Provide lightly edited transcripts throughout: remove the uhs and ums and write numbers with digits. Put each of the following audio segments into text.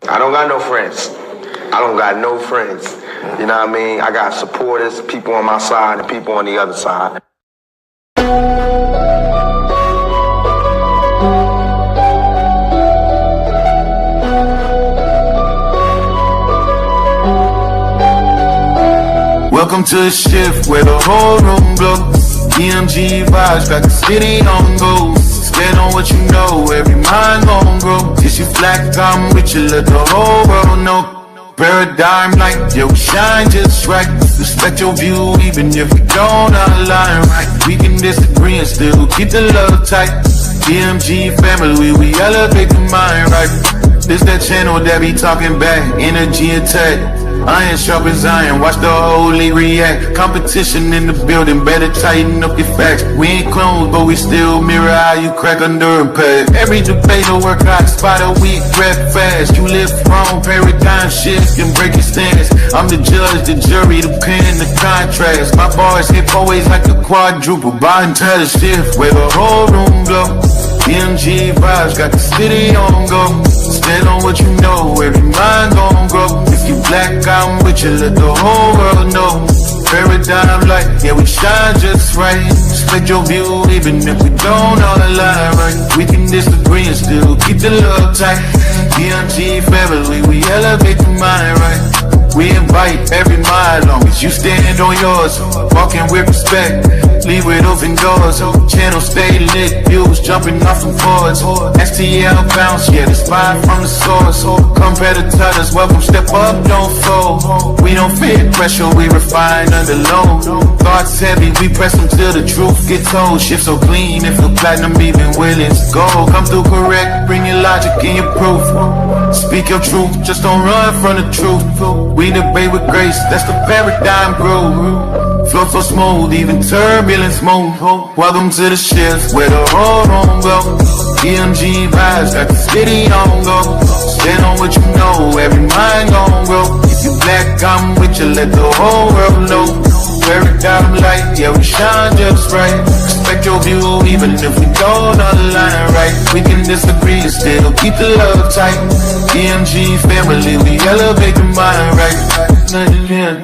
I don't got no friends. I don't got no friends. You know what I mean? I got supporters, people on my side and people on the other side. Welcome to the shift where the whole room glows. DMG vibes got the city on go. Stand on what you know, every mind gon' grow. If you black, I'm with you, let the whole world know. Paradigm like, yo, shine just right. Respect your view even if we don't align right. We can disagree and still keep the love tight. DMG family, we elevate the mind right. This that channel that be talking back, energy attack. Iron sharpens iron, watch the whole league react. Competition in the building, better tighten up your facts. We ain't clones, but we still mirror how you crack under impact. Every debate will work hot, spot a weak, rap fast. You live wrong, paradigm shift, and break your stance. I'm the judge, the jury, the pen, the contrast. My bars hit always like a quadruple, bottom to the shift, where the whole room glow. DMG vibes got the city on go. Stand on what you know, every mind gon' grow. If you black, I'm with you, let the whole world know. Paradigm light, yeah, we shine just right. Respect your view, even if we don't all align right. We can disagree and still keep the love tight. DMG family, we elevate the mind right. We invite every mind, long as you stand on yours. Walking with respect, leave with open doors. Channel stay lit, views jumping off from boards. STL bounce, yeah, the spot from the source. Competitors, welcome, step up, don't fold. We don't fear pressure, we refine under load. Thoughts heavy, we press them till the truth gets told. Shift so clean, if the platinum even willing to go. Come through correct, bring your logic and your proof. Speak your truth, just don't run from the truth. We debate with grace, that's the paradigm groove. Flow so smooth, even turbulence move. Welcome to the shift where the whole room go. DMG vibes got the city on go. Stand on what you know, every mind gon' grow. If you black, I'm with you, let the whole world know. Paradigm light, yeah, we shine just right. Respect your view, even if we don't align right. We can disagree and still keep the love tight. DMG family, we elevate the mind right.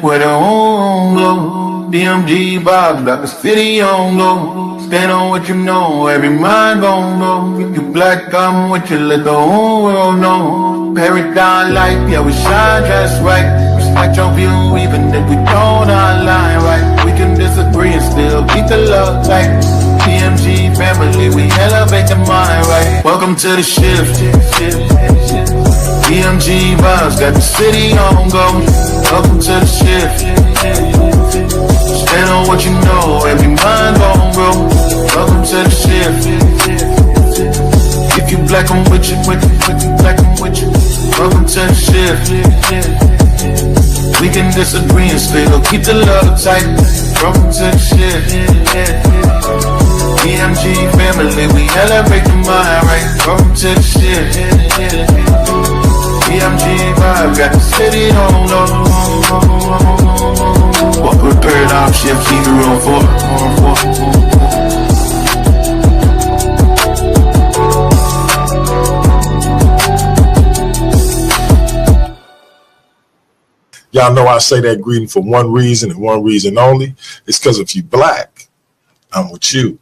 Where the whole glow. DMG vibes got the city on low. Stand on what you know, every mind gon' know. If you black, I'm with you, let the whole world know. Paradigm light, yeah, we shine just right. Respect your view, even if we don't align right. We can disagree and still keep the love tight. DMG family, we elevate the mind right. Welcome to the shift. DMG vibes got the city on go. Welcome to the shift. Stand on what you know, every mind gon' grow. Welcome to the shift. If you black, I'm with you, with you, black, I'm with you. Welcome to the shift. We can disagree and still keep the love tight. Welcome to the shift. DMG family, we elevate the mind right. Welcome to the shift. DMG vibe got the city on low. Walk with paradigm shift, keep it real for. Y'all know I say that greeting for one reason and one reason only. It's because if you black, I'm with you.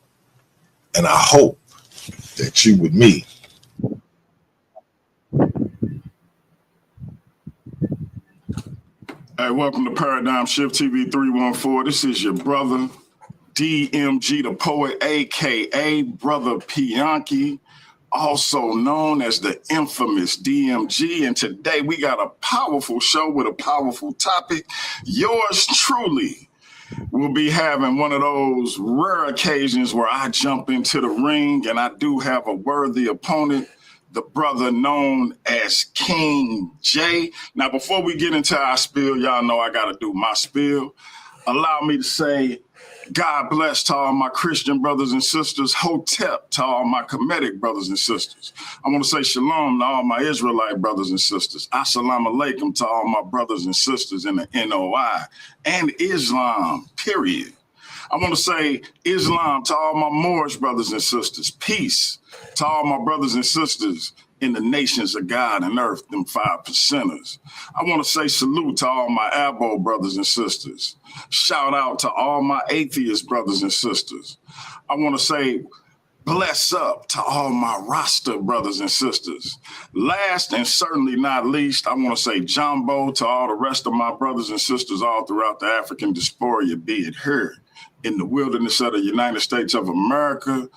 And I hope that you with me. Hey, welcome to Paradigm Shift TV 314. This is your brother, DMG the Poet, a.k.a. Brother Pianki, also known as the infamous DMG. And today we got a powerful show with a powerful topic. Yours truly will be having one of those rare occasions where I jump into the ring and I do have a worthy opponent, the brother known as King J. Now, before we get into our spiel, y'all know I got to do my spiel. Allow me to say, God bless to all my Christian brothers and sisters, Hotep to all my Kemetic brothers and sisters. I want to say shalom to all my Israelite brothers and sisters. Assalamu alaikum to all my brothers and sisters in the NOI and Islam, period. I want to say Islam to all my Moorish brothers and sisters. Peace to all my brothers and sisters in the nations of God and earth, them 5%ers. I want to say salute to all my Abo brothers and sisters. Shout out to all my atheist brothers and sisters. I want to say bless up to all my Rasta brothers and sisters. Last and certainly not least, I want to say Jumbo to all the rest of my brothers and sisters all throughout the African diaspora, be it here in the wilderness of the United States of America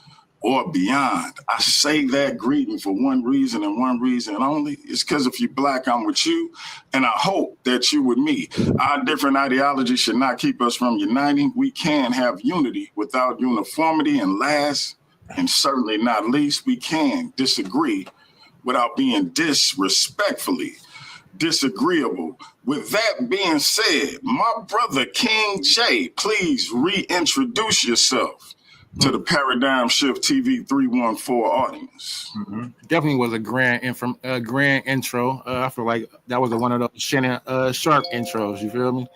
or beyond. I say that greeting for one reason and one reason only. It's because if you're Black, I'm with you, and I hope that you with me. Our different ideologies should not keep us from uniting. We can have unity without uniformity, and last and certainly not least, we can disagree without being disrespectfully disagreeable. With that being said, my brother King J, please reintroduce yourself to the Paradigm Shift TV 314 audience. Definitely was a grand intro. I feel like that was one of those Shannon Sharp intros, you feel me?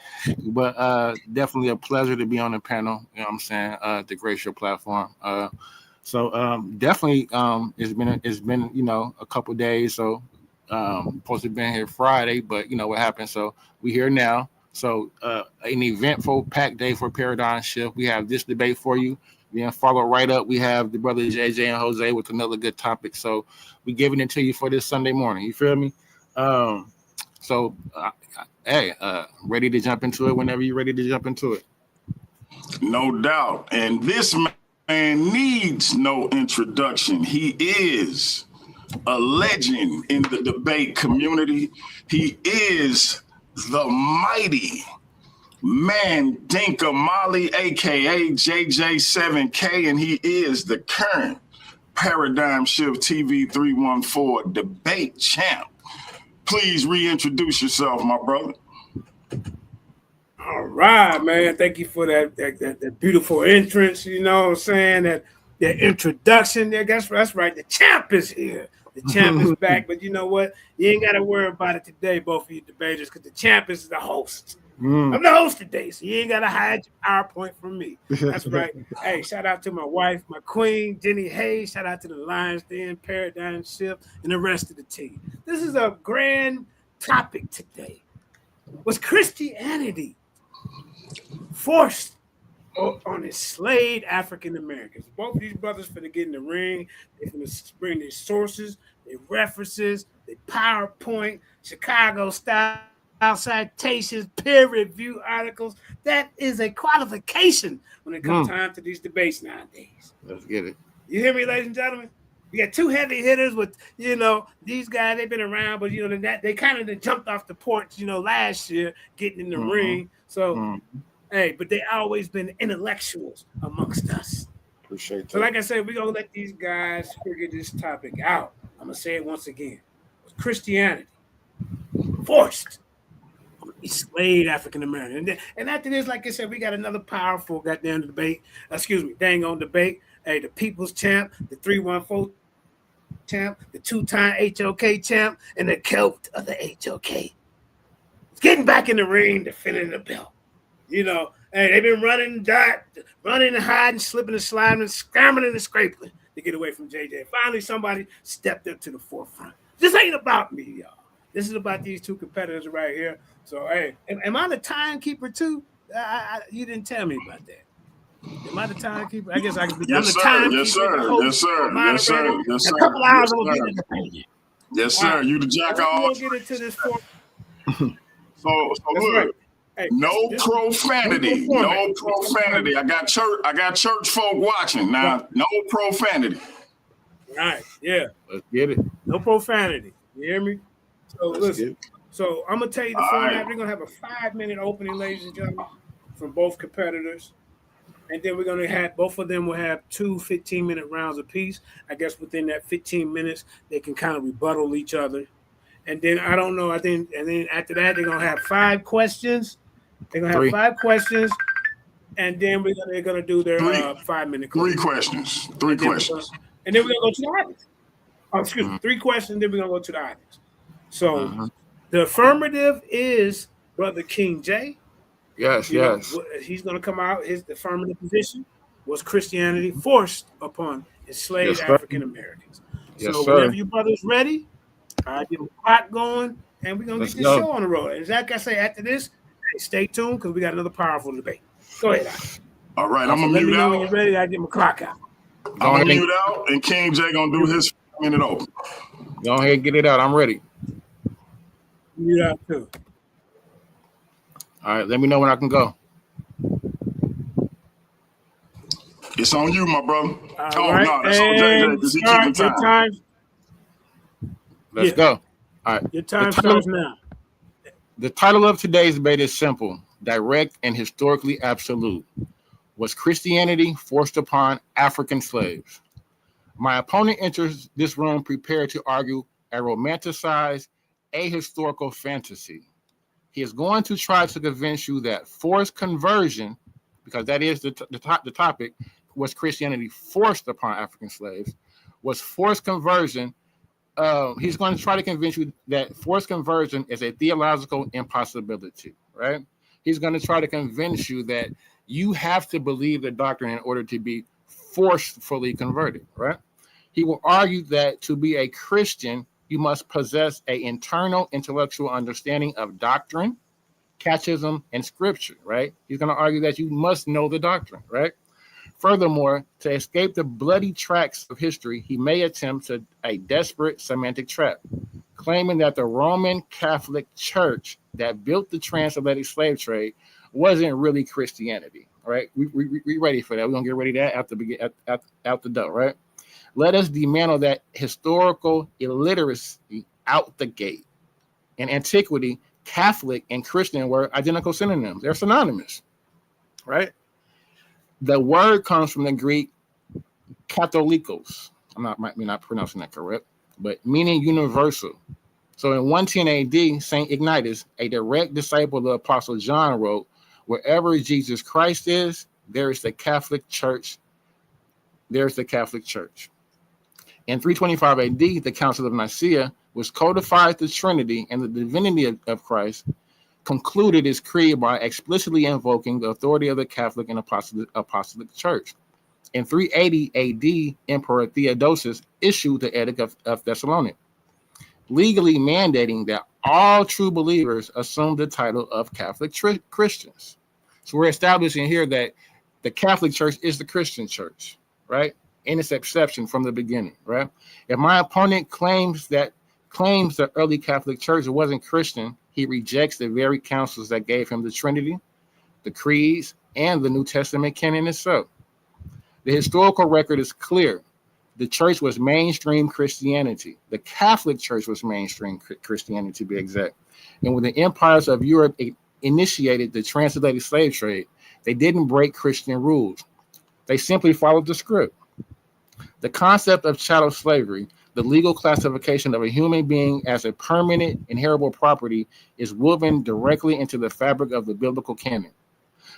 But definitely a pleasure to be on the panel, you know what I'm saying, to grace your platform. So definitely it's been you know, a couple days, so supposed to have been here Friday, but you know what happened, so we here now. So an eventful packed day for Paradigm Shift. We have this debate for you. Then follow right up, we have the brothers JJ and Jose with another good topic. So we giving it to you for this Sunday morning. You feel me? Ready to jump into it whenever you're ready to jump into it. No doubt. And this man needs no introduction. He is a legend in the debate community. He is the mighty Mandinka Molly, aka JJ7K, and he is the current Paradigm Shift TV 314 debate champ. Please reintroduce yourself, my brother. All right, man. Thank you for that beautiful entrance. You know what I'm saying? That introduction there. That's right. The champ is here. The champ is back. But you know what? You ain't got to worry about it today, both of you debaters, because the champ is the host. I'm the host today, so you ain't got to hide your PowerPoint from me. That's right. Hey, shout out to my wife, my queen, Jenny Hayes. Shout out to the Lions Den, Paradigm Shift, and the rest of the team. This is a grand topic today. Was Christianity forced on enslaved African Americans? Both of these brothers finna get in the ring. They're finna bring their sources, their references, their PowerPoint, Chicago style citations, peer review articles. That is a qualification when it comes time to these debates nowadays. Let's get it. You hear me, ladies and gentlemen? We got two heavy hitters with, you know, these guys, they've been around, but, you know, they kind of jumped off the porch, you know, last year, getting in the ring. So, hey, but they always been intellectuals amongst us. Appreciate that. So, like I said, we're going to let these guys figure this topic out. I'm going to say it once again. Christianity forced enslaved African American. And after this, like I said, we got another powerful goddamn debate. Dang on debate. Hey, the people's champ, the 314 champ, the two-time HOK champ, and the celt of the HOK. It's getting back in the ring, defending the belt. You know, hey, they've been running and hiding, slipping and sliding, and scrambling and scraping to get away from JJ. Finally, somebody stepped up to the forefront. This ain't about me, y'all. This is about these two competitors right here. So, hey, am I the timekeeper too? You didn't tell me about that. Am I the timekeeper? I guess I can be. Yes, sir. Yes, sir. Yes, sir. Yes, sir. Yes, sir. A couple hours, I'm going to get into the Yes, sir. You the jack of all. We'll get into this. So look. Hey, no profanity. No profanity. I got church folk watching now. No profanity. All right. Yeah. Let's get it. No profanity. You hear me? So listen. So I'm gonna tell you the format. Right. We're gonna have a 5-minute opening, ladies and gentlemen, from both competitors, and then we're gonna have both of them will have 2 15-minute rounds apiece. I guess within that 15 minutes, they can kind of rebuttal each other, and then I don't know. And then after that, they're gonna have 5 questions. They're gonna have 5 questions, and then they're gonna do their 5-minute. 3 questions. 3 questions. And then we're gonna go to the audience. Oh, excuse me. 3 questions. Then we're gonna go to the audience. So. The affirmative is Brother King J. Yes, You know, yes. he's going to come out. His affirmative position was Christianity forced upon enslaved Yes, sir. African Americans. Yes, So sir. whenever you brothers ready, I get a clock going, and we're gonna Let's get this go. show on the road. And like I say, after this, hey, stay tuned because we got another powerful debate. Go ahead, Al. All right, I'm So gonna let me mute know when out. you're ready. I get my clock out. Go I'm ahead gonna and mute out, and King J gonna do his minute open. go ahead and get it out. I'm ready. Mute out too. All right, let me know when I can go. It's on you, my brother. All right, No, that's on JJ and because he keeping start your time. time. Let's Yeah. go. All right. Your time starts now. The title of today's debate is simple, direct, and historically absolute. Was Christianity forced upon African slaves? My opponent enters this room prepared to argue a romanticized, ahistorical fantasy. He is going to try to convince you that forced conversion, because that is the topic, was Christianity forced upon African slaves, was forced conversion. He's going to try to convince you that forced conversion is a theological impossibility, right? He's going to try to convince you that you have to believe the doctrine in order to be forcefully converted, right? He will argue that to be a Christian, you must possess an internal intellectual understanding of doctrine, catechism, and scripture, right? He's going to argue that you must know the doctrine, right? Furthermore, to escape the bloody tracks of history, he may attempt a desperate semantic trap, claiming that the Roman Catholic Church that built the transatlantic slave trade wasn't really Christianity, right? We ready for that. We're going to get ready to that out the door, right? Let us dismantle that historical illiteracy out the gate. In antiquity, Catholic and Christian were identical synonyms. They're synonymous, right? The word comes from the Greek katholikos. Might be not pronouncing that correct, but meaning universal. So in 110 AD, St. Ignatius, a direct disciple of the Apostle John, wrote, "Wherever Jesus Christ is, there is the Catholic Church. There's the Catholic Church." In 325 AD, the Council of Nicaea, which codified the Trinity and the divinity of Christ, concluded its creed by explicitly invoking the authority of the Catholic and Apostolic Church. In 380 AD, Emperor Theodosius issued the Edict of Thessalonians, legally mandating that all true believers assume the title of Catholic Christians. So we're establishing here that the Catholic Church is the Christian church, right? In its exception from the beginning, right? If my opponent claims the early Catholic Church wasn't Christian, he rejects the very councils that gave him the Trinity, the creeds, and the New Testament canon itself. The historical record is clear. The church was mainstream Christianity. The Catholic Church was mainstream Christianity, to be exact. And when the empires of Europe initiated the transatlantic slave trade, they didn't break Christian rules. They simply followed the script. The concept of chattel slavery, the legal classification of a human being as a permanent inheritable property, is woven directly into the fabric of the biblical canon.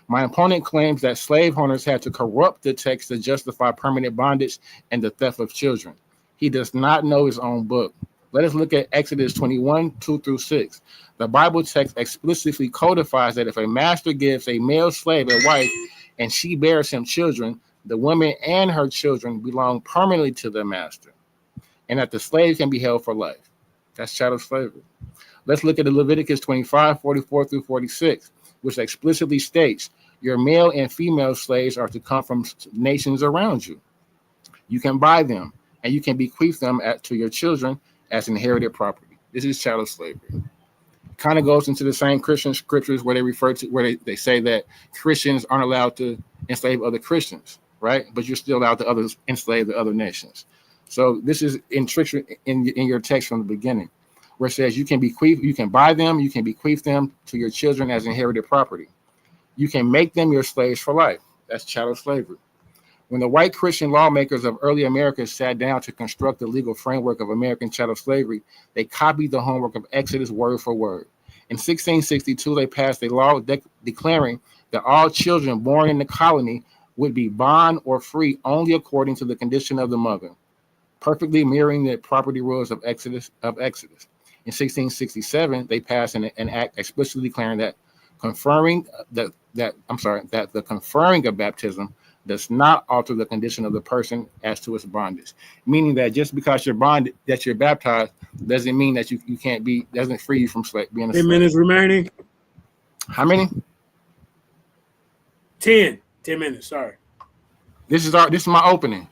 My opponent claims that slave owners had to corrupt the text to justify permanent bondage and the theft of children. He does not know his own book. Let us look at Exodus 21, 2-6. The Bible text explicitly codifies that if a master gives a male slave a wife and she bears him children, the woman and her children belong permanently to the master, and that the slave can be held for life. That's chattel slavery. Let's look at the Leviticus 25, 44-46, which explicitly states your male and female slaves are to come from nations around you. You can buy them, and you can bequeath them to your children as inherited property. This is chattel slavery. Kind of goes into the same Christian scriptures where they say that Christians aren't allowed to enslave other Christians, right? But you're still allowed to enslave the other nations. So this is in your text from the beginning, where it says you can buy them, you can bequeath them to your children as inherited property. You can make them your slaves for life. That's chattel slavery. When the white Christian lawmakers of early America sat down to construct the legal framework of American chattel slavery, they copied the homework of Exodus word for word. In 1662, they passed a law declaring that all children born in the colony would be bond or free only according to the condition of the mother, perfectly mirroring the property rules of Exodus. In 1667, they passed an act explicitly declaring that conferring that the conferring of baptism does not alter the condition of the person as to its bondage. Meaning that just because you're bonded, that you're baptized, doesn't mean that you can't be, doesn't free you from being a 10 slave. minutes remaining. How many? 10 minutes. Sorry. This is my opening.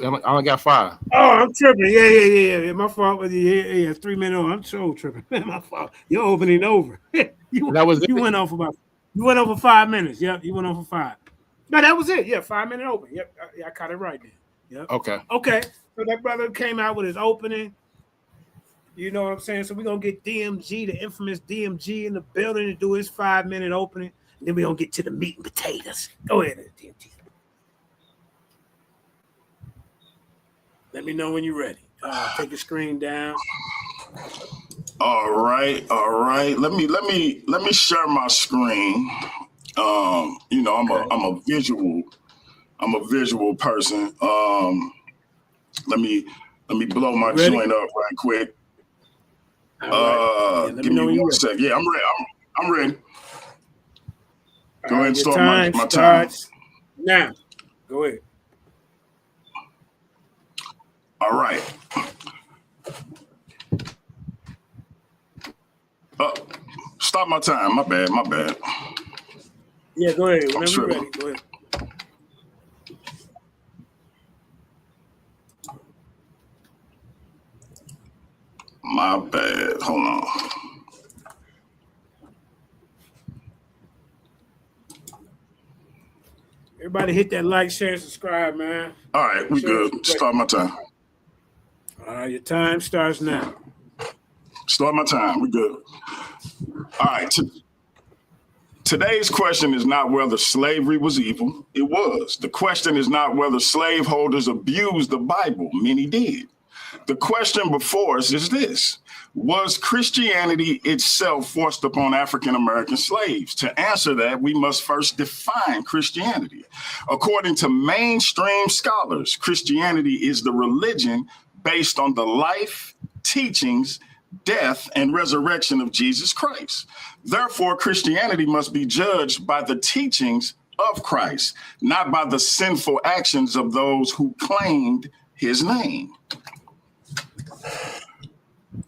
I only got 5. Oh, I'm tripping. Yeah. My fault. Yeah. 3 minutes. I'm so tripping. My fault. Your opening over. You went on for 5 minutes. Yep. You went on for 5. No, that was it. Yeah, 5 minute open. Yep. I caught it right there. Yep. Okay. So that brother came out with his opening. You know what I'm saying? So we're gonna get DMG, the infamous DMG, in the building to do his 5 minute opening. And then we're gonna get to the meat and potatoes. Go ahead, DMG. Let me know when you're ready. Take your screen down. All right. Let me share my screen. You know, I'm a visual person. Let me blow my joint up right quick. Right. Give me 1 second. Yeah, I'm ready. I'm ready. Go ahead and start my time. Now. Go ahead. All right. Stop my time. My bad. Yeah, go ahead. Whenever you're ready, go ahead. My bad. Hold on. Everybody hit that like, share, and subscribe, man. All right, we good. Start my time. All right, your time starts now. Start my time. We good. All right. Today's question is not whether slavery was evil. It was. The question is not whether slaveholders abused the Bible. Many did. The question before us is this: was Christianity itself forced upon African American slaves? To answer that, we must first define Christianity. According to mainstream scholars, Christianity is the religion based on the life, teachings, death, and resurrection of Jesus Christ. Therefore, Christianity must be judged by the teachings of Christ, not by the sinful actions of those who claimed his name.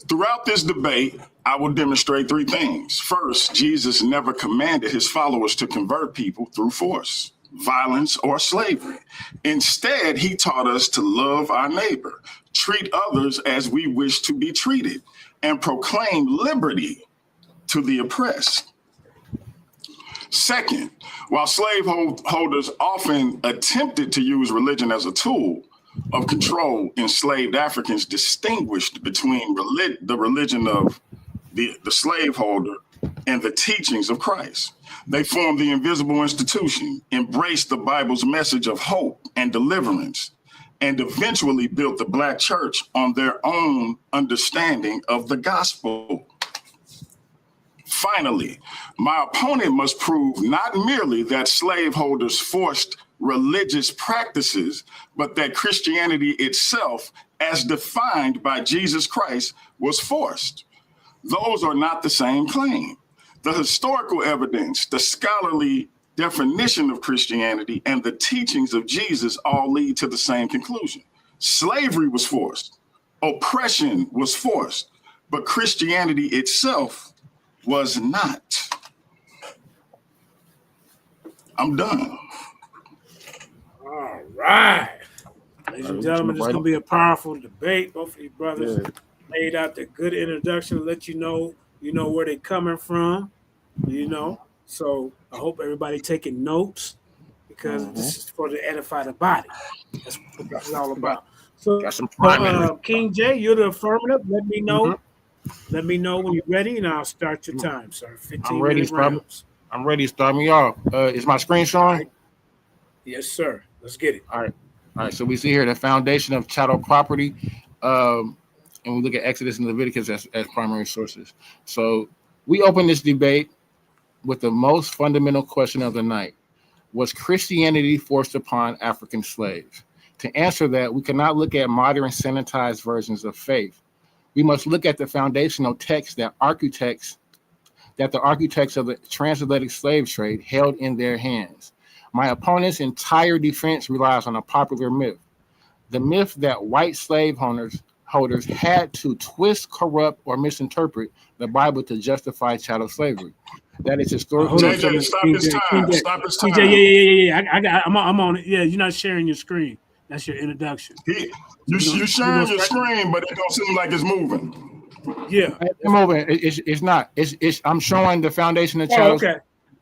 Throughout this debate, I will demonstrate 3 things. First, Jesus never commanded his followers to convert people through force, violence, or slavery. Instead, he taught us to love our neighbor, treat others as we wish to be treated, and proclaim liberty to the oppressed. Second, while slaveholders often attempted to use religion as a tool of control, enslaved Africans distinguished between the religion of the slaveholder and the teachings of Christ. They formed the invisible institution, embraced the Bible's message of hope and deliverance, and eventually built the Black church on their own understanding of the gospel. Finally, my opponent must prove not merely that slaveholders forced religious practices, but that Christianity itself, as defined by Jesus Christ, was forced. Those are not the same claim. The historical evidence, the scholarly definition of Christianity, and the teachings of Jesus all lead to the same conclusion. Slavery was forced, oppression was forced, but Christianity itself was not. I'm done. All right. Ladies and gentlemen, this is going to be a powerful debate. Both of you brothers laid out the good introduction to let you know where they're coming from, So I hope everybody taking notes because this is for to edify the body. That's what this is all about. So, King J, you're the affirmative. Let me know. Let me know when you're ready, and I'll start your time, sir. 15-minute rounds. I'm ready. Start me off. Is my screen showing? Right. Yes, sir. Let's get it. All right. So we see here the foundation of chattel property, and we look at Exodus and Leviticus as primary sources. So we open this debate with the most fundamental question of the night: was Christianity forced upon African slaves? To answer that, we cannot look at modern sanitized versions of faith. We must look at the foundational text that architects that the architects of the transatlantic slave trade held in their hands. My opponent's entire defense relies on a popular myth. The myth that white slave holders had to twist, corrupt, or misinterpret the Bible to justify chattel slavery. That is historically. JJ, stop this time. Stop this time. TJ, yeah. I'm on it. Yeah, you're not sharing your screen. That's your introduction. You sharing your screen, but it don't seem like it's moving. Yeah, it's moving. It's not. I'm showing the foundation of chattel. Okay.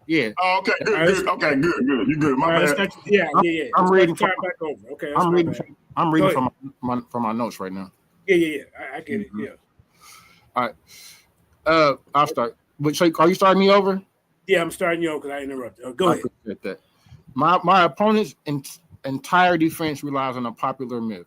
Yeah. Oh, okay. Good. Okay. Good. You good? My bad. Yeah. I'm reading. Back over. Okay. I'm reading from my notes right now. Yeah. I get it. Yeah. All right. I'll start. But so, are you starting me over? Yeah, I'm starting you over because I interrupted. Go ahead. That. My opponent's entire defense relies on a popular myth.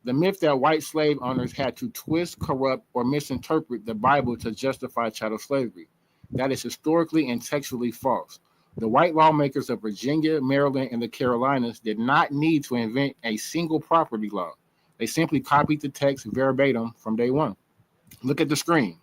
The myth that white slave owners had to twist, corrupt, or misinterpret the Bible to justify chattel slavery. That is historically and textually false. The white lawmakers of Virginia, Maryland, and the Carolinas did not need to invent a single property law. They simply copied the text verbatim from day one. Look at the screen.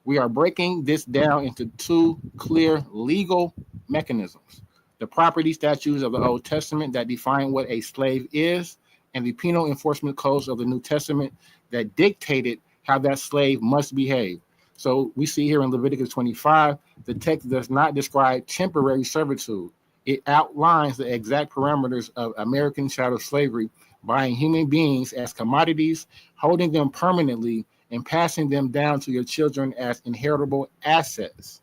We are breaking this down into two clear legal mechanisms: the property statutes of the Old Testament that define what a slave is, and the penal enforcement codes of the New Testament that dictated how that slave must behave. So we see here in Leviticus 25, the text does not describe temporary servitude. It outlines the exact parameters of American chattel slavery, buying human beings as commodities, holding them permanently, and passing them down to your children as inheritable assets.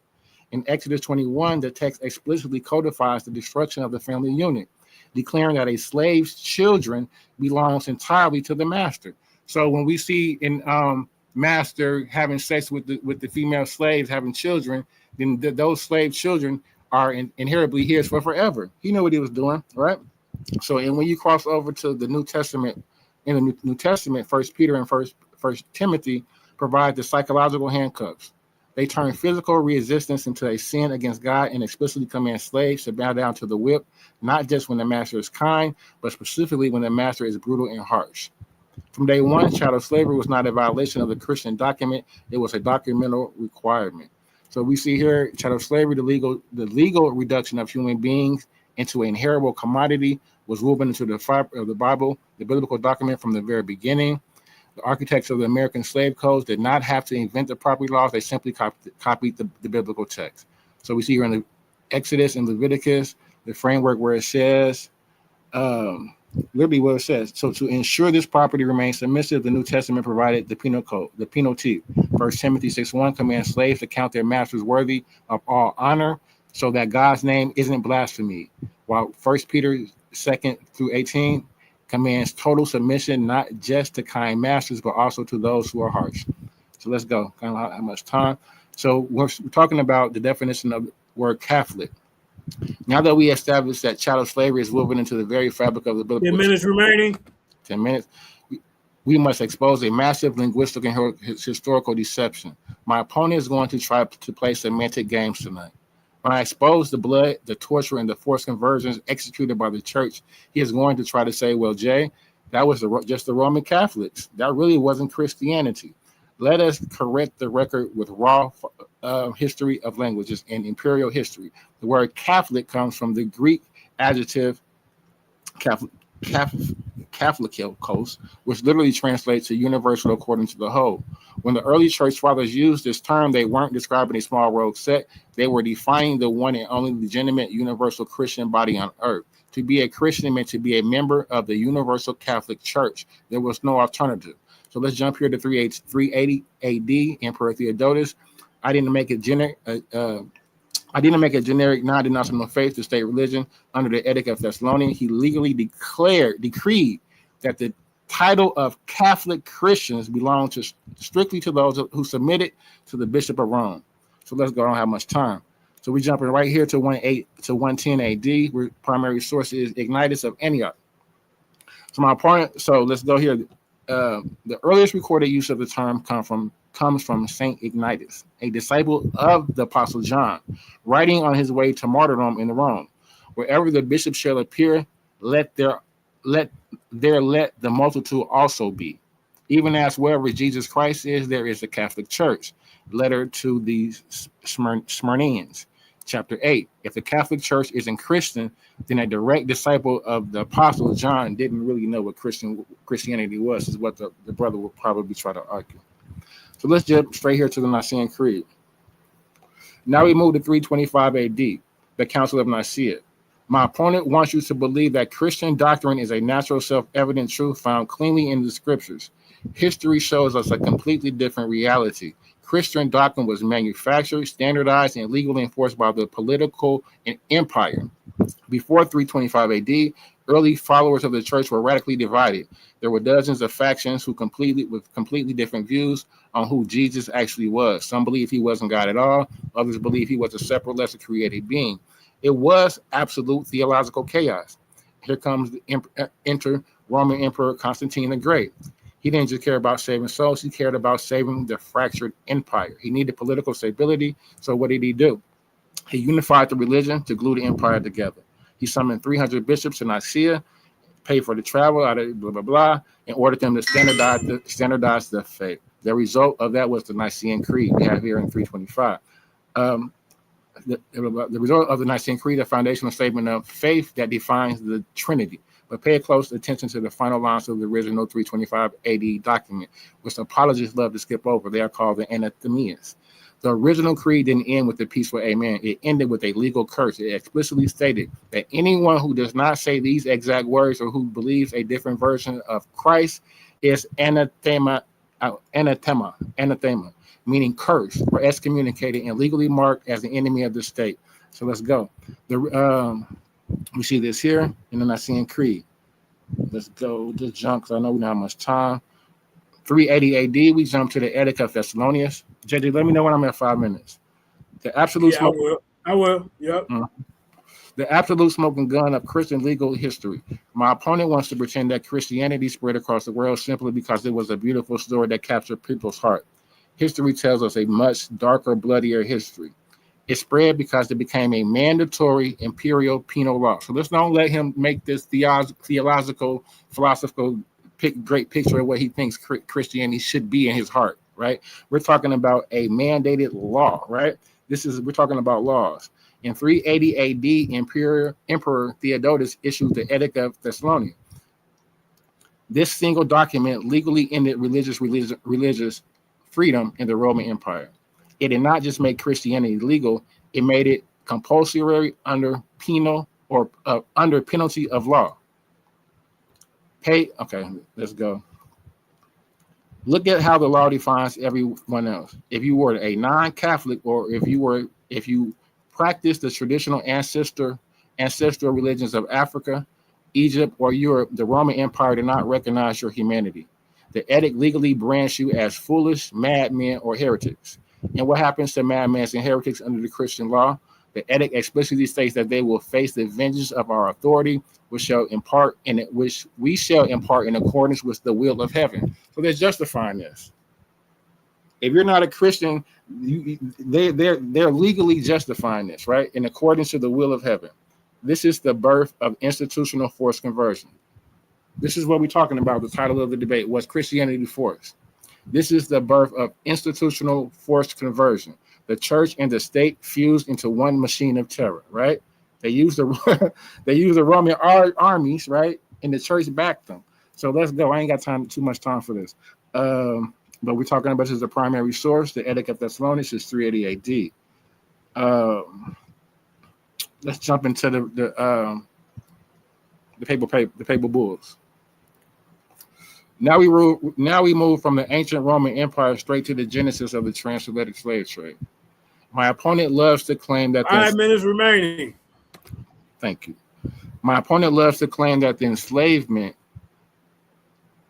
In Exodus 21, the text explicitly codifies the destruction of the family unit, declaring that a slave's children belongs entirely to the master. So when we see in master having sex with the female slaves, having children, then those slave children are inherently his for forever. He knew what he was doing, right? So, and when you cross over to the New Testament, in the New Testament, 1 Peter and 1 Timothy provide the psychological handcuffs. They turn physical resistance into a sin against God and explicitly command slaves to bow down to the whip, not just when the master is kind, but specifically when the master is brutal and harsh. From day one, chattel slavery was not a violation of the Christian document. It was a documental requirement. So we see here chattel slavery, the legal reduction of human beings into an inheritable commodity, was woven into the fiber of the Bible, the biblical document from the very beginning. The architects of the American slave codes did not have to invent the property laws. They simply copied the biblical text. So we see here in the Exodus and Leviticus, the framework where it says, literally what it says. So to ensure this property remains submissive, the New Testament provided the penal code, the penal T. 1 Timothy 6:1 commands slaves to count their masters worthy of all honor so that God's name isn't blasphemy. While 1 Peter 2:18 commands total submission, not just to kind masters, but also to those who are harsh. So let's go. I don't know how much time. So we're talking about the definition of the word Catholic. Now that we established that chattel slavery is woven into the very fabric of the biblical. 10 minutes remaining. 10 minutes. We must expose a massive linguistic and historical deception. My opponent is going to try to play semantic games tonight. When I expose the blood, the torture, and the forced conversions executed by the church, he is going to try to say, well, Jay, that was just the Roman Catholics. That really wasn't Christianity. Let us correct the record with raw history of languages and imperial history. The word Catholic comes from the Greek adjective Catholicos, which literally translates to universal according to the whole. When the early church fathers used this term, they weren't describing a small rogue sect. They were defining the one and only legitimate universal Christian body on earth. To be a Christian meant to be a member of the Universal Catholic Church. There was no alternative. So let's jump here to 380 AD, Emperor Theodotus. I didn't make it generic non-denominational faith to state religion under the Edict of Thessalonian. He legally decreed that the title of Catholic Christians belonged strictly to those who submitted to the Bishop of Rome. So let's go. I don't have much time. So we're jumping right here to 110 AD, where primary source is Ignatius of Antioch. So my opponent. So let's go here. The earliest recorded use of the term comes from Saint Ignatius, a disciple of the Apostle John, writing on his way to martyrdom in Rome. Wherever the bishop shall appear, let the multitude also be. Even as wherever Jesus Christ is, there is a Catholic Church. letter to the Smyrnians. Chapter 8. If the Catholic Church isn't Christian, then a direct disciple of the Apostle John didn't really know what Christianity was, is what the brother will probably try to argue. So let's jump straight here to the Nicene Creed. Now we move to 325 AD, the Council of Nicaea. My opponent wants you to believe that Christian doctrine is a natural, self-evident truth found cleanly in the scriptures. History shows us a completely different reality. Christian doctrine was manufactured, standardized, and legally enforced by the political empire. Before 325 AD, early followers of the church were radically divided. There were dozens of factions with completely different views on who Jesus actually was. Some believe he wasn't God at all. Others believe he was a separate, lesser created being. It was absolute theological chaos. Here comes the Roman Emperor Constantine the Great. He didn't just care about saving souls. He cared about saving the fractured empire. He needed political stability. So what did he do? He unified the religion to glue the empire together. He summoned 300 bishops to Nicaea, paid for the travel out of blah, blah, blah, and ordered them to standardize the faith. The result of that was the Nicene Creed we have here in 325. The result of the Nicene Creed, a foundational statement of faith that defines the Trinity. But pay close attention to the final lines of the original 325 AD document, which apologists love to skip over. They are called the anathemas. The original creed didn't end with a peaceful amen. It ended with a legal curse. It explicitly stated that anyone who does not say these exact words or who believes a different version of Christ is anathema, meaning cursed or excommunicated and legally marked as the enemy of the state. So let's go. We see this here in the Nicene Creed. Let's go. Just jump because I know we don't have much time. 380 AD, we jump to the Edict of Thessalonians. JJ, let me know when I'm at 5 minutes. The absolute smoke. I will. Yep. The absolute smoking gun of Christian legal history. My opponent wants to pretend that Christianity spread across the world simply because it was a beautiful story that captured people's heart. History tells us a much darker, bloodier history. It spread because it became a mandatory imperial penal law. So let's not let him make this theological, philosophical great picture of what he thinks Christianity should be in his heart, right? We're talking about a mandated law, right? We're talking about laws. In 380 AD, Emperor Theodotus issued the Edict of Thessalonians. This single document legally ended religious freedom in the Roman Empire. It did not just make Christianity legal; it made it compulsory under under penalty of law. Okay, let's go. Look at how the law defines everyone else. If you were a non-Catholic, or if you practiced the traditional ancestral religions of Africa, Egypt, or Europe, the Roman Empire did not recognize your humanity. The edict legally brands you as foolish, madmen, or heretics. And what happens to madmen and heretics under the Christian law? The edict explicitly states that they will face the vengeance of our authority, which we shall impart in accordance with the will of heaven. So they're justifying this. If you're not a Christian, they're legally justifying this, right? In accordance to the will of heaven. This is the birth of institutional forced conversion. This is what we're talking about. The title of the debate was Christianity Forced. This is the birth of institutional forced conversion. The church and the state fused into one machine of terror, right? They use the Roman armies, right? And the church backed them. So let's go. I ain't got too much time for this. But we're talking about this as the primary source. The Edict of Thessalonians is 380 AD. Let's jump into the papal bulls. Now we move from the ancient Roman Empire straight to the genesis of the transatlantic slave trade. My opponent loves to claim that 5 minutes remaining. Thank you. My opponent loves to claim that the enslavement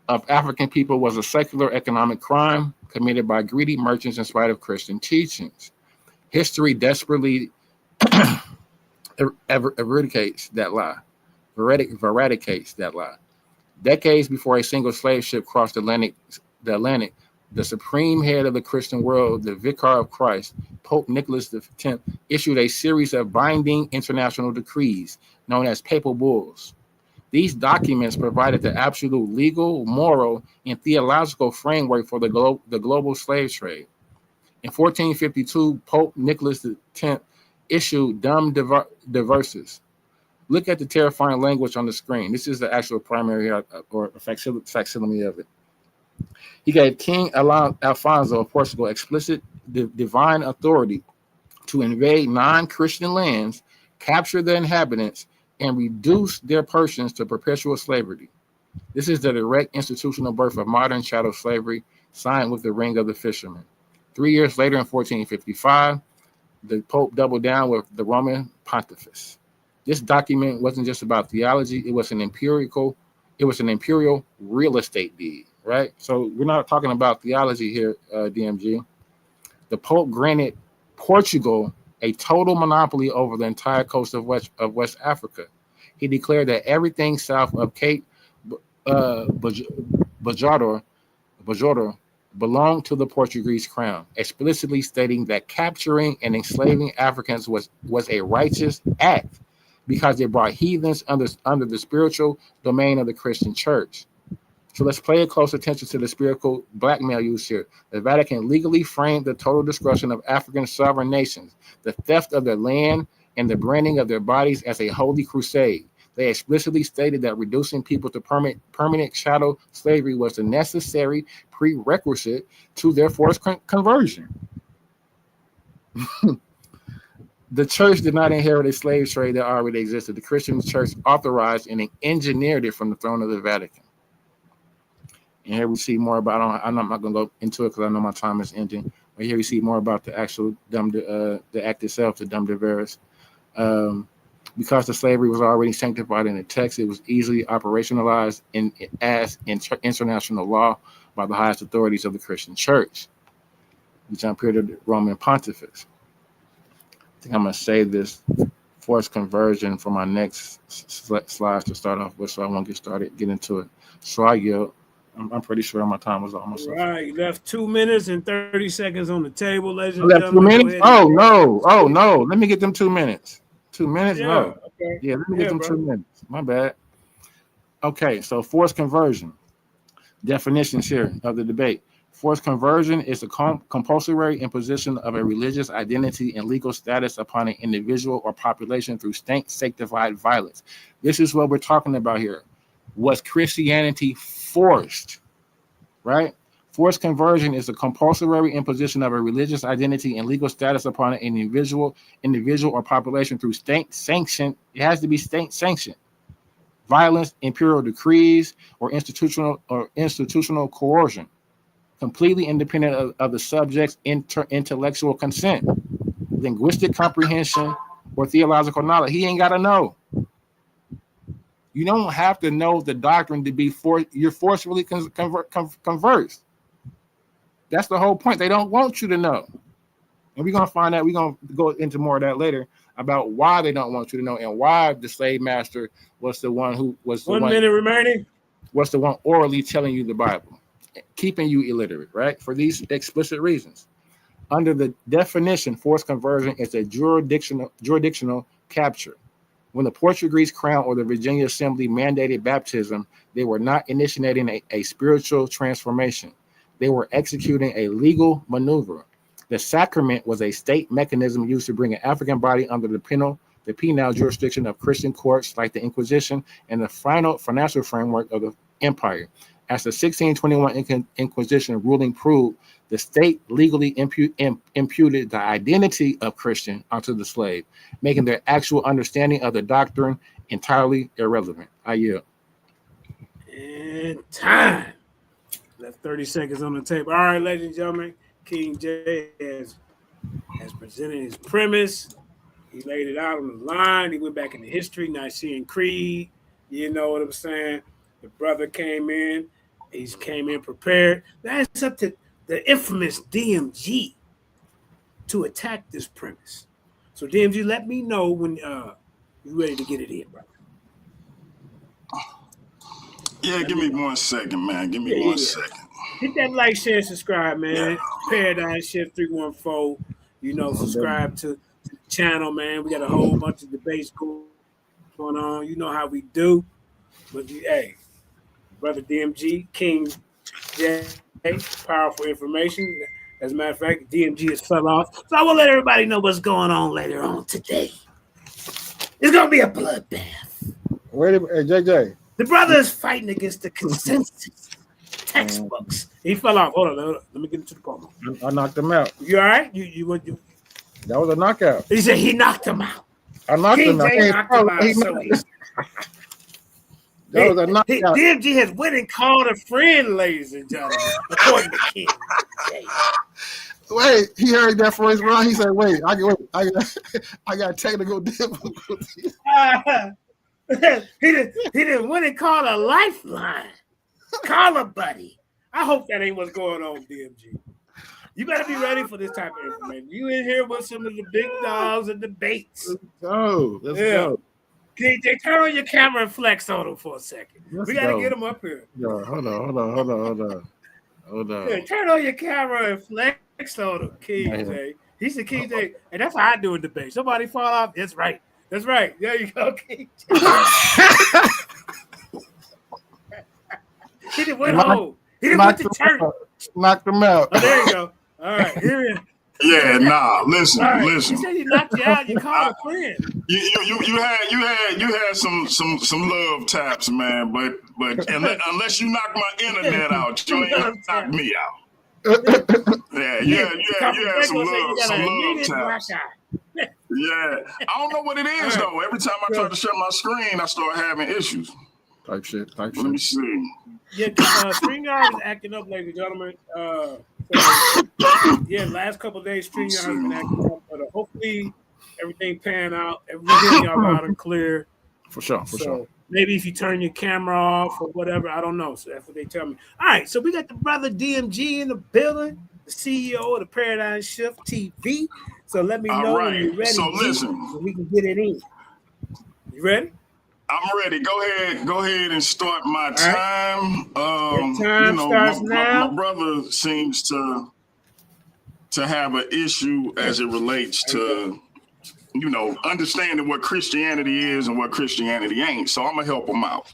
of African people was a secular economic crime committed by greedy merchants in spite of Christian teachings. History desperately eradicates that lie. Decades before a single slave ship crossed the Atlantic, the supreme head of the Christian world, the Vicar of Christ, Pope Nicholas X, issued a series of binding international decrees known as papal bulls. These documents provided the absolute legal, moral, and theological framework for the global slave trade. In 1452, Pope Nicholas X issued Dum Diversas. Look at the terrifying language on the screen. This is the actual primary or facsimile of it. He gave King Alfonso of Portugal explicit divine authority to invade non-Christian lands, capture the inhabitants, and reduce their persons to perpetual slavery. This is the direct institutional birth of modern chattel slavery, signed with the ring of the fisherman. 3 years later, in 1455, the Pope doubled down with the Roman Pontifice. This document wasn't just about theology; it was an imperial real estate deed, right? So we're not talking about theology here, DMG. The Pope granted Portugal a total monopoly over the entire coast of West Africa. He declared that everything south of Cape Bajador belonged to the Portuguese crown, explicitly stating that capturing and enslaving Africans was a righteous act because it brought heathens under the spiritual domain of the Christian church. So let's pay close attention to the spiritual blackmail used here. The Vatican legally framed the total destruction of African sovereign nations, the theft of their land, and the branding of their bodies as a holy crusade. They explicitly stated that reducing people to permanent chattel slavery was the necessary prerequisite to their forced conversion. The church did not inherit a slave trade that already existed. The Christian church authorized and engineered it from the throne of the Vatican. And here we see more about, I'm not going to go into it because I know my time is ending, but here we see more about the actual the act itself, the Dum Diversas. Because the slavery was already sanctified in the text, it was easily operationalized as international law by the highest authorities of the Christian church. We jump here to the Roman Pontifice. I think I'm going to save this forced conversion for my next slides to start off with, so I won't get into it. So I yield. I'm pretty sure my time was almost up. Right, you left 2 minutes and 30 seconds on the table, ladies and left gentlemen. 2 minutes? Oh no! Let me get them 2 minutes. 2 minutes? Yeah, No. okay. Yeah, let me get them 2 minutes. My bad. Okay, so forced conversion. Definitions here of the debate. Forced conversion is a compulsory imposition of a religious identity and legal status upon an individual or population through state-sanctified violence. This is what we're talking about here. Was Christianity forced? Right? Forced conversion is a compulsory imposition of a religious identity and legal status upon an individual or population through state sanction. It has to be state sanctioned. Violence, imperial decrees, or institutional coercion, completely independent of the subject's intellectual consent, linguistic comprehension, or theological knowledge. He ain't got to know. You don't have to know the doctrine to be you're forcefully conversed. That's the whole point. They don't want you to know. And we're going to find out, we're going to go into more of that later about why they don't want you to know and why the slave master was the one who was the 1 minute remaining. Was the one orally telling you the Bible, keeping you illiterate, right? For these explicit reasons. Under the definition, forced conversion is a jurisdictional capture. When the Portuguese crown or the Virginia Assembly mandated baptism, they were not initiating a spiritual transformation. They were executing a legal maneuver. The sacrament was a state mechanism used to bring an African body under the penal jurisdiction of Christian courts like the Inquisition and the financial framework of the empire. As the 1621 Inquisition ruling proved, the state legally imputed the identity of Christian onto the slave, making their actual understanding of the doctrine entirely irrelevant. I yield. And time. Left 30 seconds on the table. All right, ladies and gentlemen, King J has presented his premise. He laid it out on the line. He went back into history, Nicene Creed. You know what I'm saying? The brother came in. He came in prepared. That's up to the infamous DMG to attack this premise. So DMG, let me know when you're ready to get it in, brother. Yeah, give me 1 second, man. Give me 1 second. Hit that like, share, subscribe, man. Yeah. Paradigm Shift 314. You know, subscribe to the channel, man. We got a whole bunch of debates going on. You know how we do. But hey, brother DMG, King J, powerful information. As a matter of fact, DMG has fell off. So I will let everybody know what's going on later on today. It's going to be a bloodbath. Wait a minute, JJ. The brother is fighting against the consensus textbooks. He fell off. Hold on. Let me get into the promo. I knocked him out. You all right? You That was a knockout. He said he knocked him out. I knocked him out. knocked him out. So That was a knockout. DMG has went and called a friend, ladies and gentlemen, according to King J. Wait, he heard that for his round. He said, "Wait, I got technical difficulties." He didn't went and call a lifeline. Call a buddy. I hope that ain't what's going on, DMG. You better be ready for this type of information. You in here with some of the big dogs and debates. Let's go. KJ, turn on your camera and flex on him for a second. We got to get him up here. Yo, hold on. Yeah, turn on your camera and flex on him, KJ. He said, KJ, and that's how I do a debate. Somebody fall off. That's right. There you go, KJ. He didn't went home. He didn't went to church. Knocked him out. Oh, there you go. All right, here. Yeah, nah. Listen. He said he knocked you out. You called a friend. You had some love taps, man. But unless you knock my internet out, you ain't knock me out. Yeah, you had some love taps. Yeah, I don't know what it is though. Every time I try to shut my screen, I start having issues. Type shit. Let me see. Yeah, StreamYard is acting up, ladies and gentlemen. Last couple of days, StreamYard has been acting up, but hopefully everything pan out. Everything y'all loud and clear. For sure. Maybe if you turn your camera off or whatever, I don't know. So that's what they tell me. All right, so we got the brother DMG in the building, the CEO of the Paradigm Shift TV. So let me know when you're ready. So listen, so we can get it in. You ready? I'm ready. Go ahead and start my time. Your time starts now. My brother seems to have an issue as it relates to, understanding what Christianity is and what Christianity ain't. So I'm gonna help him out.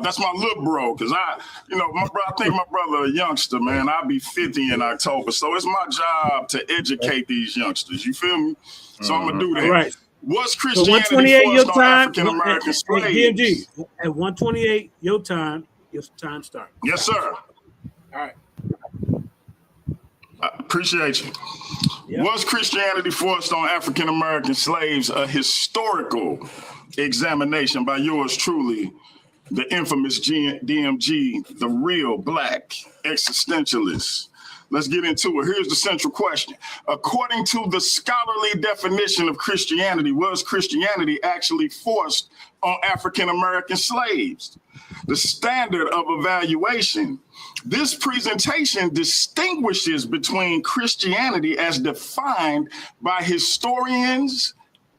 That's my little bro, because I think my brother a youngster, man. I'll be 50 in October. So it's my job to educate these youngsters. You feel me? So I'm gonna do that. Right. What's Christianity forced on African American slaves? DMG, at 1:28 your time starts. Yes, sir. All right. I appreciate you. Yep. Was Christianity forced on African American slaves? A historical examination by yours truly, the infamous DMG, the real black existentialist. Let's get into it. Here's the central question. According to the scholarly definition of Christianity, was Christianity actually forced on African American slaves? The standard of evaluation. This presentation distinguishes between Christianity as defined by historians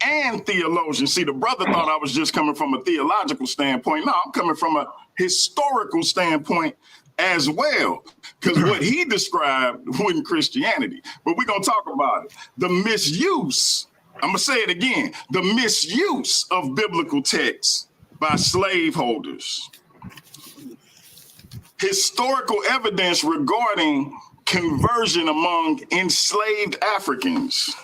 and theologians. See, the brother thought I was just coming from a theological standpoint. No, I'm coming from a historical standpoint as well, because what he described wasn't Christianity. But we're going to talk about it. The misuse, I'm going to say it again, the misuse of biblical texts by slaveholders. Historical evidence regarding conversion among enslaved Africans.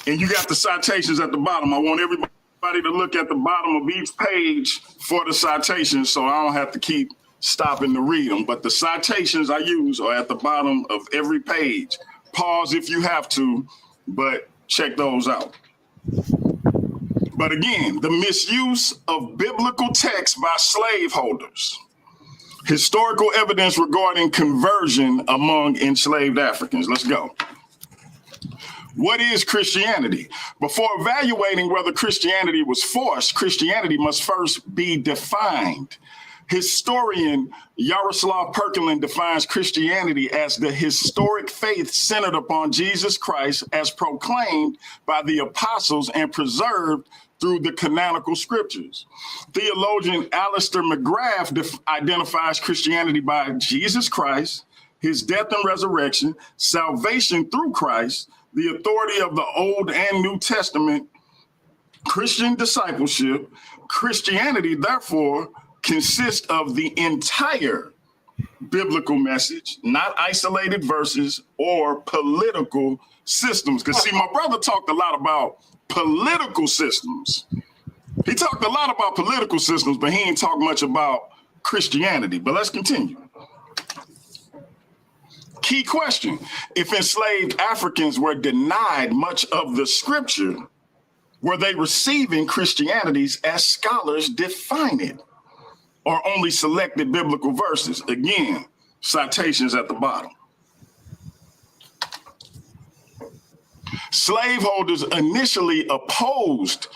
And you got the citations at the bottom. I want everybody to look at the bottom of each page for the citations so I don't have to keep stopping to read them. But the citations I use are at the bottom of every page. Pause if you have to, but check those out. But again, the misuse of biblical texts by slaveholders. Historical evidence regarding conversion among enslaved Africans. Let's go. What is Christianity? Before evaluating whether Christianity was forced, Christianity must first be defined. Historian Yaroslav Perkelin defines Christianity as the historic faith centered upon Jesus Christ as proclaimed by the apostles and preserved through the canonical scriptures. Theologian Alistair McGrath identifies Christianity by Jesus Christ, his death and resurrection, salvation through Christ, the authority of the Old and New Testament, Christian discipleship. Christianity, therefore, consists of the entire biblical message, not isolated verses or political systems. Because see, my brother talked a lot about political systems. He talked a lot about political systems, but he ain't talked much about Christianity. But let's continue. Key question. If enslaved Africans were denied much of the scripture, were they receiving Christianities as scholars define it, or only selected biblical verses? Again, citations at the bottom. Slaveholders initially opposed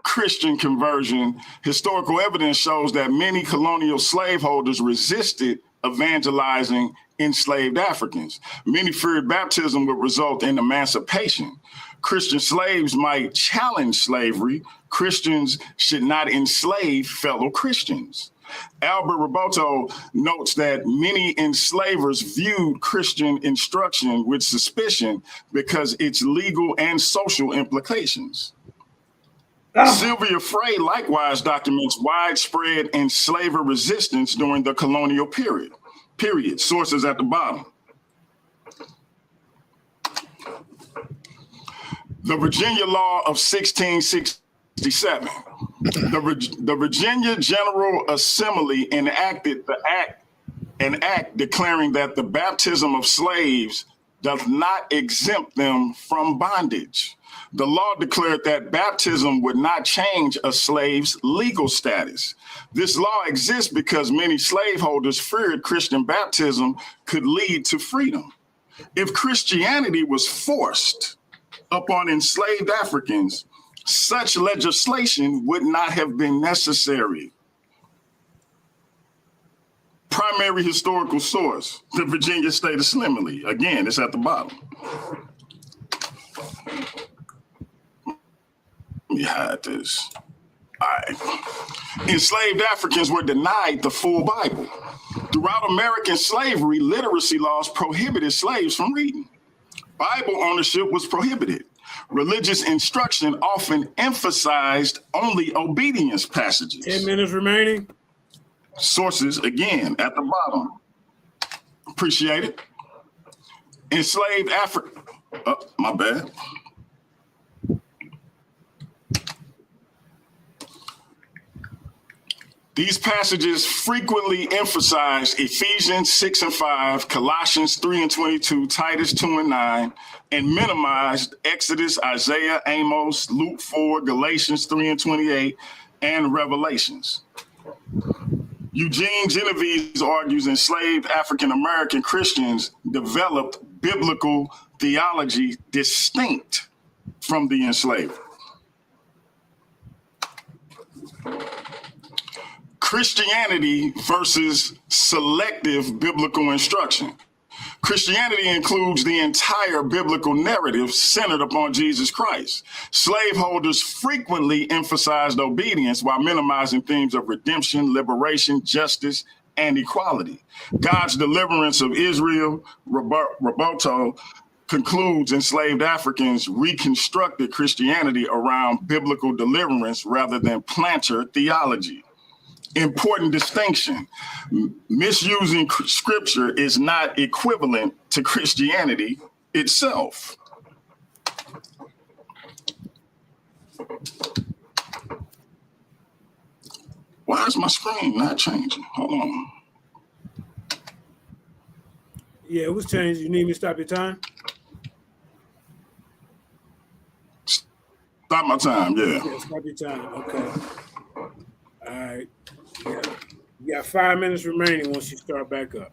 Christian conversion. Historical evidence shows that many colonial slaveholders resisted evangelizing enslaved Africans. Many feared baptism would result in emancipation. Christian slaves might challenge slavery. Christians should not enslave fellow Christians. Albert Roboto notes that many enslavers viewed Christian instruction with suspicion because its legal and social implications. Sylvia Frey likewise documents widespread enslaver resistance during the colonial period. Sources at the bottom. The Virginia Law of 1667. The Virginia General Assembly enacted an act declaring that the baptism of slaves does not exempt them from bondage. The law declared that baptism would not change a slave's legal status. This law exists because many slaveholders feared Christian baptism could lead to freedom. If Christianity was forced upon enslaved Africans, such legislation would not have been necessary. Primary historical source, the Virginia State Assembly. Again, it's at the bottom. Let me hide this. All right. Enslaved Africans were denied the full Bible. Throughout American slavery, literacy laws prohibited slaves from reading. Bible ownership was prohibited. Religious instruction often emphasized only obedience passages. 10 minutes remaining. Sources, again, at the bottom. Appreciate it. Enslaved Africa. Oh, my bad. These passages frequently emphasize Ephesians 6 and 5, Colossians 3 and 22, Titus 2 and 9, and minimized Exodus, Isaiah, Amos, Luke 4, Galatians 3 and 28, and Revelations. Eugene Genovese argues enslaved African-American Christians developed biblical theology distinct from the enslaver. Christianity versus selective biblical instruction. Christianity includes the entire biblical narrative centered upon Jesus Christ. Slaveholders frequently emphasized obedience while minimizing themes of redemption, liberation, justice, and equality. God's deliverance of Israel, Roboto, concludes enslaved Africans reconstructed Christianity around biblical deliverance rather than planter theology. Important distinction. Misusing scripture is not equivalent to Christianity itself. Why is my screen not changing? Hold on. Yeah, it was changed. You need me to stop your time? Stop my time, yeah. Yeah, stop your time. Okay. All right. You got 5 minutes remaining once you start back up.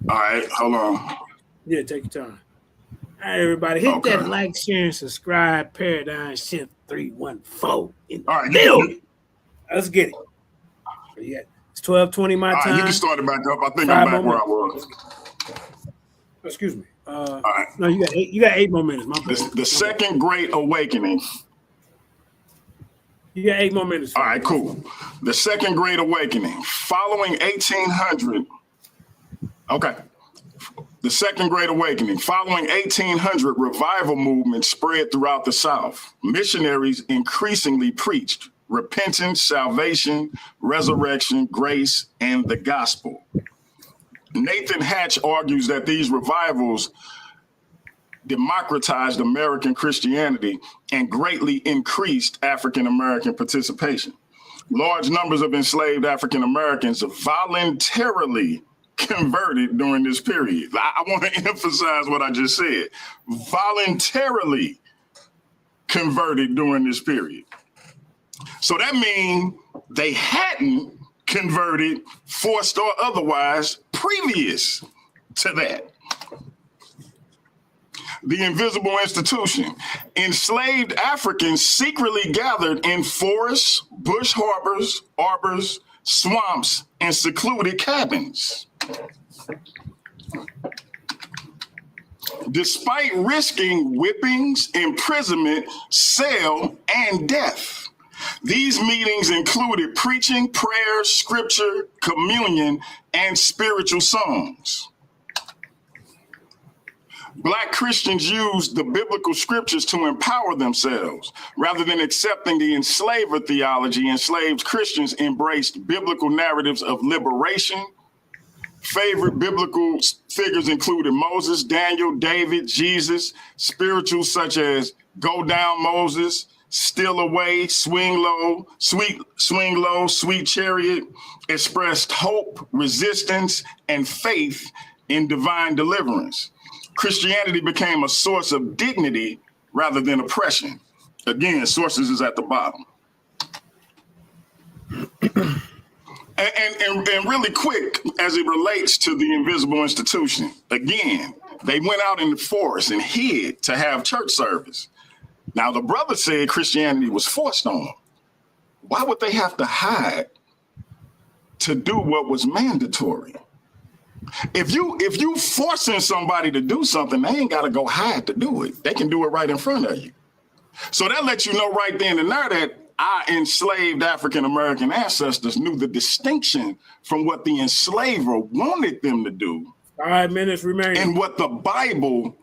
All right, hold on. Yeah, take your time. All right, everybody, hit that like, share, and subscribe. Paradigm Shift 314 in the building. Let's get it. Yeah, it's 12:20 my time. You can start it back up. I think I'm back where I was. Excuse me. All right. No, you got 8 more minutes. My bad. The Second Great Awakening. You got 8 more minutes. All right, cool. The Second Great Awakening. Following 1800. Okay. The Second Great Awakening. Following 1800, revival movements spread throughout the South. Missionaries increasingly preached repentance, salvation, resurrection, grace, and the gospel. Nathan Hatch argues that these revivals democratized American Christianity and greatly increased African American participation. Large numbers of enslaved African Americans voluntarily converted during this period. I want to emphasize what I just said. Voluntarily converted during this period. So that means they hadn't converted, forced or otherwise, previous to that. The invisible institution. Enslaved Africans secretly gathered in forests, bush harbors, arbors, swamps, and secluded cabins. Despite risking whippings, imprisonment, sale, and death. These meetings included preaching, prayer, scripture, communion, and spiritual songs. Black Christians used the biblical scriptures to empower themselves. Rather than accepting the enslaver theology, enslaved Christians embraced biblical narratives of liberation. Favorite biblical figures included Moses, Daniel, David, Jesus. Spirituals such as Go Down Moses, Still Away, Swing Low, Sweet Chariot expressed hope, resistance, and faith in divine deliverance. Christianity became a source of dignity rather than oppression. Again, sources is at the bottom. And really quick, as it relates to the invisible institution, again, they went out in the forest and hid to have church service. Now, the brother said Christianity was forced on them. Why would they have to hide to do what was mandatory? If you forcing somebody to do something, they ain't got to go hide to do it. They can do it right in front of you. So that lets you know right then and there that our enslaved African-American ancestors knew the distinction from what the enslaver wanted them to do. 5 minutes remaining. And what the Bible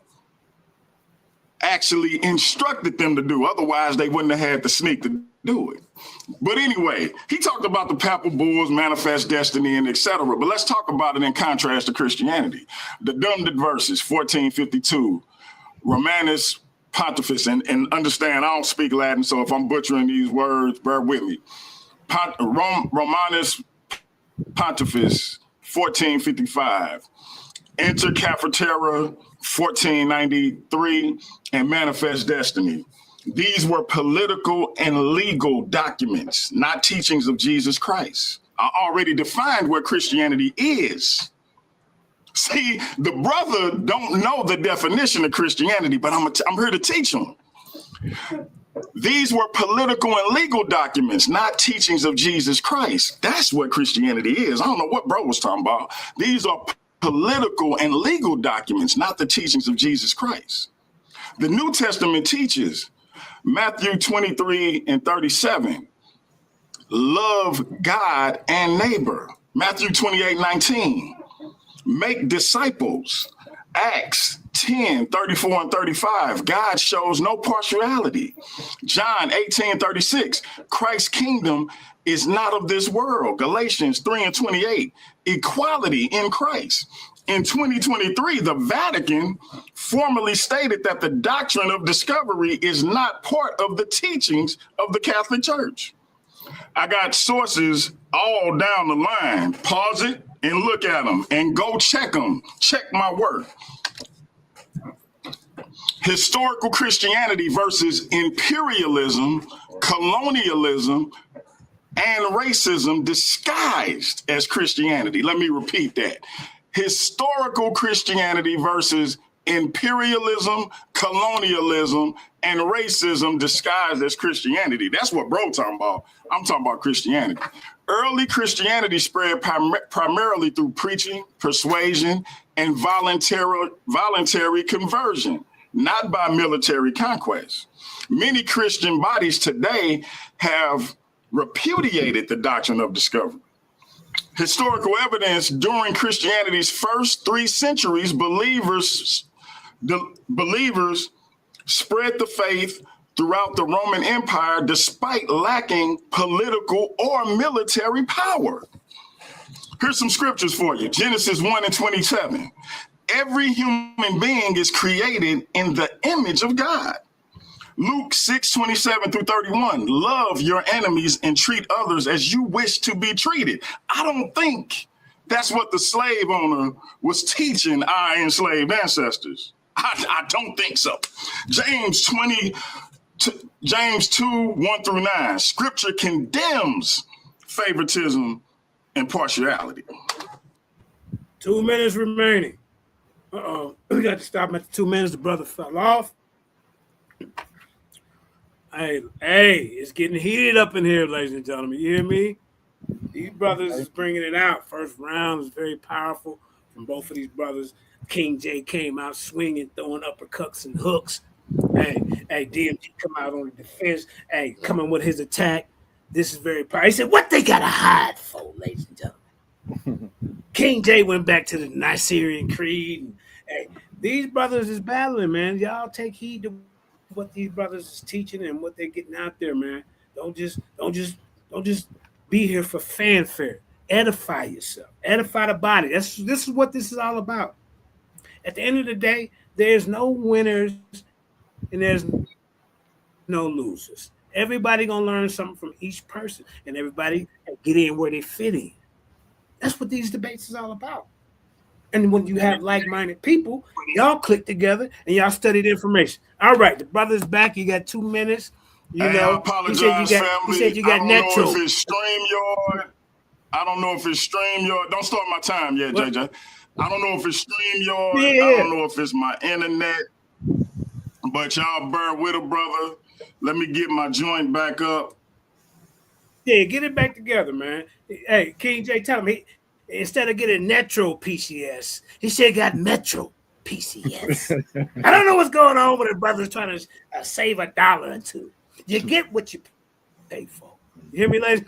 actually instructed them to do. Otherwise, they wouldn't have had the sneak to do it. But anyway, he talked about the papal bulls, manifest destiny, and etc. But let's talk about it in contrast to Christianity. The Dunded verses, 1452, Romanus Pontifex, and understand, I don't speak Latin, so if I'm butchering these words, bear with me. Romanus Pontifex, 1455, Inter Cafetera, 1493, and Manifest Destiny. These were political and legal documents, not teachings of Jesus Christ. I already defined what Christianity is. See, the brother don't know the definition of Christianity, but I'm here to teach him. These were political and legal documents, not teachings of Jesus Christ. That's what Christianity is. I don't know what bro was talking about. These are political and legal documents, not the teachings of Jesus Christ. The New Testament teaches Matthew 23 and 37, love God and neighbor. Matthew 28, 19, make disciples. Acts 10, 34 and 35, God shows no partiality. John 18, 36, Christ's kingdom is not of this world. Galatians 3 and 28, equality in Christ. In 2023, the Vatican formally stated that the doctrine of discovery is not part of the teachings of the Catholic Church. I got sources all down the line. Pause it and look at them and go check them. Check my work. Historical Christianity versus imperialism, colonialism, and racism disguised as Christianity. Let me repeat that. Historical Christianity versus imperialism, colonialism, and racism disguised as Christianity. That's what bro talking about. I'm talking about Christianity. Early Christianity spread primarily through preaching, persuasion, and voluntary conversion, not by military conquest. Many Christian bodies today have repudiated the doctrine of discovery. Historical evidence during Christianity's first 3 centuries, believers spread the faith throughout the Roman Empire despite lacking political or military power. Here's some scriptures for you. Genesis 1:27. Every human being is created in the image of God. Luke 6:27-31. Love your enemies and treat others as you wish to be treated. I don't think that's what the slave owner was teaching our enslaved ancestors. I don't think so. James 2:1-9. Scripture condemns favoritism and partiality. 2 minutes remaining. We got to stop at the 2 minutes. The brother fell off. Hey, it's getting heated up in here, ladies and gentlemen. You hear me? These brothers is bringing it out. First round was very powerful from both of these brothers. King J came out swinging, throwing uppercuts and hooks. Hey, DMG come out on the defense. Hey, coming with his attack. This is very powerful. He said, what they got to hide for, ladies and gentlemen? King J went back to the Nicene Creed. And, hey, these brothers is battling, man. Y'all take heed to what these brothers is teaching and what they're getting out there, man. Don't just be here for fanfare. Edify yourself. Edify the body. This is what this is all about. At the end of the day, there's no winners and there's no losers. Everybody gonna learn something from each person, and everybody get in where they fit in. That's what these debates is all about. And when you have like-minded people, y'all click together and y'all study the information. All right, the brother's back. You got 2 minutes. You know, I apologize, family. He said you got I don't Netro. know if it's StreamYard. I don't know if it's StreamYard. Don't start my time yet, What? JJ. I don't know if it's StreamYard. Yeah. I don't know if it's my internet. But y'all bear with a brother. Let me get my joint back up. Yeah, get it back together, man. Hey, King J, tell him instead of getting Netro PCS, he should got Metro PCS. I don't know what's going on with the brothers trying to save $1 or $2. You get what you pay for. You hear me, ladies?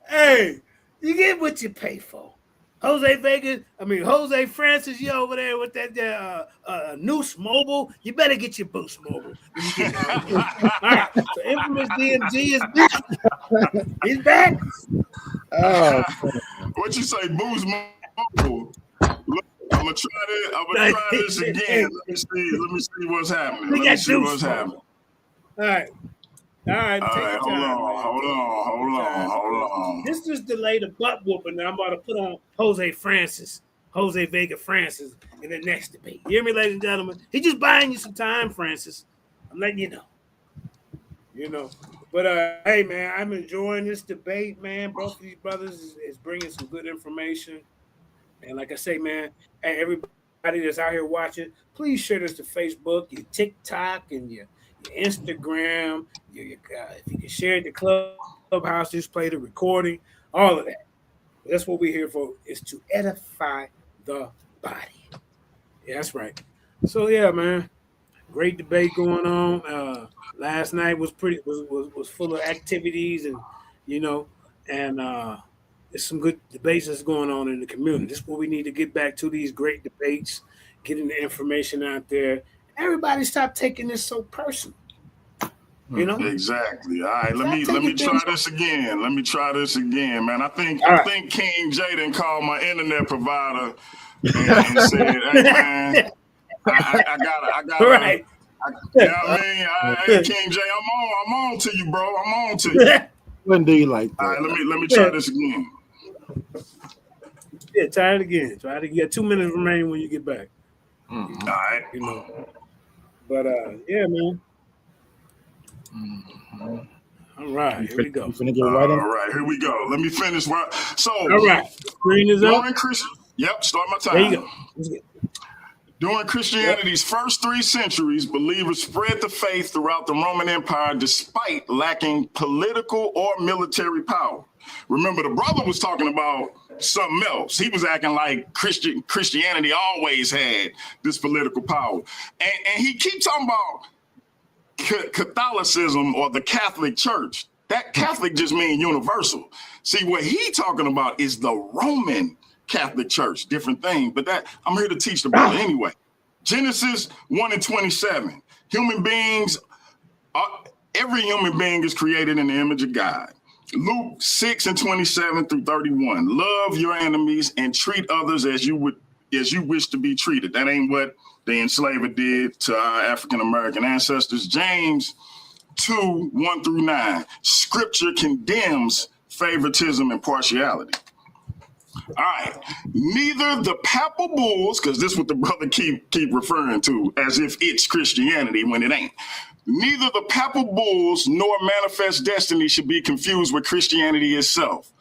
Hey, you get what you pay for. Jose Francis, you over there with that Noose Mobile. You better get your Boost Mobile. All right, so infamous DMG is back. He's back. Oh, What you say, Boost Mobile? Look, I'm gonna try this again. Let me see what's happening. We Let got me see Deuce what's happening. All right. All right, Hold on. This just delayed the butt whooping that I'm about to put on Jose Vega Francis in the next debate. You hear me, ladies and gentlemen? He just buying you some time, Francis. I'm letting you know. You know. But hey, man, I'm enjoying this debate, man. Both of these brothers is bringing some good information. And like I say, man, hey, everybody that's out here watching, please share this to Facebook, your TikTok, and your Instagram. If you can share it to Clubhouse, just play the recording, all of that. That's what we're here for, is to edify the body. Yeah, that's right. So yeah, man, great debate going on. Last night was full of activities, and there's some good debates that's going on in the community. This is what we need to get back to, these great debates, getting the information out there. Everybody stop taking this so personal. You know? Exactly. All right, let me try this again. Man. I think King Jaden called my internet provider and said, "Hey man, I gotta right. You know what I mean? Hey, King J, I'm on to you, bro. I'm on to you." when do you like that? All right, let me try this again. Yeah, try it again. You got 2 minutes remaining when you get back. All right. You know. But yeah, man. All right, here we go. You finna get right in? All right, here we go. Let me finish. So, all right, screen is up. Start my time. There you go. During Christianity's first 3 centuries, believers spread the faith throughout the Roman Empire despite lacking political or military power. Remember, the brother was talking about something else. He was acting like Christianity always had this political power. And he keeps talking about Catholicism or the Catholic Church. That Catholic just means universal. See, what he talking about is the Roman Catholic Church, different thing. But that I'm here to teach the brother anyway. Genesis 1:27. Human beings, every human being is created in the image of God. Luke 6:27 through 31. Love your enemies and treat others as you wish to be treated. That ain't what the enslaver did to our African American ancestors. James 2:1 through 9. Scripture condemns favoritism and partiality. All right. Neither the papal bulls, because this is what the brother keep referring to as if it's Christianity when it ain't. Neither the papal bulls nor manifest destiny should be confused with Christianity itself.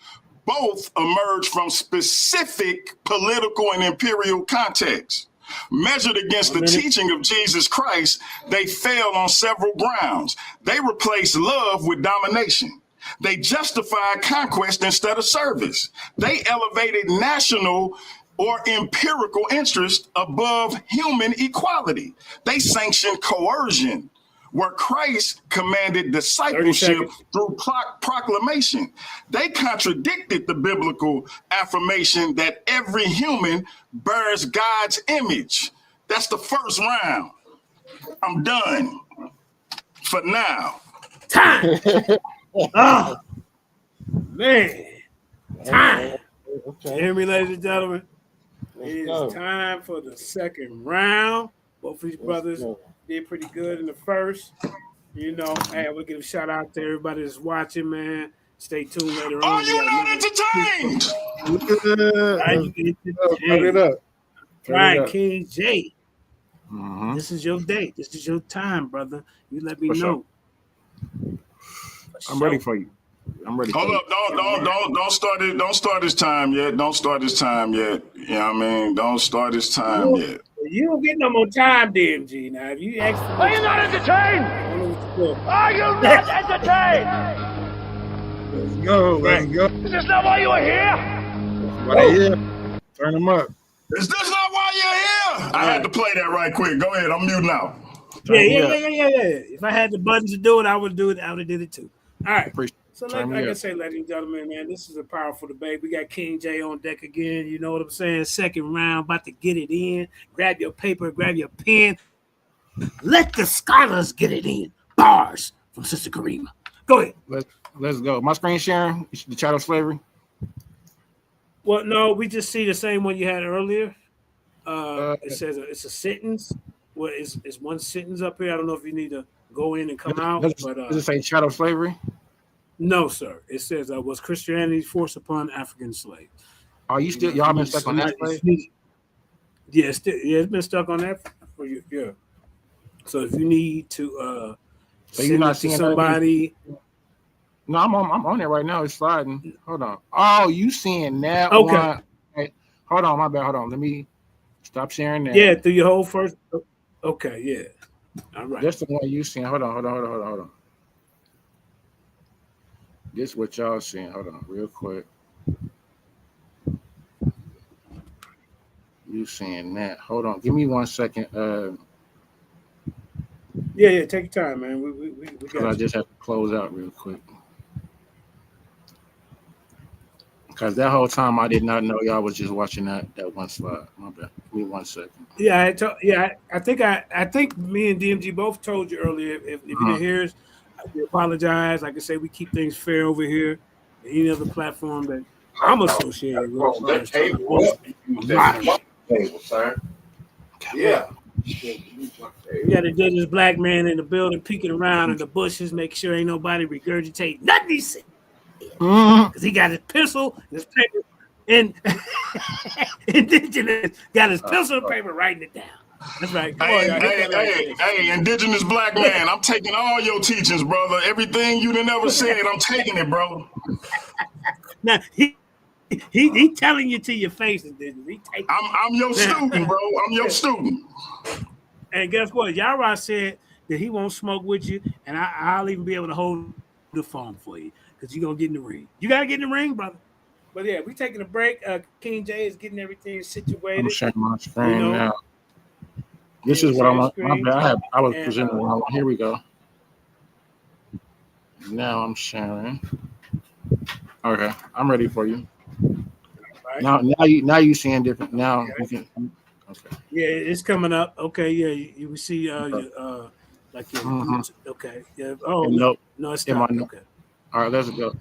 Both emerge from specific political and imperial contexts. Measured against the teaching of Jesus Christ, they fail on several grounds. They replace love with domination. They justified conquest instead of service. They elevated national or empirical interest above human equality. They sanctioned coercion, where Christ commanded discipleship through proclamation. They contradicted the biblical affirmation that every human bears God's image. That's the first round. I'm done for now. Time. Oh, man. Time. Okay. Hear me, ladies and gentlemen? It go. is time for the second round. Both of these brothers did pretty good in the first. You know, hey, we'll give a shout out to everybody that's watching, man. Stay tuned later on. Are you not entertained? Turn it up. Right, King J. Mhm. This is your day. This is your time, brother. You let me For sure. know. I'm ready for you. I'm ready. Hold up, don't start it. Don't start his time yet. Don't start his time yet. You know what I mean? Don't start his time yet. You don't get no more time, DMG. Now, if you ask for Are you not entertained? Are you not entertained? Let's go. Let's go. Is this not why you are here? Right here. Turn them up. Is this not why you're here? I had to play that right quick. Go ahead. I'm muting out. Yeah. If I had the buttons to do it, I would do it. I would have did it too. All right. So like I say, ladies and gentlemen, man, this is a powerful debate. We got King J on deck again. You know what I'm saying? Second round, about to get it in. Grab your paper, grab your pen. Let the scholars get it in. Bars from Sister Karima. Go ahead. Let's go. My screen sharing, the chattel slavery. Well, no, we just see the same one you had earlier. It says it's a sentence. Well, it's one sentence up here. I don't know if you need to go in and come out. Does But it say chattel slavery? no, sir. It says was Christianity forced upon African slaves. Are you still y'all been stuck on that slave? Yeah, it's been stuck on that for you. Yeah. So if you need to So you're not seeing somebody. No, I'm on it right now. It's sliding. Hold on. Oh, you seeing that Okay. one? Hey, hold on, my bad. Hold on. Let me stop sharing that. Yeah, through your whole first. Okay, yeah. All right. That's the one you seeing. Hold on. This is what y'all seeing. Hold on, real quick. You seeing that? Hold on. Give me 1 second. Yeah. Take your time, man. We got I you. just have to close out real quick. Because that whole time I did not know y'all was just watching that one slide. My bad. Give me 1 second. Yeah, I think me and DMG both told you earlier. If you didn't hear us, we apologize. Like I say, we keep things fair over here. Any other platform that I'm associated with. Table, sir. Yeah. We got a indigenous black man in the building, peeking around in the bushes, making sure ain't nobody regurgitate nothing he said. Because he got his pencil, his paper, and indigenous got his pencil and paper writing it down. That's right. Hey, indigenous black man, I'm taking all your teachings, brother. Everything you done ever said, I'm taking it, bro. Now he telling you to your face, indigenous. I'm your student, bro. I'm your student. And guess what? Yara said that he won't smoke with you, and I'll even be able to hold the phone for you because you're gonna get in the ring. You gotta get in the ring, brother. But yeah, we taking a break. King J is getting everything situated. I'm sharing my screen now. This is what I want. My bad. I was presenting wrong. Here we go. Now I'm sharing. Okay, I'm ready for you. Right. Now you seeing different. Now you can. Okay. Yeah, it's coming up. Okay, yeah, you will see like your okay. Yeah. Oh And no, no, no, it's in my stopped. note. Okay. All right, let's go.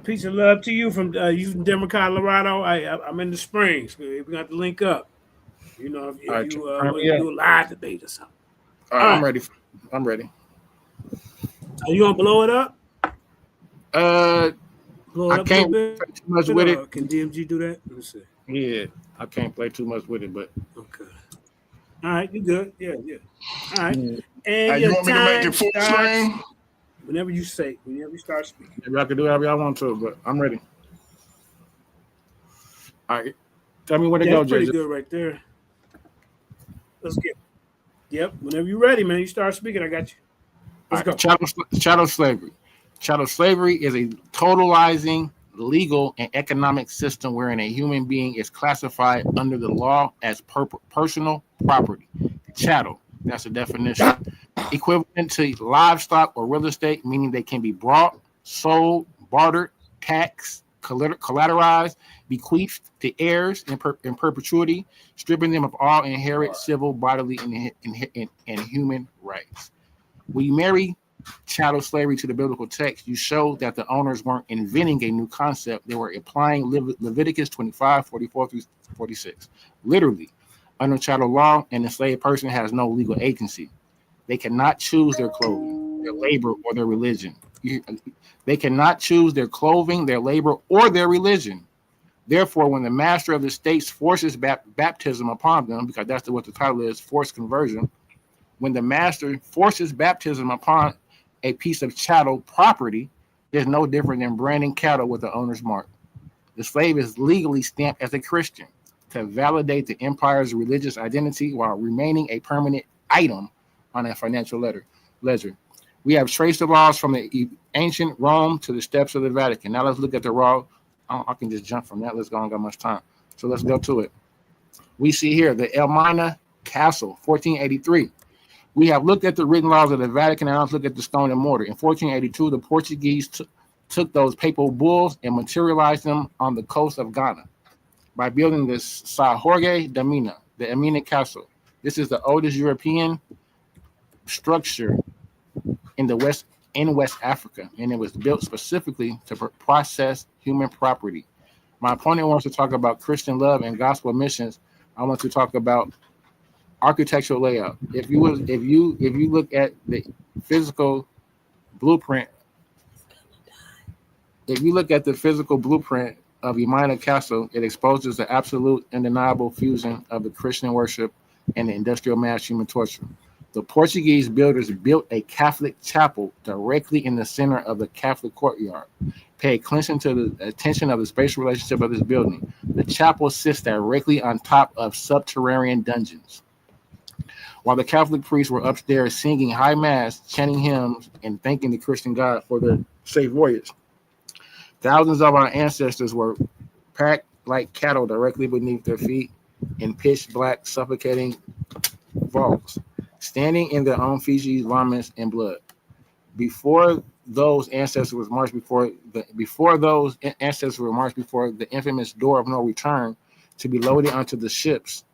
Peace and love to you from Denver, Colorado. I'm in the Springs. We got to link up. You know, All if right, you turn want me to up. do a live debate or something. All All right, I'm right. ready. I'm ready. Are you gonna blow it up? Uh, Blow I it up a little can't bit, play too much with it. or can DMG do that? Let me see. Yeah, I can't play too much with it, but Okay. All right, you good? Yeah, yeah. All right. yeah, And Hey, you your want me to make time it full starts screen? whenever you say, whenever you start speaking. maybe I can do whatever I want to, but I'm ready. All right, tell me where to go, That's pretty Judge. good right there. Let's get. Yep. Whenever you're ready, man, you start speaking. I got you. All Let's right, go. chattel slavery. Chattel slavery is a totalizing legal and economic system wherein a human being is classified under the law as personal property. Chattel, that's the definition. Equivalent to livestock or real estate, meaning they can be bought, sold, bartered, taxed, collateralized, bequeathed to heirs in perpetuity, stripping them of all inherent civil, bodily, and human rights. When you marry chattel slavery to the biblical text, you show that the owners weren't inventing a new concept. They were applying Leviticus 25, 44 through 46. Literally, under chattel law, an enslaved person has no legal agency. They cannot choose their clothing, their labor, or their religion. They cannot choose their clothing, their labor, or their religion. Therefore, when the master of the states forces baptism upon them, because that's what the title is, forced conversion, when the master forces baptism upon a piece of chattel property, is no different than branding cattle with the owner's mark. The slave is legally stamped as a Christian to validate the empire's religious identity while remaining a permanent item on a financial ledger. We have traced the laws from the ancient Rome to the steps of the Vatican. Now let's look at the raw. I can just jump from that. Let's go. I don't got much time. So let's go to it. We see here the Elmina Castle, 1483. We have looked at the written laws of the Vatican, and now let's look at the stone and mortar. In 1482, the Portuguese took those papal bulls and materialized them on the coast of Ghana by building the Sa Jorge da Mina, the Elmina Castle. This is the oldest European structure in West Africa, and it was built specifically to process human property. My opponent wants to talk about Christian love and gospel missions. I want to talk about architectural layout. If you look at the physical blueprint, of Elmina Castle, it exposes the absolute undeniable fusion of the Christian worship and the industrial mass human torture. The Portuguese builders built a Catholic chapel directly in the center of the Catholic courtyard. Pay attention to the attention of the spatial relationship of this building. The chapel sits directly on top of subterranean dungeons. While the Catholic priests were upstairs singing high mass, chanting hymns, and thanking the Christian God for the safe voyage, thousands of our ancestors were packed like cattle directly beneath their feet in pitch black, suffocating vaults, standing in their own feces, vomits, and blood. Before those ancestors were marched before the infamous door of no return to be loaded onto the ships,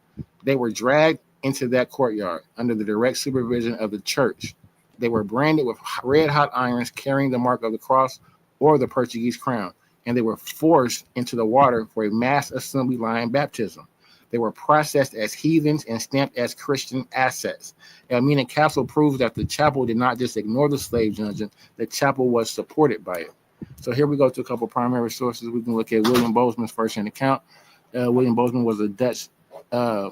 they were dragged into that courtyard under the direct supervision of the church. They were branded with red hot irons carrying the mark of the cross or the Portuguese crown, and they were forced into the water for a mass assembly line baptism. They were processed as heathens and stamped as Christian assets. Elmina Castle proves that the chapel did not just ignore the slave dungeon, the chapel was supported by it. So here we go to a couple primary sources. We can look at William Bozeman's first-hand account. William Bozeman was a Dutch a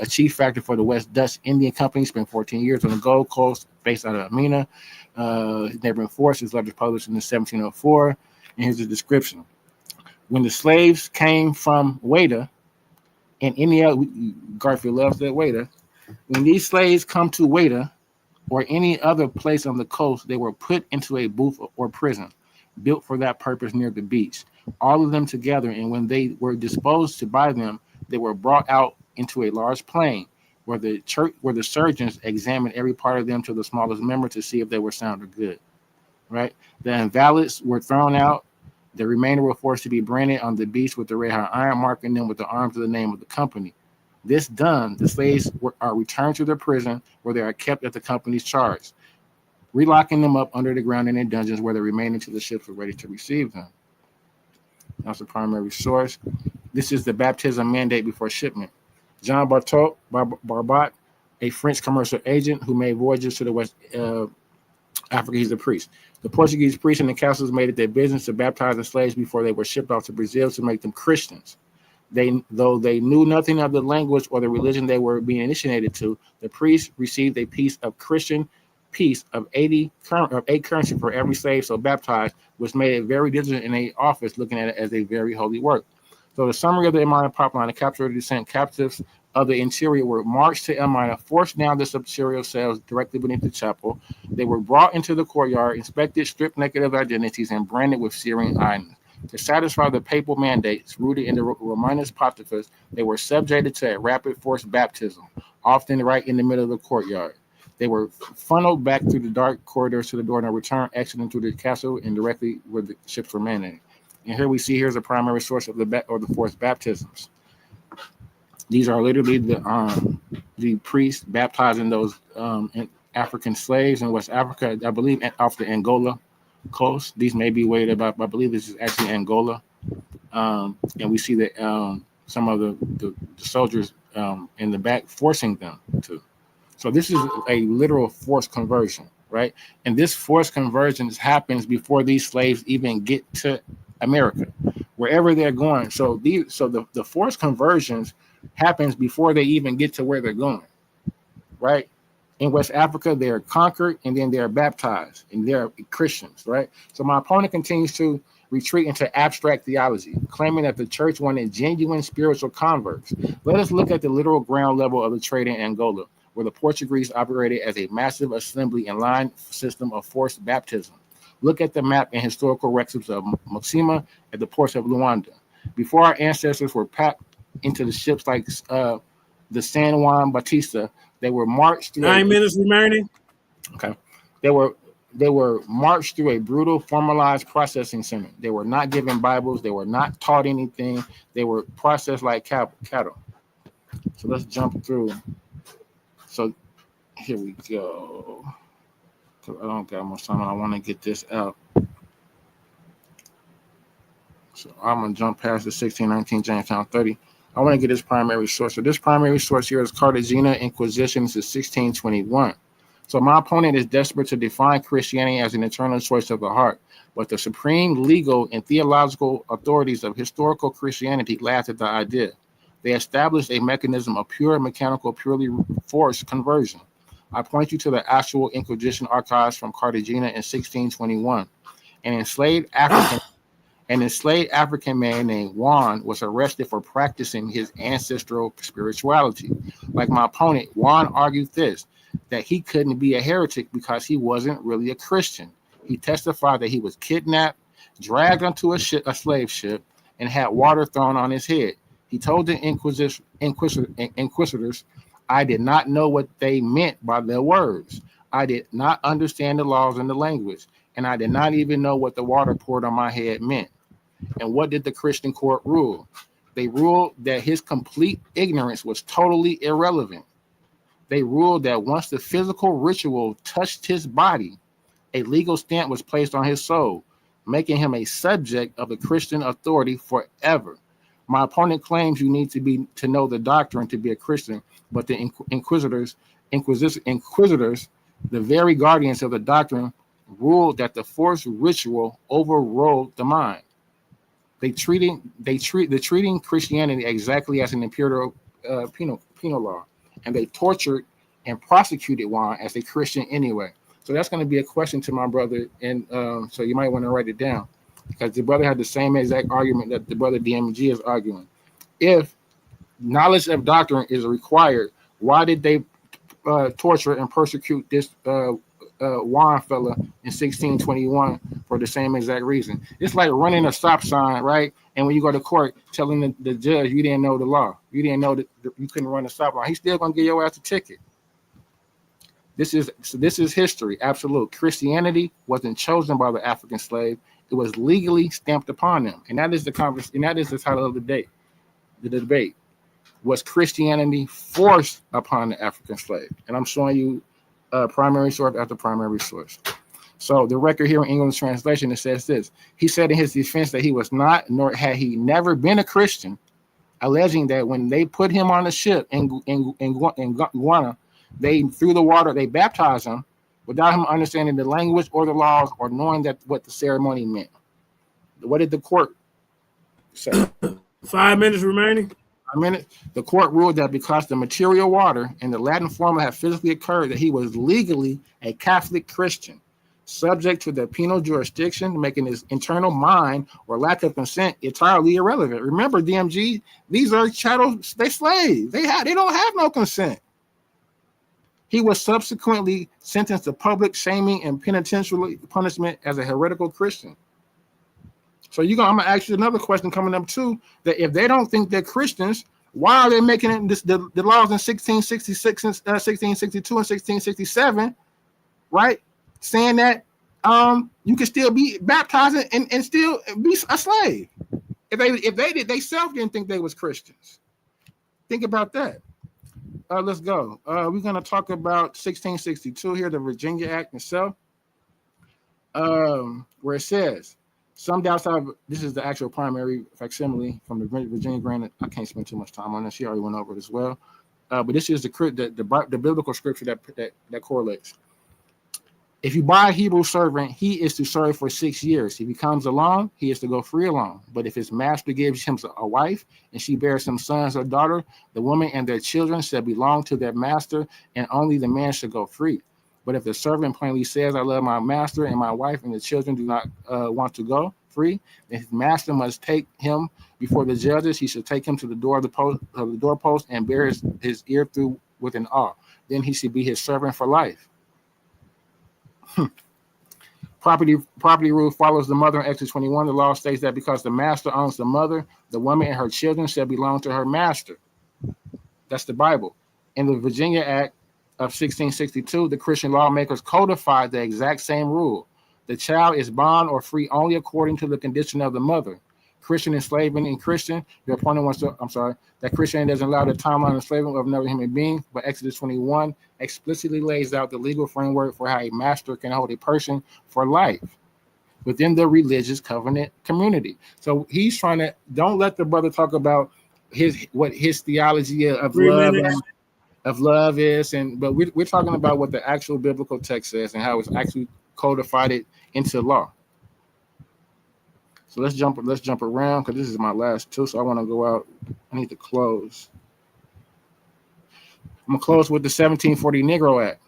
chief factor for the West Dutch Indian Company. Spent 14 years on the Gold Coast, based out of Elmina. His neighboring force, his letters published in 1704. And here's the description: when the slaves came from Wada, and any other, Garfield loves that Wada. When these slaves come to Wada or any other place on the coast, they were put into a booth or prison built for that purpose near the beach. All of them together, and when they were disposed to buy them, they were brought out into a large plain where the surgeons examined every part of them to the smallest member to see if they were sound or good. Right? The invalids were thrown out. The remainder were forced to be branded on the beast with the red hot iron, marking them with the arms of the name of the company. This done, the slaves are returned to their prison where they are kept at the company's charge, relocking them up under the ground in their dungeons where they remain until the ships are ready to receive them. That's the primary source. This is the baptism mandate before shipment. Jean Barbat, a French commercial agent who made voyages to the West Africa, he's a priest. The Portuguese priests in the castles made it their business to baptize the slaves before they were shipped off to Brazil to make them Christians. Though they knew nothing of the language or the religion they were being initiated to, the priests received a piece of Christian piece of 8 currency for every slave so baptized, which made it very diligent in a office looking at it as a very holy work. So the summary of the Elmina pipeline, the capture of the descent captives of the interior were marched to Elmina, forced down the subterranean cells directly beneath the chapel. They were brought into the courtyard, inspected, stripped naked of identities, and branded with searing iron. To satisfy the papal mandates rooted in the Romanus Pontifex, they were subjected to a rapid force baptism, often right in the middle of the courtyard. They were funneled back through the dark corridors to the door and returned, exiting through the castle and directly where the ships were manning. And here we see here's a primary source of the forced baptisms. These are literally the priests baptizing those African slaves in West Africa, I believe, off the Angola coast. These may be weighted about, I believe this is actually Angola. And we see that some of the soldiers in the back forcing them to. So this is a literal forced conversion, right? And this forced conversion happens before these slaves even get to America, wherever they're going. So the forced conversions happens before they even get to where they're going, right? In West Africa, they're conquered and then they're baptized and they're Christians, right? So my opponent continues to retreat into abstract theology, claiming that the church wanted genuine spiritual converts. Let us look at the literal ground level of the trade in Angola, where the Portuguese operated as a massive assembly and line system of forced baptism. Look at the map and historical records of Moxima at the ports of Luanda. Before our ancestors were packed into the ships like the San Juan Bautista, they were marched through 9 minutes remaining. Okay. They were marched through a brutal formalized processing center. They were not given Bibles. They were not taught anything. They were processed like cattle. So let's jump through. So here we go. I don't got much time. I want to get this out. So I'm going to jump past the 1619 Jamestown 30. I want to get this primary source. So this primary source here is Cartagena Inquisition to 1621. So my opponent is desperate to define Christianity as an eternal choice of the heart, but the supreme legal and theological authorities of historical Christianity laughed at the idea. They established a mechanism of pure mechanical, purely forced conversion. I point you to the actual Inquisition archives from Cartagena in 1621. An enslaved African man named Juan was arrested for practicing his ancestral spirituality. Like my opponent, Juan argued that he couldn't be a heretic because he wasn't really a Christian. He testified that he was kidnapped, dragged onto a slave ship, and had water thrown on his head. He told the inquisitors, I did not know what they meant by their words. I did not understand the laws and the language, and I did not even know what the water poured on my head meant. And what did the Christian court rule? They ruled that his complete ignorance was totally irrelevant. They ruled that once the physical ritual touched his body, a legal stamp was placed on his soul, making him a subject of the Christian authority forever. My opponent claims you need to know the doctrine to be a Christian, but the inquisitors, the very guardians of the doctrine, ruled that the forced ritual overrode the mind. They treating Christianity exactly as an imperial penal law, and they tortured and prosecuted Juan as a Christian anyway. So that's going to be a question to my brother, and so you might want to write it down, because the brother had the same exact argument that the brother DMG is arguing. If knowledge of doctrine is required, why did they torture and persecute this Juan fella in 1621 for the same exact reason? It's like running a stop sign, right? And when you go to court, telling the judge you didn't know the law, you didn't know that you couldn't run a stop line, he's still gonna give your ass a ticket. This is history, absolute. Christianity wasn't chosen by the African slave. It was legally stamped upon them. And that is the conversation, and that is the title of the debate. Was Christianity forced upon the African slave? And I'm showing you primary source after primary source. So the record here in English translation, it says this. He said in his defense that he was not, nor had he never been a Christian, alleging that when they put him on the ship in Guyana, they through the water, they baptized him without him understanding the language or the laws or knowing that what the ceremony meant. What did the court say? 5 minutes remaining. The court ruled that because the material water and the Latin formula had physically occurred, that he was legally a Catholic Christian, subject to the penal jurisdiction, making his internal mind or lack of consent entirely irrelevant. Remember, DMG, these are slaves. They don't have no consent. He was subsequently sentenced to public shaming and penitentiary punishment as a heretical Christian. So I'm gonna ask you another question coming up too. That if they don't think they're Christians, why are they making it the laws in 1666 and 1662 and 1667, right? Saying that you can still be baptized and still be a slave. If they didn't think they was Christians. Think about that. Let's go. We're gonna talk about 1662 here, the Virginia Act itself, where it says. Some doubts have, this is the actual primary facsimile from the Virginia Grant. I can't spend too much time on this. She already went over it as well. But this is the biblical scripture that correlates. If you buy a Hebrew servant, he is to serve for 6 years. If he comes alone, he is to go free alone. But if his master gives him a wife and she bears him sons or daughter, the woman and their children shall belong to their master, and only the man shall go free. But if the servant plainly says, I love my master and my wife, and the children do not want to go free, then his master must take him before the judges. He should take him to the doorpost and bear his ear through with an awl. Then he should be his servant for life. Property rule follows the mother in Exodus 21. The law states that because the master owns the mother, the woman and her children shall belong to her master. That's the Bible. In the Virginia Act of 1662, the Christian lawmakers codified the exact same rule. The child is bond or free only according to the condition of the mother. Christian enslavement in Christian, your opponent wants to, that Christianity doesn't allow the timeline of enslavement of another human being, but Exodus 21 explicitly lays out the legal framework for how a master can hold a person for life within the religious covenant community. So he's trying to, don't let the brother talk about what his theology of love is, but we're talking about what the actual biblical text says and how it's actually codified it into law. So let's jump around because this is my last two. So I want to go out. I need to close. I'm gonna close with the 1740 Negro Act.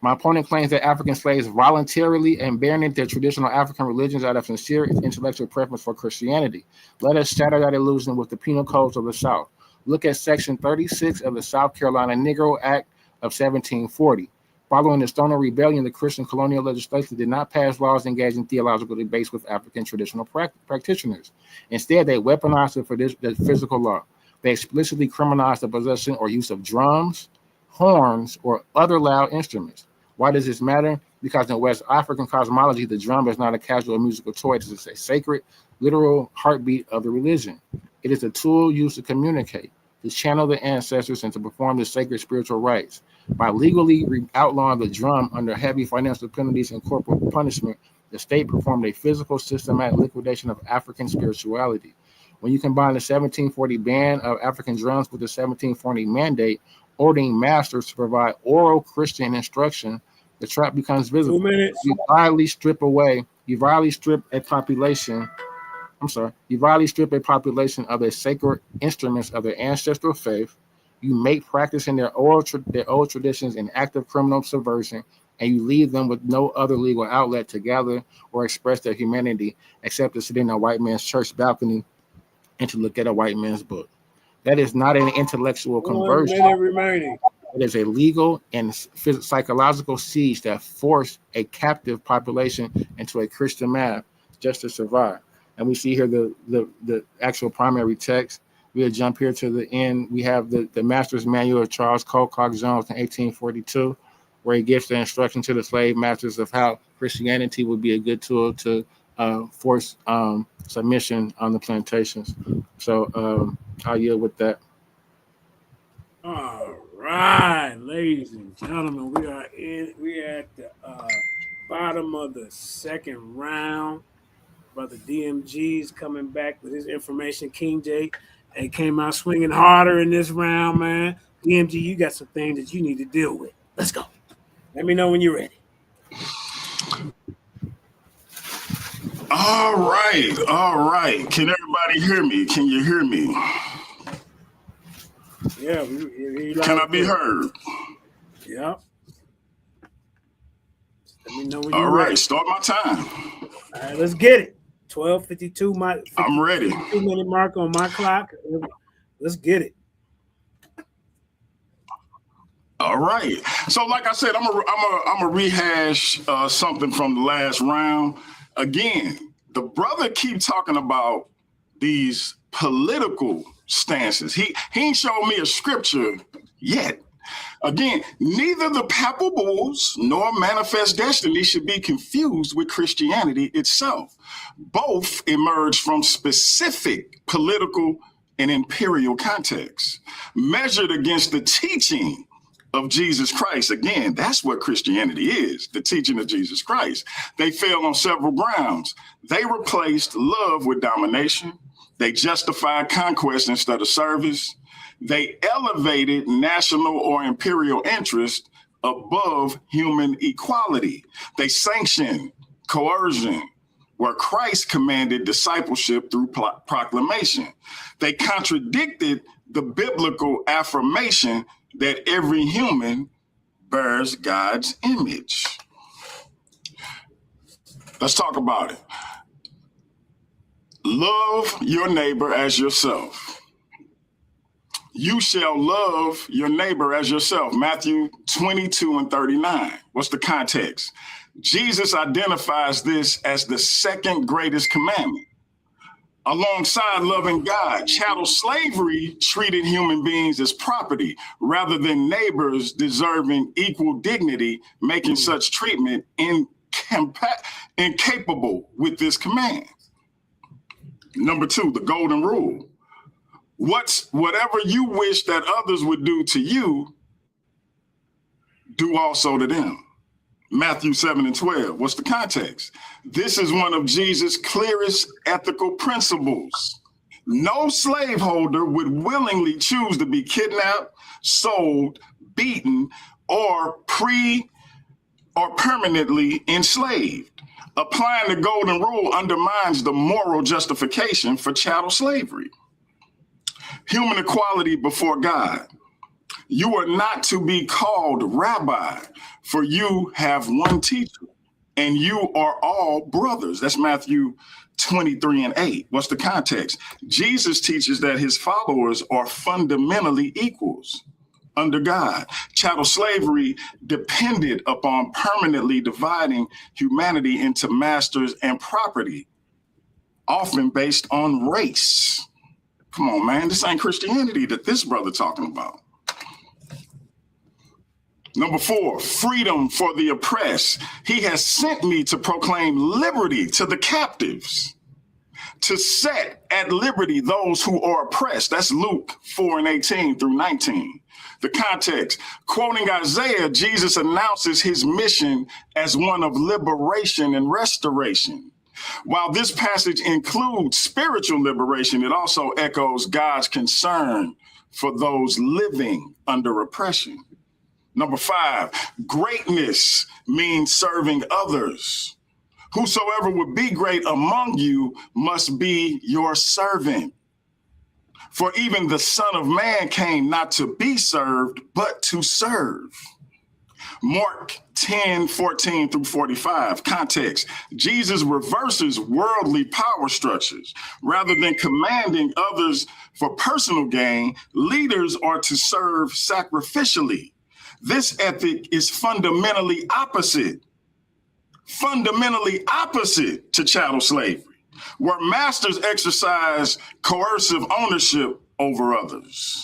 My opponent claims that African slaves voluntarily abandoned their traditional African religions out of sincere intellectual preference for Christianity. Let us shatter that illusion with the penal codes of the South. Look at Section 36 of the South Carolina Negro Act of 1740. Following the Stoner Rebellion, the Christian colonial legislature did not pass laws engaging theological debates with African traditional practitioners. Instead, they weaponized it for the physical law. They explicitly criminalized the possession or use of drums, horns, or other loud instruments. Why does this matter? Because in West African cosmology, the drum is not a casual musical toy. It is a sacred, literal heartbeat of the religion. It is a tool used to communicate, to channel the ancestors, and to perform the sacred spiritual rites. By legally outlawing the drum under heavy financial penalties and corporal punishment, the state performed a physical, systematic liquidation of African spirituality. When you combine the 1740 ban of African drums with the 1740 mandate ordering masters to provide oral Christian instruction, the trap becomes visible. 2 minutes. You violently strip a population of their sacred instruments of their ancestral faith. You make practicing their old traditions an act of criminal subversion, and you leave them with no other legal outlet to gather or express their humanity except to sit in a white man's church balcony and to look at a white man's book. That is not an intellectual conversion. 1 minute remaining. It is a legal and psychological siege that forced a captive population into a Christian math just to survive. And we see here the actual primary text. We'll jump here to the end. We have the Master's Manual of Charles Colcock Jones in 1842, where he gives the instruction to the slave masters of how Christianity would be a good tool to forced submission on the plantations. So I'll yield with that. All right, ladies and gentlemen, we are at the bottom of the second round. Brother DMG is coming back with his information. King J came out swinging harder in this round, man. DMG, you got some things that you need to deal with. Let's go. Let me know when you're ready. All right. Can everybody hear me? Can you hear me? Yeah. Can I be heard? Yeah. Let me know when All you're right, ready. start my time. All right, let's get it. 12:52. I'm ready. 2-minute mark on my clock. Let's get it. All right. So, like I said, I'm a rehash something from the last round. Again, the brother keep talking about these political stances. He ain't showed me a scripture yet. Again, neither the papal bulls nor manifest destiny should be confused with Christianity itself. Both emerge from specific political and imperial contexts, measured against the teaching of Jesus Christ. Again, that's what Christianity is, the teaching of Jesus Christ. They fail on several grounds. They replaced love with domination. They justified conquest instead of service. They elevated national or imperial interest above human equality. They sanctioned coercion, where Christ commanded discipleship through proclamation. They contradicted the biblical affirmation that every human bears God's image. Let's talk about it. Love your neighbor as yourself. You shall love your neighbor as yourself. Matthew 22:39. What's the context? Jesus identifies this as the second greatest commandment. Alongside loving God, chattel slavery treated human beings as property rather than neighbors deserving equal dignity, making such treatment incapable with this command. Number 2, the golden rule. Whatever you wish that others would do to you, do also to them. Matthew 7:12. What's the context? This is one of Jesus' clearest ethical principles. No slaveholder would willingly choose to be kidnapped, sold, beaten, or permanently enslaved. Applying the golden rule undermines the moral justification for chattel slavery. Human equality before God. You are not to be called rabbi, for you have one teacher, and you are all brothers. That's Matthew 23:8. What's the context? Jesus teaches that his followers are fundamentally equals under God. Chattel slavery depended upon permanently dividing humanity into masters and property, often based on race. Come on, man, this ain't Christianity that this brother talking about. Number 4, freedom for the oppressed. He has sent me to proclaim liberty to the captives, to set at liberty those who are oppressed. That's Luke 4:18-19. The context, quoting Isaiah, Jesus announces his mission as one of liberation and restoration. While this passage includes spiritual liberation, it also echoes God's concern for those living under oppression. Number 5, greatness means serving others. Whosoever would be great among you must be your servant. For even the Son of Man came not to be served, but to serve. Mark 10:14-45. Context, Jesus reverses worldly power structures. Rather than commanding others for personal gain, leaders are to serve sacrificially. This ethic is fundamentally opposite to chattel slavery, where masters exercise coercive ownership over others.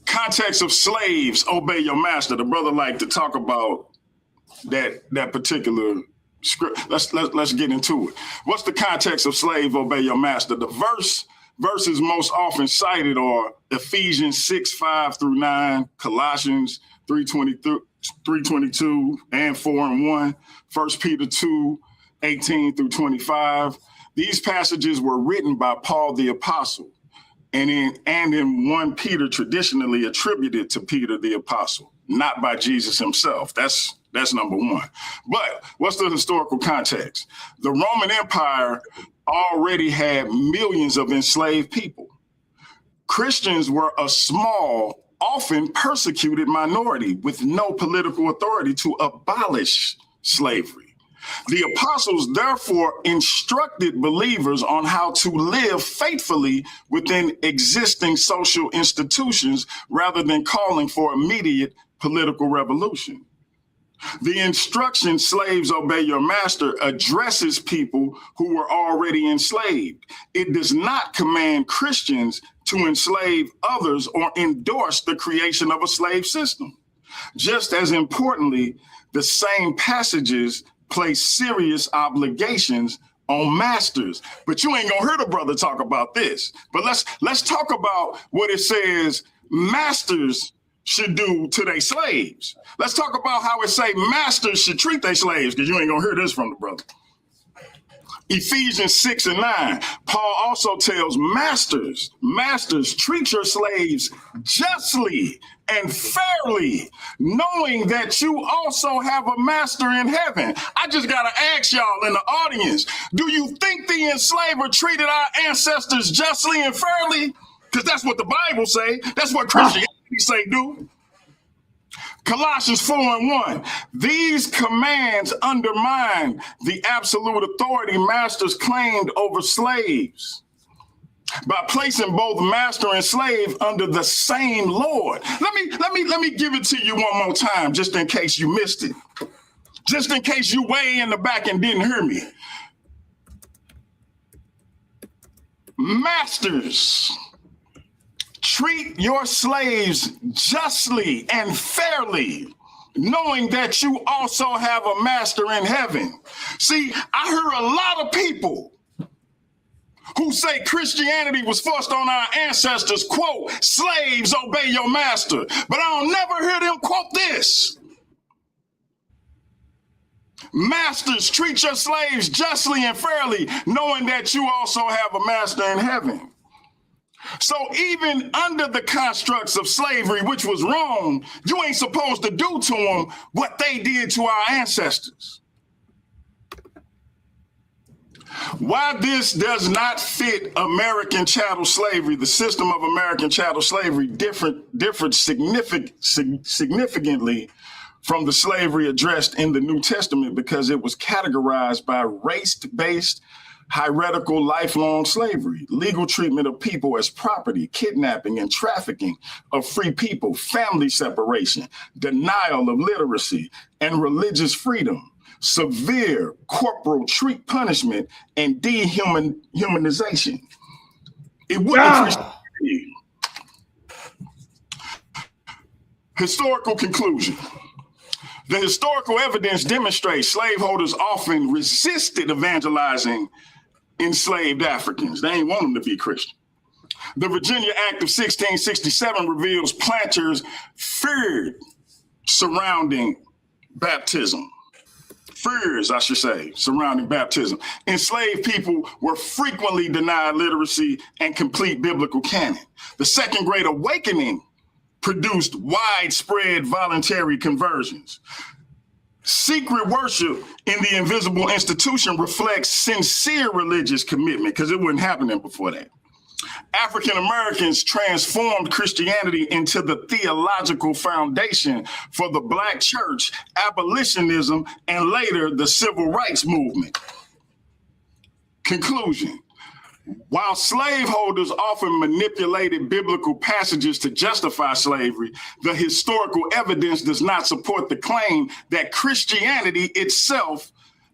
Context of slaves, obey your master. The brother liked to talk about that particular Let's get into it. What's the context of slave obey your master? The verses most often cited are Ephesians 6:5-9, Colossians 3:22 and 4:1, 1 Peter 2:18-25. These passages were written by Paul the Apostle, and in 1 Peter traditionally attributed to Peter the Apostle, not by Jesus himself. That's number one. But what's the historical context? The Roman Empire already had millions of enslaved people. Christians were a small, often persecuted minority with no political authority to abolish slavery. The apostles therefore instructed believers on how to live faithfully within existing social institutions rather than calling for immediate political revolution. The instruction, slaves obey your master, addresses people who were already enslaved. It does not command Christians to enslave others or endorse the creation of a slave system. Just as importantly, the same passages place serious obligations on masters. But you ain't gonna hear the brother talk about this. But let's talk about what it says masters should do to their slaves. Let's talk about how it say masters should treat their slaves, because you ain't gonna hear this from the brother. Ephesians 6:9, Paul also tells masters, treat your slaves justly and fairly, knowing that you also have a master in heaven. I just gotta ask y'all in the audience, do you think the enslaver treated our ancestors justly and fairly? Because that's what the Bible say. That's what Christianity say do. Colossians 4:1, these commands undermine the absolute authority masters claimed over slaves by placing both master and slave under the same Lord. Let me give it to you one more time, just in case you missed it. Just in case you way in the back and didn't hear me. Masters, treat your slaves justly and fairly, knowing that you also have a master in heaven. See, I hear a lot of people who say Christianity was forced on our ancestors, quote, slaves obey your master. But I don't never hear them quote this. Masters, treat your slaves justly and fairly, knowing that you also have a master in heaven. So even under the constructs of slavery, which was wrong, you ain't supposed to do to them what they did to our ancestors. Why this does not fit American chattel slavery, the system of American chattel slavery differed significantly from the slavery addressed in the New Testament, because it was categorized by race-based hierarchical lifelong slavery, legal treatment of people as property, kidnapping and trafficking of free people, family separation, denial of literacy and religious freedom, severe corporal punishment, and dehumanization. It wouldn't Historical conclusion. The historical evidence demonstrates slaveholders often resisted evangelizing enslaved Africans. They ain't want them to be Christian. The Virginia Act of 1667 reveals planters feared surrounding baptism. Fears, I should say, surrounding baptism. Enslaved people were frequently denied literacy and complete biblical canon. The Second Great Awakening produced widespread voluntary conversions. Secret worship in the invisible institution reflects sincere religious commitment, because it wasn't happening before that. African Americans transformed Christianity into the theological foundation for the Black church, abolitionism, and later the civil rights movement. Conclusion. While slaveholders often manipulated biblical passages to justify slavery, the historical evidence does not support the claim that Christianity itself,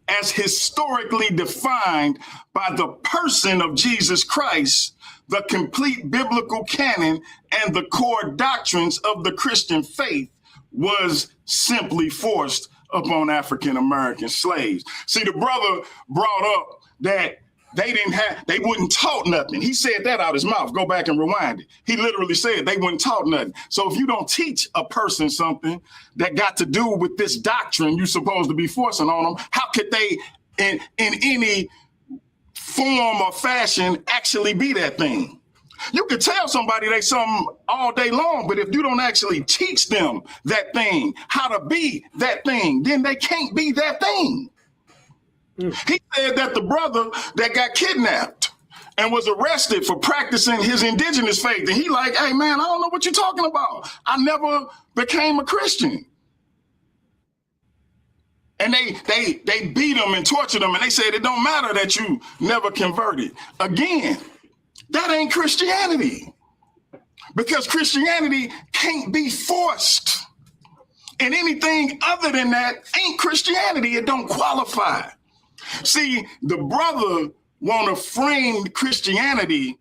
as historically defined by the person of Jesus Christ, the complete biblical canon and the core doctrines of the Christian faith, was simply forced upon African American slaves. See, the brother brought up that they wouldn't taught nothing. He said that out his mouth. Go back and rewind it. He literally said they wouldn't taught nothing. So if you don't teach a person something that got to do with this doctrine you're supposed to be forcing on them, how could they in any form or fashion actually be that thing? You could tell somebody they something all day long, but if you don't actually teach them that thing, how to be that thing, then they can't be that thing. He said that the brother that got kidnapped and was arrested for practicing his indigenous faith, and he like, hey man, I don't know what you're talking about. I never became a Christian. And they beat him and tortured him, and they said it don't matter that you never converted. Again, that ain't Christianity, because Christianity can't be forced. And anything other than that ain't Christianity. It don't qualify. See, the brother want to frame Christianity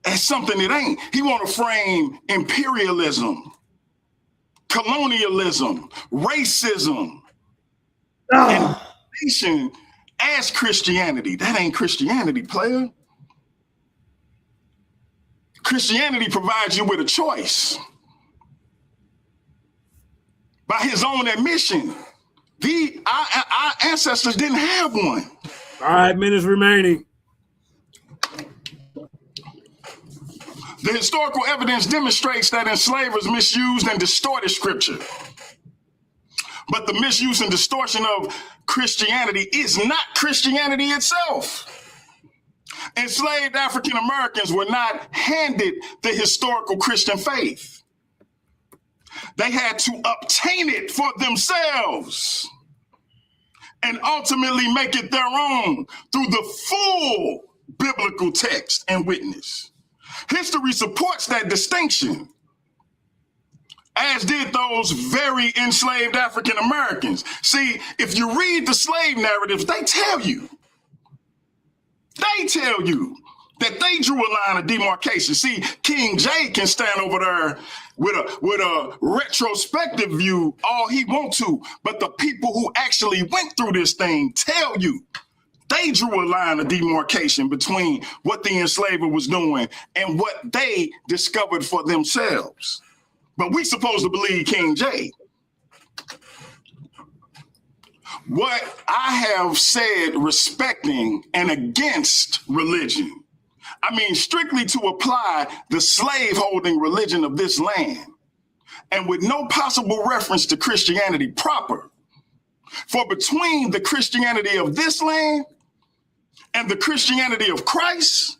as something it ain't. He want to frame imperialism, colonialism, racism, and nation as Christianity. That ain't Christianity, player. Christianity provides you with a choice. By his own admission, our ancestors didn't have one. 5 minutes remaining. The historical evidence demonstrates that enslavers misused and distorted scripture. But the misuse and distortion of Christianity is not Christianity itself. Enslaved African Americans were not handed the historical Christian faith. They had to obtain it for themselves and ultimately make it their own through the full biblical text and witness. History supports that distinction, as did those very enslaved African Americans. See, if you read the slave narratives, they tell you that they drew a line of demarcation. See, King J can stand over there with a retrospective view all he want to, but the people who actually went through this thing tell you they drew a line of demarcation between what the enslaver was doing and what they discovered for themselves. But we supposed to believe King J. What I have said respecting and against religion, I mean strictly to apply the slave-holding religion of this land, and with no possible reference to Christianity proper. For between the Christianity of this land and the Christianity of Christ,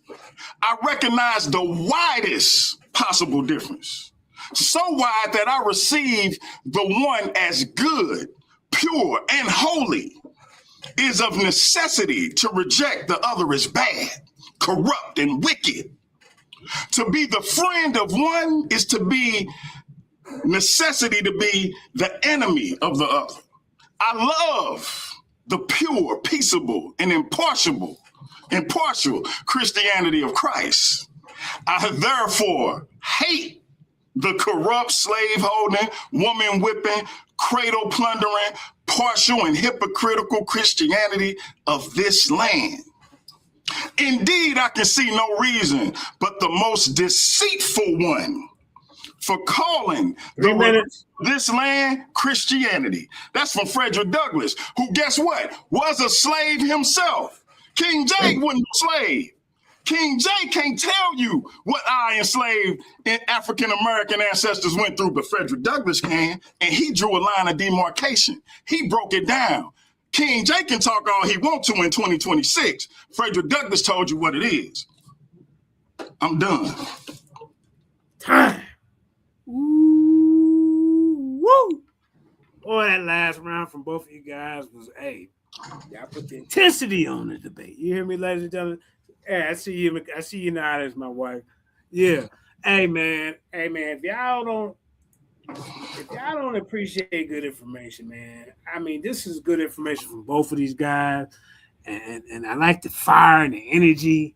I recognize the widest possible difference. So wide that I receive the one as good, pure, and holy, is of necessity to reject the other as bad, corrupt, and wicked. To be the friend of one is to be necessity to be the enemy of the other. I love the pure, peaceable, and impartial Christianity of Christ. I therefore hate the corrupt, slave-holding, woman-whipping, cradle-plundering, partial, and hypocritical Christianity of this land. Indeed, I can see no reason but the most deceitful one for calling this land Christianity. That's from Frederick Douglass, who, guess what, was a slave himself. King J wasn't a slave. King J can't tell you what our enslaved African-American ancestors went through, but Frederick Douglass can, and he drew a line of demarcation. He broke it down. King J can talk all he wants to in 2026. Frederick Douglass told you what it is. I'm done. Time. Ooh, woo. Boy, that last round from both of you guys was, hey, y'all put the intensity on the debate. You hear me, ladies and gentlemen? Hey, I see you now as my wife. Yeah. Hey man, if y'all don't appreciate good information, man. I mean, this is good information from both of these guys. And I like the fire and the energy,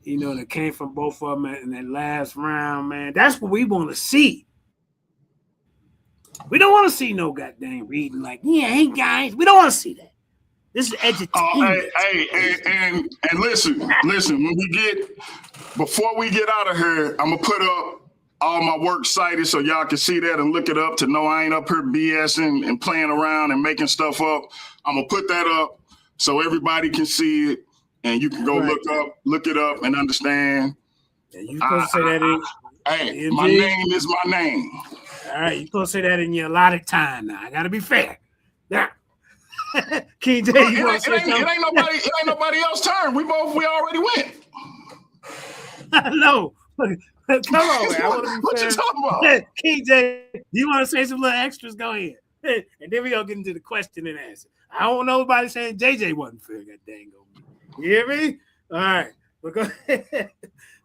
you know, that came from both of them in that last round, man. That's what we want to see. We don't want to see no goddamn reading like, yeah, hey guys. We don't want to see that. This is edutainment. And listen, before we get out of here, I'm gonna put up all my work cited so y'all can see that and look it up to know I ain't up here BSing and playing around and making stuff up. I'm gonna put that up so everybody can see it and you can go look it up and understand. Yeah, you supposed to say that in hey, my name is my name. All right, you supposed to say that in your allotted time now. I gotta be fair. Now, King J, you want to say something? It ain't nobody else's turn. We already went. No. Come on, man. I want to be what fair. you talking about? King J, you want to say some little extras? Go ahead. And then we gonna get into the question and answer. I don't know nobody saying JJ wasn't fair. God dang on. You hear me? All right. But go ahead.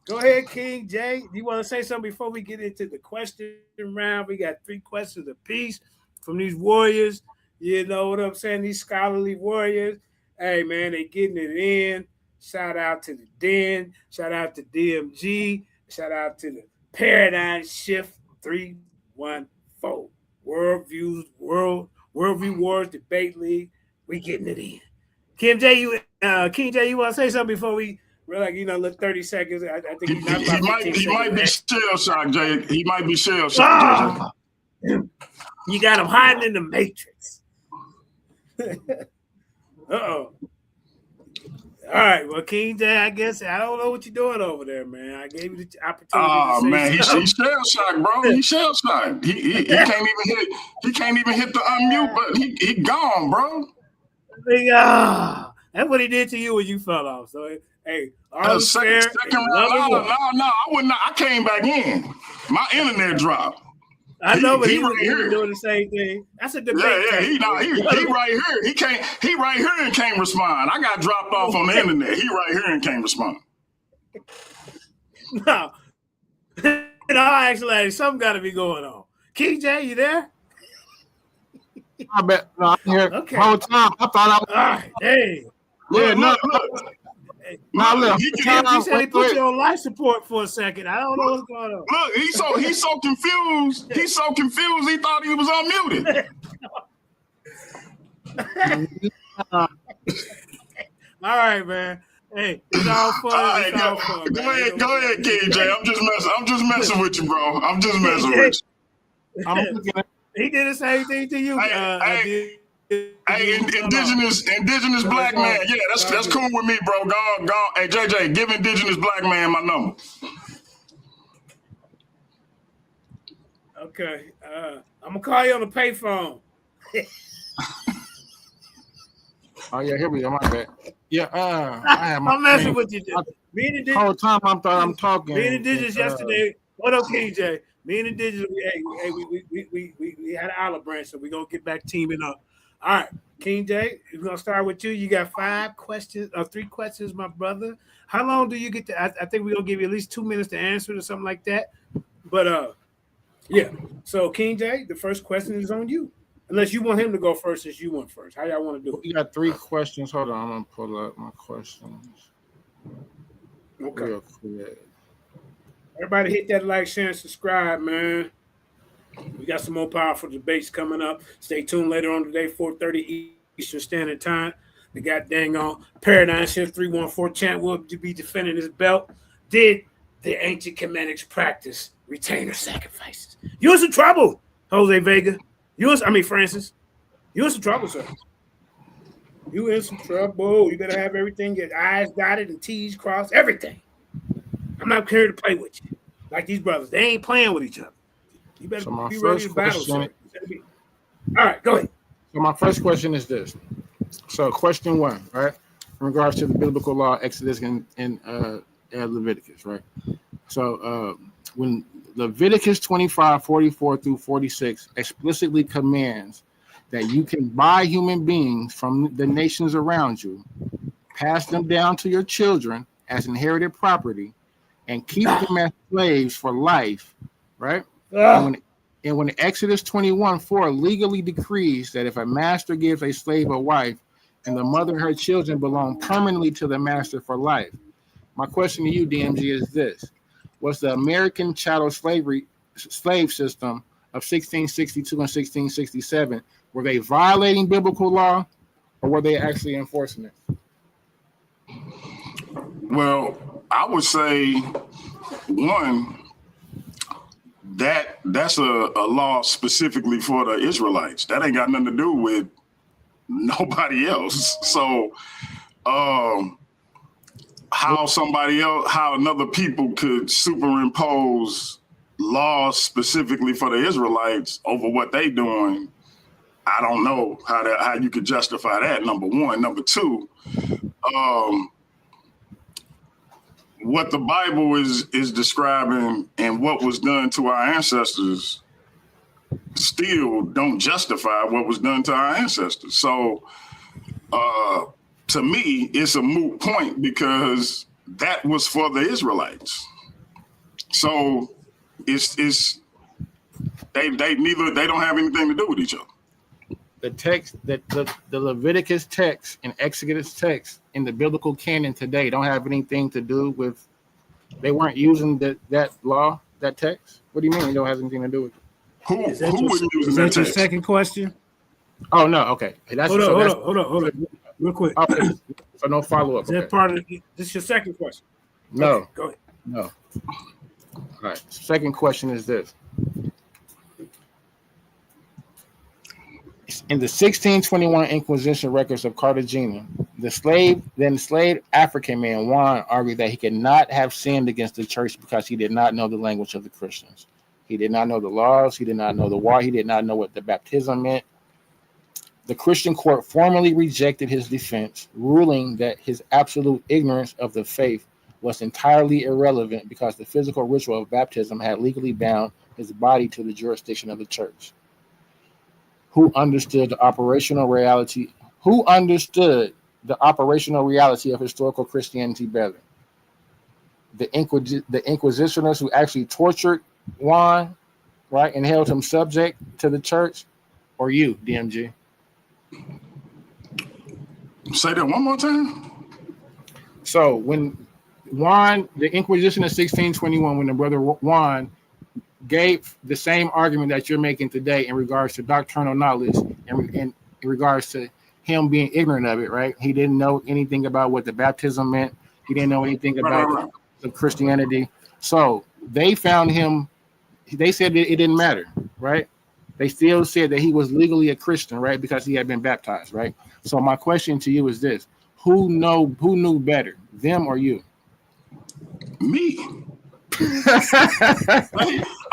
Go ahead, King J. Do you want to say something before we get into the question round? We got 3 questions apiece from these warriors. You know what I'm saying? These scholarly warriors. Hey, man, they getting it in. Shout out to the Den. Shout out to DMG. Shout out to the Paradigm Shift 314. Worldview Wars Debate League. We getting it in. King J, you want to say something before we look 30 seconds? I think he might be shell shocked, Jay. He might be shell shocked. You got him hiding in the Matrix. Uh-oh. All right, well, King J, I guess I don't know what you're doing over there, man. I gave you the opportunity. Oh man, he's shell shocked, bro. He's shell shocked. He can't even hit the unmute button. He gone, bro. That's what he did to you when you fell off. So hey, second round. No, I wouldn't. I came back in. My internet dropped. I know, but he was doing the same thing. That's a debate. Yeah. He right here. He right here and can't respond. I got dropped off on the internet. He right here and can't respond. No. Actually, something got to be going on. King J, you there? I bet. No, I'm here. Okay. Whole time. I thought I was. All right. Hey. Yeah, look. He said he put you on life support for a second. I don't know what's going on. Look, he's so confused. He's so confused. He thought he was unmuted. All right, man. Hey, it's all fun. All fun. Go ahead, KJ. I'm just messing with you, bro. I'm just messing with you. He did the same thing to you. Hey, indigenous black man. Yeah, that's cool with me, bro. Gone. Hey, JJ, give indigenous black man my number. Okay. I'm gonna call you on the payphone. Oh yeah, here we go. My bad. Yeah, I have my. I'm messing with you. Me and the whole time I'm talking. Me and indigenous yesterday. What up, KJ? Me and indigenous. We had an olive branch, so we're gonna get back teaming up. All right, King J, we're gonna start with you. You got 5 questions or 3 questions, my brother. How long do you get to? I think we're gonna give you at least 2 minutes to answer it or something like that. But yeah. So King J, the first question is on you. Unless you want him to go first, since you went first. How y'all want to do it? You got 3 questions. Hold on, I'm gonna pull up my questions. Okay. Real quick. Everybody hit that like, share, and subscribe, man. We got some more powerful debates coming up. Stay tuned later on today, 4:30 Eastern Standard Time. The goddamn on Paradigm Shift 314 champ will be defending his belt. Did the ancient Kemetics practice retainer sacrifices? You in some trouble, Jose Vega. Francis. You in some trouble, sir. You in some trouble. You better have everything, your I's dotted and T's crossed, everything. I'm not here to play with you. Like these brothers. They ain't playing with each other. You better be ready to battle, sir. All right, go ahead. So my first question is this. So question 1, right? In regards to the biblical law, Exodus and Leviticus, right? So when Leviticus 25:44-46 explicitly commands that you can buy human beings from the nations around you, pass them down to your children as inherited property, and keep them as slaves for life, right? And when Exodus 21:4 legally decrees that if a master gives a slave a wife and the mother and her children belong permanently to the master for life, my question to you, DMG, is this. Was the American chattel slave system of 1662 and 1667, were they violating biblical law, or were they actually enforcing it? Well, I would say one, that's a law specifically for the Israelites. That ain't got nothing to do with nobody else. So how another people could superimpose laws specifically for the Israelites over what they doing, I don't know how you could justify that, number one. Number two, what the Bible is describing and what was done to our ancestors still don't justify what was done to our ancestors. So to me, it's a moot point because that was for the Israelites. So it's they don't have anything to do with each other. The text that the Leviticus text and Exodus text in the biblical canon today don't have anything to do with. They weren't using that law, that text. What do you mean it don't have anything to do with it? Who was using Is that that your text? second question? Oh no, okay. Hold on, real quick. Okay. So no follow up. Is that part of this is your second question? No, Okay, go ahead. no. All right. Second question is this. In the 1621 Inquisition records of Cartagena, the enslaved African man Juan argued that he could not have sinned against the church because he did not know the language of the Christians. He did not know the laws. He did not know the law. He did not know what the baptism meant. The Christian court formally rejected his defense, ruling that his absolute ignorance of the faith was entirely irrelevant because the physical ritual of baptism had legally bound his body to the jurisdiction of the church. Who understood the operational reality of historical Christianity better? The Inquisitioners who actually tortured Juan, right, and held him subject to the church, or you, DMG? Say that one more time. So when Juan, the Inquisition of 1621, when the brother Juan gave the same argument that you're making today in regards to doctrinal knowledge and in regards to him being ignorant of it, right? He didn't know anything about what the baptism meant. He didn't know anything about the Christianity. So they found him, they said that it didn't matter, right? They still said that he was legally a Christian, right? Because he had been baptized, right? So my question to you is this: who knew better, them or you? Me.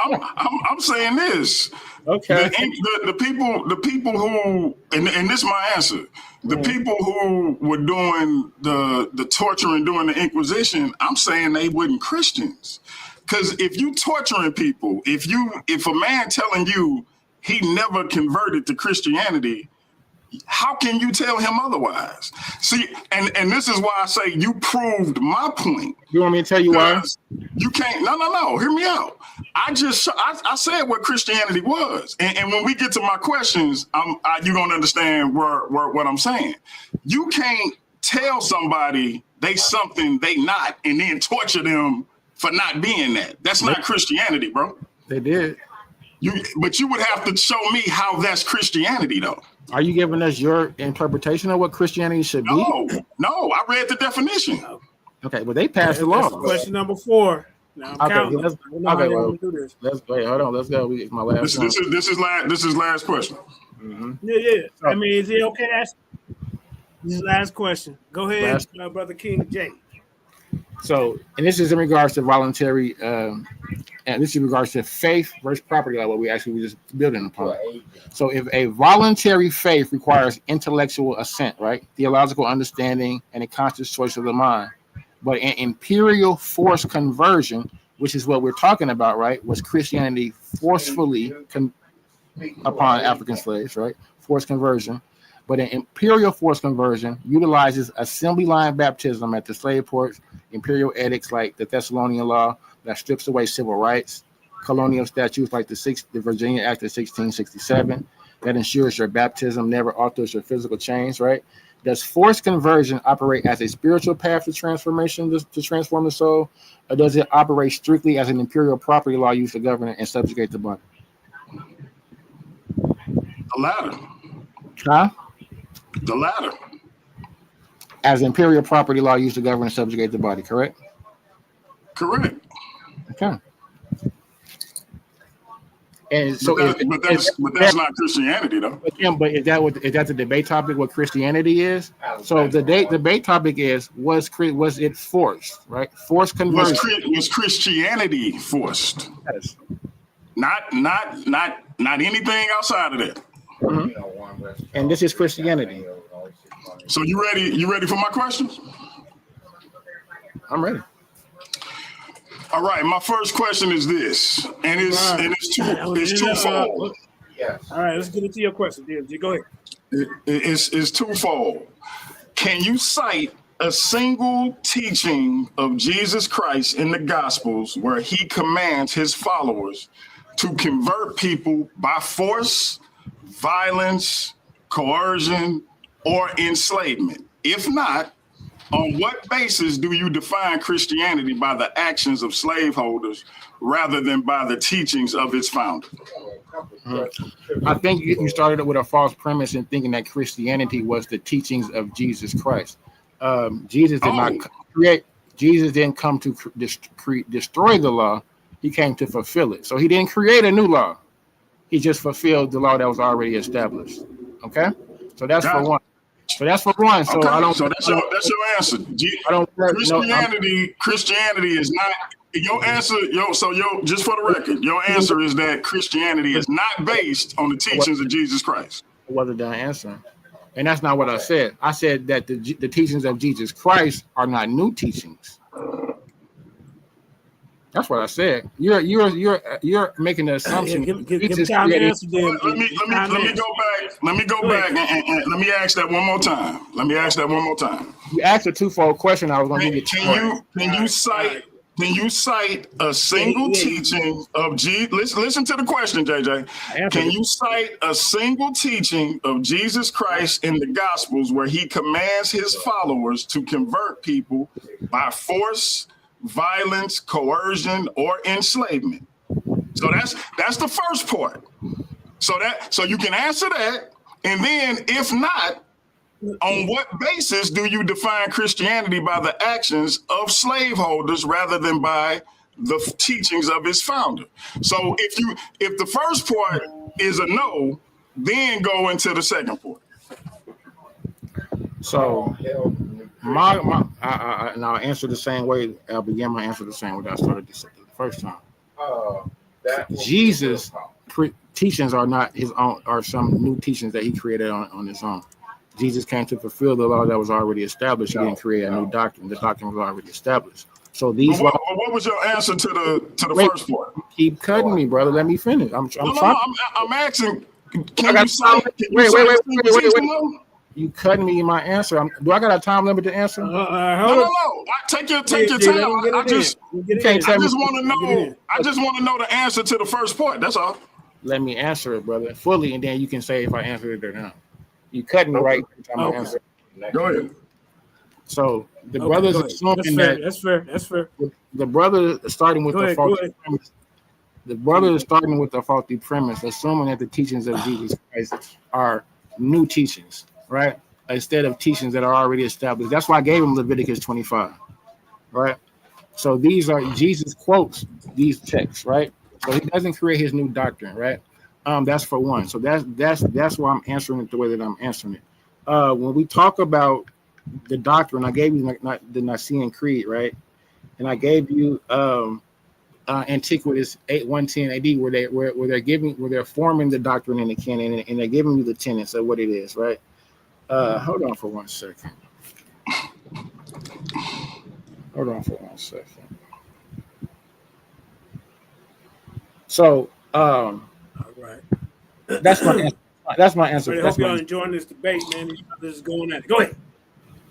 I'm saying this. Okay. The people who, and this is my answer. The people who were doing the torture and doing the Inquisition, I'm saying they weren't Christians. Because if you torturing people, if a man telling you he never converted to Christianity, how can you tell him otherwise? See, and this is why I say you proved my point. You want me to tell you why? You can't. No. Hear me out. I said what Christianity was, and when we get to my questions, you're gonna understand what I'm saying. You can't tell somebody they something they not, and then torture them for not being that. That's not Christianity, bro. They did. But you would have to show me how that's Christianity, though. Are you giving us your interpretation of what Christianity should be? No, I read the definition. Okay, well, they passed the law. Question number 4. Now I'm counting. Let's wait. Hold on. Let's go. It's my last. This is last question. Mm-hmm. Yeah. I mean, is it okay? This is last question. Go ahead, Brother King J. So, and this is in regards to voluntary, and this is in regards to faith versus property law, what we just building upon. So, if a voluntary faith requires intellectual assent, right, theological understanding, and a conscious choice of the mind, but an imperial forced conversion, which is what we're talking about, right, was Christianity forcefully upon African slaves, right, forced conversion. But an imperial forced conversion utilizes assembly line baptism at the slave ports, imperial edicts like the Thessalonian law that strips away civil rights, colonial statutes like the Virginia Act of 1667 that ensures your baptism never alters your physical change, right? Does forced conversion operate as a spiritual path to transformation to transform the soul, or does it operate strictly as an imperial property law used to govern and subjugate the body? latter. Huh? The latter. As imperial property law used to govern and subjugate the body, correct? Correct. Okay. And so, but that's not Christianity, though. But is that the debate topic? What Christianity is? So the debate topic is was it forced? Right? Forced conversion. Was Christianity forced? Yes. Not anything outside of that. Mm-hmm. And this is Christianity. So you ready? You ready for my questions? I'm ready. All right, my first question is this, and it's twofold. Yes. All right, let's get into your question, DMG. Go ahead. It's twofold. Can you cite a single teaching of Jesus Christ in the Gospels where he commands his followers to convert people by force, violence, coercion, or enslavement? If not, on what basis do you define Christianity by the actions of slaveholders rather than by the teachings of its founder? I think you started with a false premise in thinking that Christianity was the teachings of Jesus Christ. Jesus did not create. Jesus didn't come to destroy the law. He came to fulfill it. So he didn't create a new law. He just fulfilled the law that was already established. Okay, so that's for one. So that's for one. So okay. I don't. So that's your answer. I don't. Christianity is not your answer. Just for the record, your answer is that Christianity is not based on the teachings of Jesus Christ. I wasn't done answering, and that's not what I said. I said that the teachings of Jesus Christ are not new teachings. That's what I said. You're making the assumption. Let me go back and let me ask that one more time. You asked a twofold question. I was going to give you. Can you cite a single teaching of Jesus? Listen to the question, JJ. Can you cite a single teaching of Jesus Christ in the Gospels where he commands his followers to convert people by force, violence, coercion, or enslavement? So that's the first part. So you can answer that, and then if not, on what basis do you define Christianity by the actions of slaveholders rather than by the teachings of its founder? So if the first part is a no, then go into the second part. So and I'll answer the same way. I'll begin my answer the same way that I started the first time. Jesus' teachings are not his own, are some new teachings that he created on his own. Jesus came to fulfill the law that was already established. He didn't create a new doctrine. The doctrine was already established. So these. What was your answer to the first part? Keep cutting me, brother. Let me finish. I'm asking. Wait. You cutting me in my answer. Do I got a time limit to answer? No. Take your time. I just want to know the answer to the first part. That's all. Let me answer it, brother, fully, and then you can say if I answered it or not. You cut me right every time I answer. Go ahead. So the brothers assuming that's fair. The brother starting with the faulty premise. The brother is starting with the faulty premise, assuming that the teachings of Jesus Christ are new teachings, right? Instead of teachings that are already established. That's why I gave him Leviticus 25, right? So these are Jesus quotes these texts, right? So he doesn't create his new doctrine, right? That's for one. So that's why I'm answering it the way that I'm answering it. When we talk about the doctrine, I gave you the Nicene Creed, right? And I gave you Antiquities 110 AD, where they're forming the doctrine in the canon, and they're giving you the tenets of what it is, right? Hold on for 1 second. So, all right. That's my answer. That's my answer. I hope y'all enjoying this debate, man. This is going at it. Go ahead.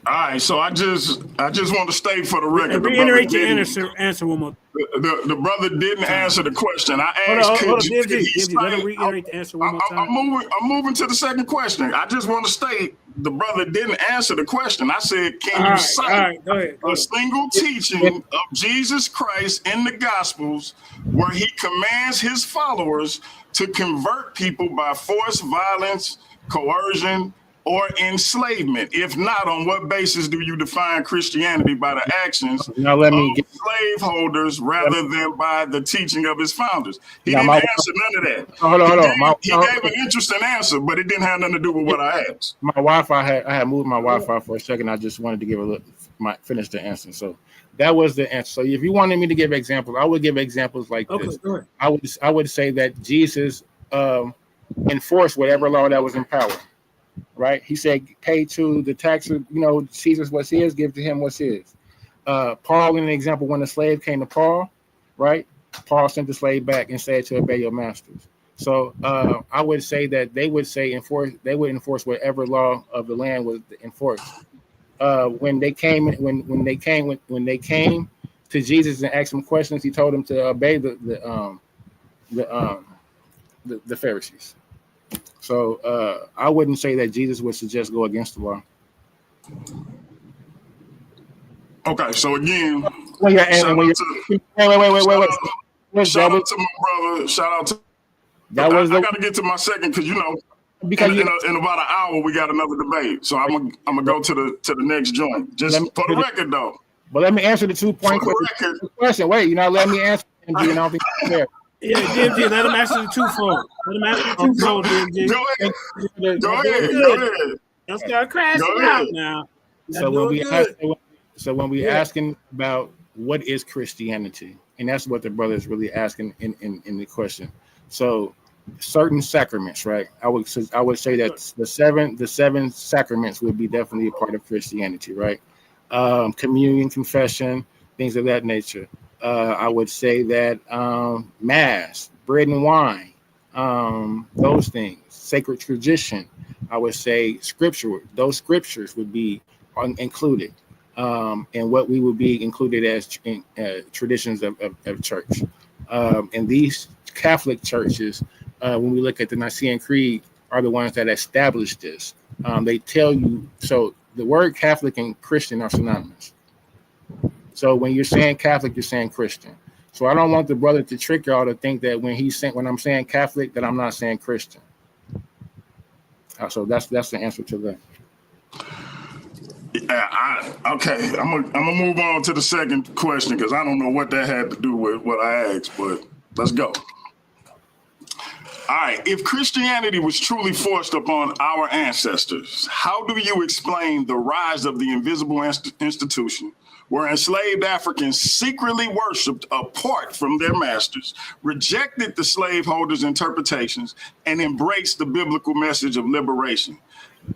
All right, so I just want to state for the record. Reiterate your answer one more. The brother didn't answer the question. I asked, let him reiterate the answer one more time. I'm moving to the second question. I just want to state the brother didn't answer the question. I said, can you cite a single teaching of Jesus Christ in the Gospels where he commands his followers to convert people by force, violence, coercion, or enslavement? If not, on what basis do you define Christianity by the actions Now let me of slaveholders rather than by the teaching of its founders? He Now, didn't my- answer none of that. Hold on. He gave an interesting answer, but it didn't have nothing to do with what I asked. My Wi-Fi I had moved my Wi-Fi for a second. I just wanted to give finish the answer. So that was the answer. So if you wanted me to give examples, I would give examples like this. Go ahead. I would say that Jesus enforced whatever law that was in power. Right? He said, pay to the taxes, Caesar's what's his, give to him what's his. Paul, in an example, when the slave came to Paul, right? Paul sent the slave back and said to obey your masters. So I would say that they would enforce whatever law of the land was enforced. When they came to Jesus and asked him questions, he told them to obey the Pharisees. So I wouldn't say that Jesus would suggest go against the law. Okay, so again, Wait. shout out to my brother. Shout out to. I got to get to my second because because in about an hour we got another debate. So I'm gonna go to the next joint. Just for the record though. But let me answer the 2 point question. Wait, let me answer. And I don't think it's fair. Yeah, DMG, let him answer the twofold. DMG. Go ahead. Don't start crashing out now. So when we asking about what is Christianity, and that's what the brother is really asking in the question. So certain sacraments, right? I would say that the seven sacraments would be definitely a part of Christianity, right? Communion, confession, things of that nature. I would say that Mass, bread and wine, those things, sacred tradition. I would say scripture. Those scriptures would be included, and what we would be included as traditions of church. And these Catholic churches, when we look at the Nicene Creed, are the ones that established this. They tell you, so the word Catholic and Christian are synonymous. So when you're saying Catholic, you're saying Christian. So I don't want the brother to trick y'all to think that when I'm saying Catholic, that I'm not saying Christian. So that's the answer to that. Okay, I'm gonna move on to the second question because I don't know what that had to do with what I asked, but let's go. All right, if Christianity was truly forced upon our ancestors, how do you explain the rise of the invisible institution where enslaved Africans secretly worshipped apart from their masters, rejected the slaveholders' interpretations, and embraced the biblical message of liberation?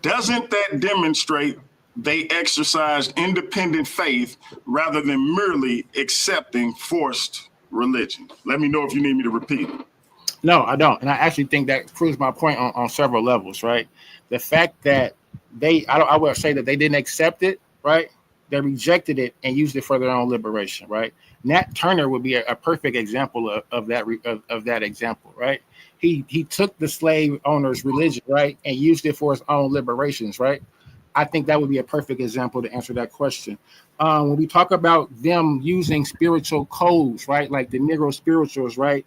Doesn't that demonstrate they exercised independent faith rather than merely accepting forced religion? Let me know if you need me to repeat it. No, I don't. And I actually think that proves my point on several levels, right? The fact that I would say that they didn't accept it, right? They rejected it and used it for their own liberation, right? Nat Turner would be a perfect example of that example, right? He took the slave owner's religion, right, and used it for his own liberations, right? I think that would be a perfect example to answer that question. When we talk about them using spiritual codes, right, like the Negro spirituals, right,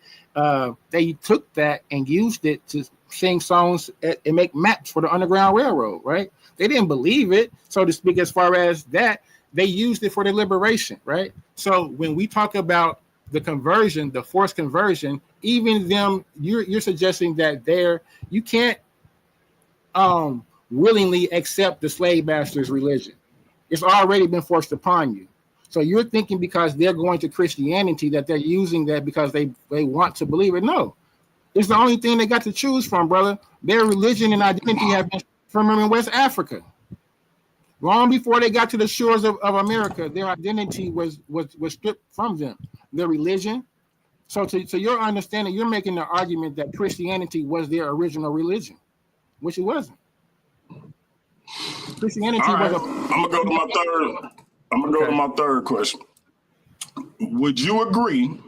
they took that and used it to sing songs and make maps for the Underground Railroad, right? They didn't believe it, so to speak, as far as that. They used it for their liberation, right? So when we talk about the conversion, the forced conversion, even them, you're suggesting that you can't willingly accept the slave master's religion. It's already been forced upon you. So you're thinking because they're going to Christianity that they're using that because they want to believe it. No, it's the only thing they got to choose from, brother. Their religion and identity have been from in West Africa. Long before they got to the shores of America, their identity was stripped from them. Their religion. So your understanding, you're making the argument that Christianity was their original religion, which it wasn't. Christianity right. was I'm gonna go to my third question. Would you agree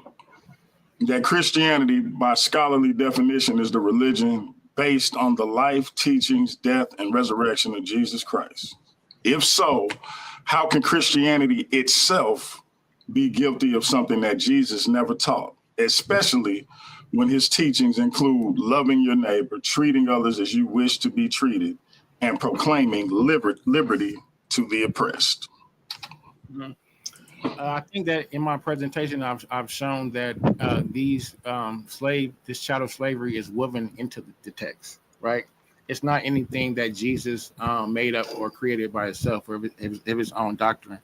that Christianity, by scholarly definition, is the religion based on the life, teachings, death, and resurrection of Jesus Christ? If so, how can Christianity itself be guilty of something that Jesus never taught, especially when his teachings include loving your neighbor, treating others as you wish to be treated, and proclaiming liberty to the oppressed. I think that in my presentation, I've shown that this chattel slavery is woven into the text, right? It's not anything that Jesus made up or created by itself or his own doctrine.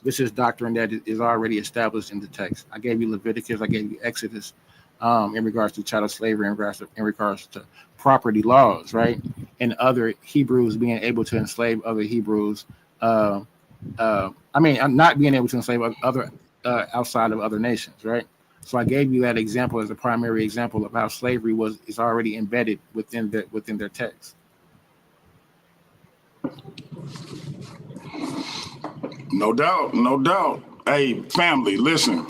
This is doctrine that is already established in the text. I gave you Leviticus, I gave you Exodus in regards to chattel slavery, in regards to property laws, right? And other Hebrews being able to enslave other Hebrews. Not being able to enslave other outside of other nations, right? So I gave you that example as a primary example of how slavery is already embedded within their text. No doubt, no doubt. Hey, family, listen.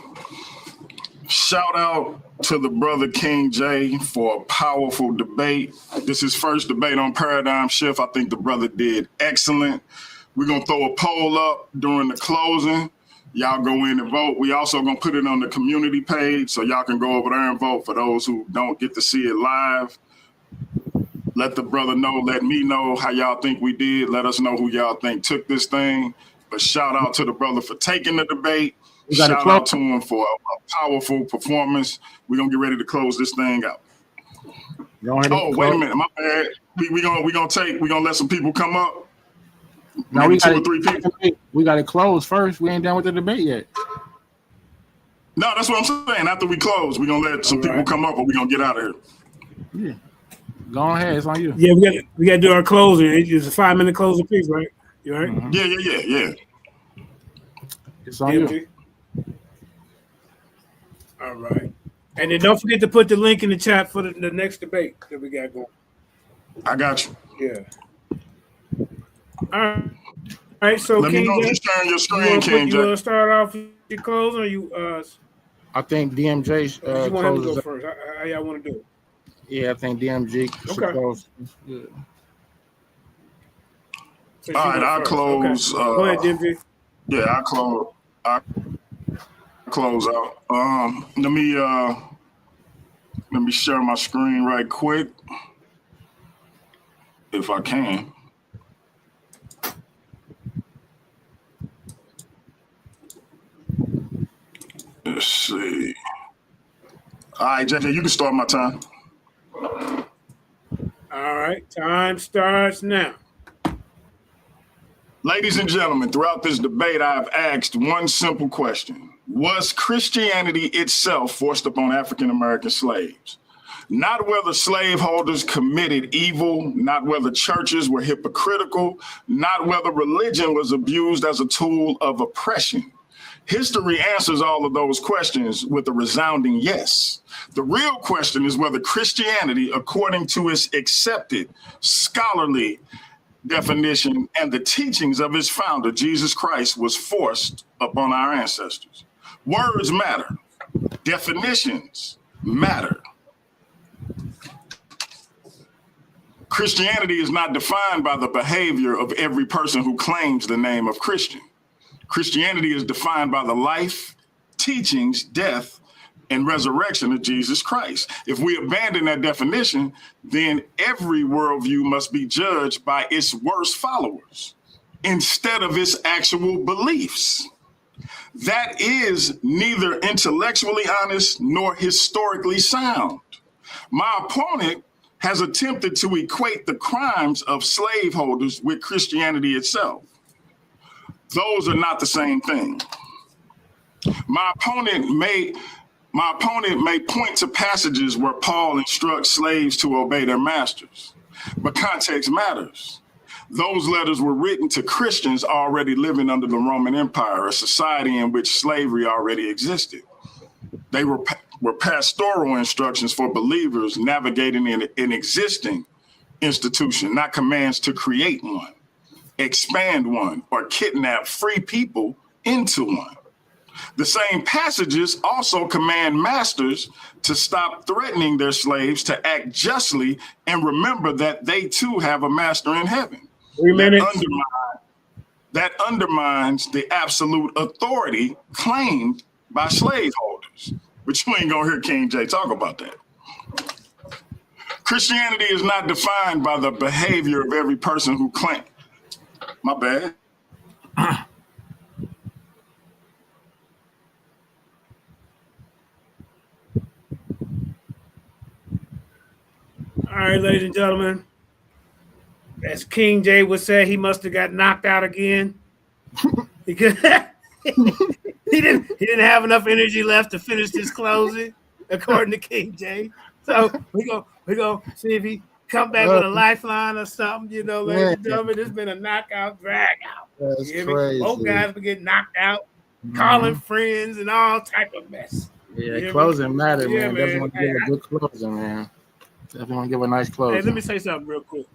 Shout out to the brother King J for a powerful debate. This is his first debate on Paradigm Shift. I think the brother did excellent. We're going to throw a poll up during the closing. Y'all go in and vote. We also going to put it on the community page so y'all can go over there and vote for those who don't get to see it live. Let the brother know, let me know how y'all think we did. Let us know who y'all think took this thing. But shout out to the brother for taking the debate. Shout out to him for a powerful performance. We're going to get ready to close this thing out. Oh, wait a minute. My bad. We're going to let some people come up. Now maybe 2 or 3 people. We got to close first. We ain't done with the debate yet. No, that's what I'm saying. After we close, we're going to let some people come up or we're going to get out of here. Yeah. Go ahead. It's on you. Yeah, we got to do our closing. It's a 5-minute closing piece, right? You all right? Mm-hmm. Yeah. It's on you. DMG. All right. And then don't forget to put the link in the chat for the next debate that we got going. I got you. Yeah. All right. So let me know if you're sharing your screen, King J. You want to start off with your close, or you? I think DMJ. You want him to go first? How y'all want to do it? Yeah, I think DMG should close. Yeah. So all right, I'll close. Okay. Go ahead, DMG. Yeah, I'll close out. Let me share my screen right quick, if I can. Let's see. All right, JJ, you can start my time. All right, time starts now. Ladies and gentlemen, throughout this debate, I've asked one simple question. Was Christianity itself forced upon African-American slaves? Not whether slaveholders committed evil, not whether churches were hypocritical, not whether religion was abused as a tool of oppression. History answers all of those questions with a resounding yes. The real question is whether Christianity, according to its accepted scholarly definition and the teachings of its founder, Jesus Christ, was forced upon our ancestors. Words matter. Definitions matter. Christianity is not defined by the behavior of every person who claims the name of Christian. Christianity is defined by the life, teachings, death, and resurrection of Jesus Christ. If we abandon that definition, then every worldview must be judged by its worst followers instead of its actual beliefs. That is neither intellectually honest nor historically sound. My opponent has attempted to equate the crimes of slaveholders with Christianity itself. Those are not the same thing. My opponent may point to passages where Paul instructs slaves to obey their masters, but context matters. Those letters were written to Christians already living under the Roman Empire, a society in which slavery already existed. They were pastoral instructions for believers navigating an existing institution, not commands to create one, expand one, or kidnap free people into one. The same passages also command masters to stop threatening their slaves to act justly and remember that they too have a master in heaven. 3 minutes. That undermines the absolute authority claimed by slaveholders. But you ain't gonna hear King J talk about that. Christianity is not defined by the behavior of every person who claims. My bad. All right, ladies and gentlemen. As King J would say, he must have got knocked out again. Because he didn't have enough energy left to finish this closing, according to King J. So we go see if he come back with a lifeline or something. You know, ladies and gentlemen, it's been a knockout drag out. That's crazy. Both guys were getting knocked out, calling friends and all type of mess. Yeah, closing matter, Yeah, man. man. Definitely want to give a good closing, man. Definitely want to give a nice closing. Hey, let me say something real quick.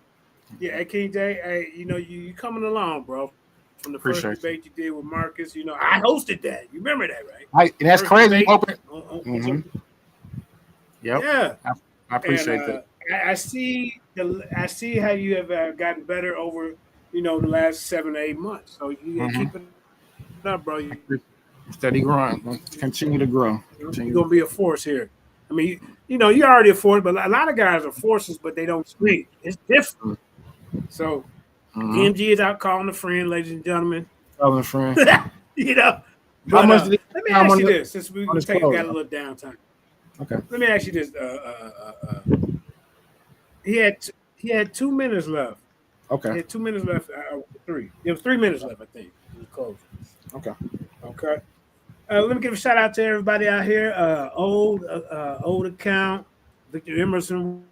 Yeah, hey, King J, hey, you know, you coming along, bro. From the first debate you did with Marcus, you know, I hosted that. You remember that, right? And that's First crazy. debate. Yep. Yeah. I appreciate that. I see how you have gotten better over, you know, the last 7 to 8 months. So you gotta keep it up, bro. Steady growing. Continue to grow. You're gonna be a force here. I mean, you know, you're already a force, but a lot of guys are forces, but they don't speak. It's different. So DMG is out calling a friend, ladies and gentlemen. Calling a friend. You know. How much did let me ask you this, since we got a little downtime. Okay. Let me ask you this. He had 2 minutes left. Okay. He had 2 minutes left. 3. It was 3 minutes left, I think. It was close. Okay. Okay. Let me give a shout out to everybody out here. Old account, Victor Emerson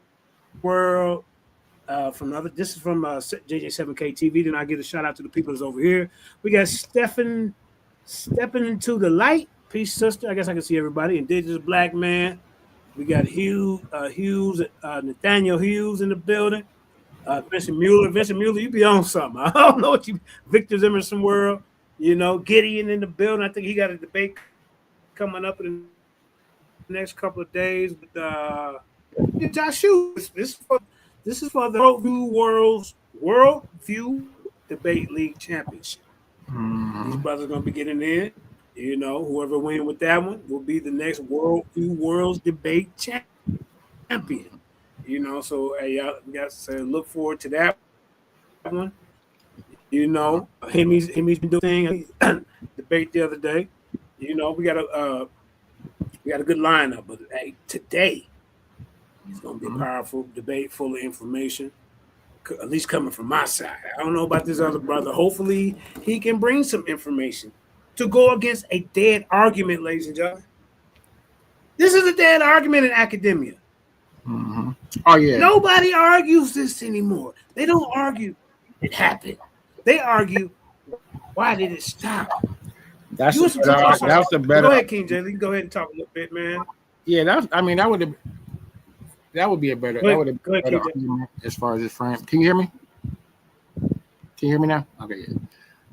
World. This is from JJ7K TV. Then I give a shout out to the people that's over here. We got Stepping Into the Light. Peace, sister. I guess I can see everybody. Indigenous Black Man. We got Nathaniel Hughes in the building. Vincent Mueller, you be on something. I don't know what you. Victor Emerson World. You know, Gideon in the building. I think he got a debate coming up in the next couple of days. But Josh Hughes, this is for the Worldview Debate League Championship. These brothers are gonna be getting in. You know, whoever wins with that one will be the next World's Debate Champion. You know, so hey, y'all got to look forward to that one. You know, Hemi's been doing debate the other day. You know, we got a good lineup, but hey, today it's gonna be a powerful debate, full of information. At least coming from my side. I don't know about this other brother. Hopefully, he can bring some information to go against a dead argument, ladies and gentlemen. This is a dead argument in academia. Oh yeah. Nobody argues this anymore. They don't argue it happened. They argue, why did it stop? That's the better. Go ahead, King J. You can go ahead and talk a little bit, man. Yeah, that would be a better. Go That would have ahead, been better argument as far as his frame. Can you hear me? Can you hear me now? Okay, yeah.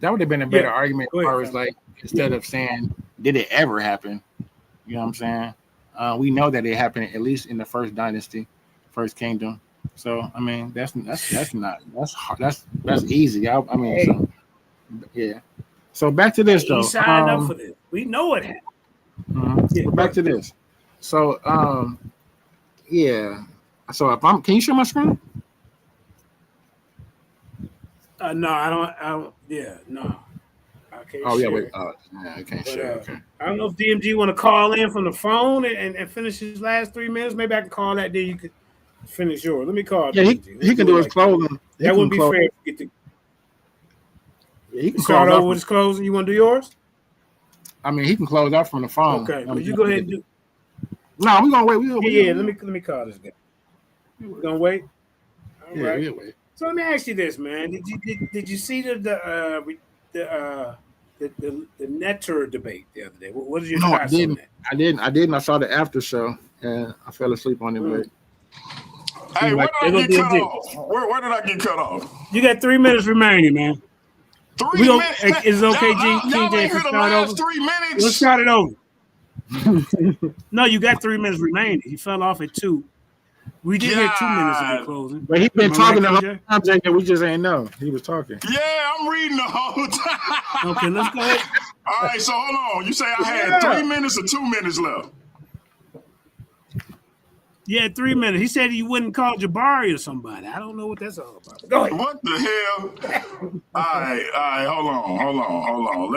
That would have been a better argument as far as like instead of saying, did it ever happen? You know what I'm saying? We know that it happened at least in the first dynasty, first kingdom. So I mean, that's easy. I mean, so, yeah. So back to this though. He signed up for this. We know it happened. Yeah, back to this. So yeah. So can you share my screen? No, I don't. Yeah, no. I can't. Oh yeah, share. wait. I can't share. Okay. I don't know if DMG want to call in from the phone and finish his last 3 minutes. Maybe I can call that. Then you could finish yours. Let me call. Yeah, DMG. he can do his closing. That wouldn't be fair. He can start over with his closing. You want to do yours? I mean, he can close out from the phone. Okay, well, you go ahead and do. No, we're gonna wait. Let me call this guy. We're gonna wait. All right. We'll wait. So let me ask you this, man. Did you see the Netter debate the other day? What is your thoughts on that? I didn't. I saw the after show and I fell asleep on it. But hey, where did I get cut off? Where did I get cut off? You got 3 minutes remaining, man. 3 minutes? Is it okay, y'all ain't heard the last 3 minutes? Let's start it over. No, you got 3 minutes remaining. He fell off at 2. We did hear 2 minutes of the closing. But he's been talking the whole time, JJ. We just ain't know. He was talking. Yeah, I'm reading the whole time. Okay, let's go ahead. All right, so hold on. You say I had 3 minutes or 2 minutes left? Yeah, 3 minutes. He said you wouldn't call Jabari or somebody. I don't know what that's all about. Go ahead. What the hell? All right, hold on.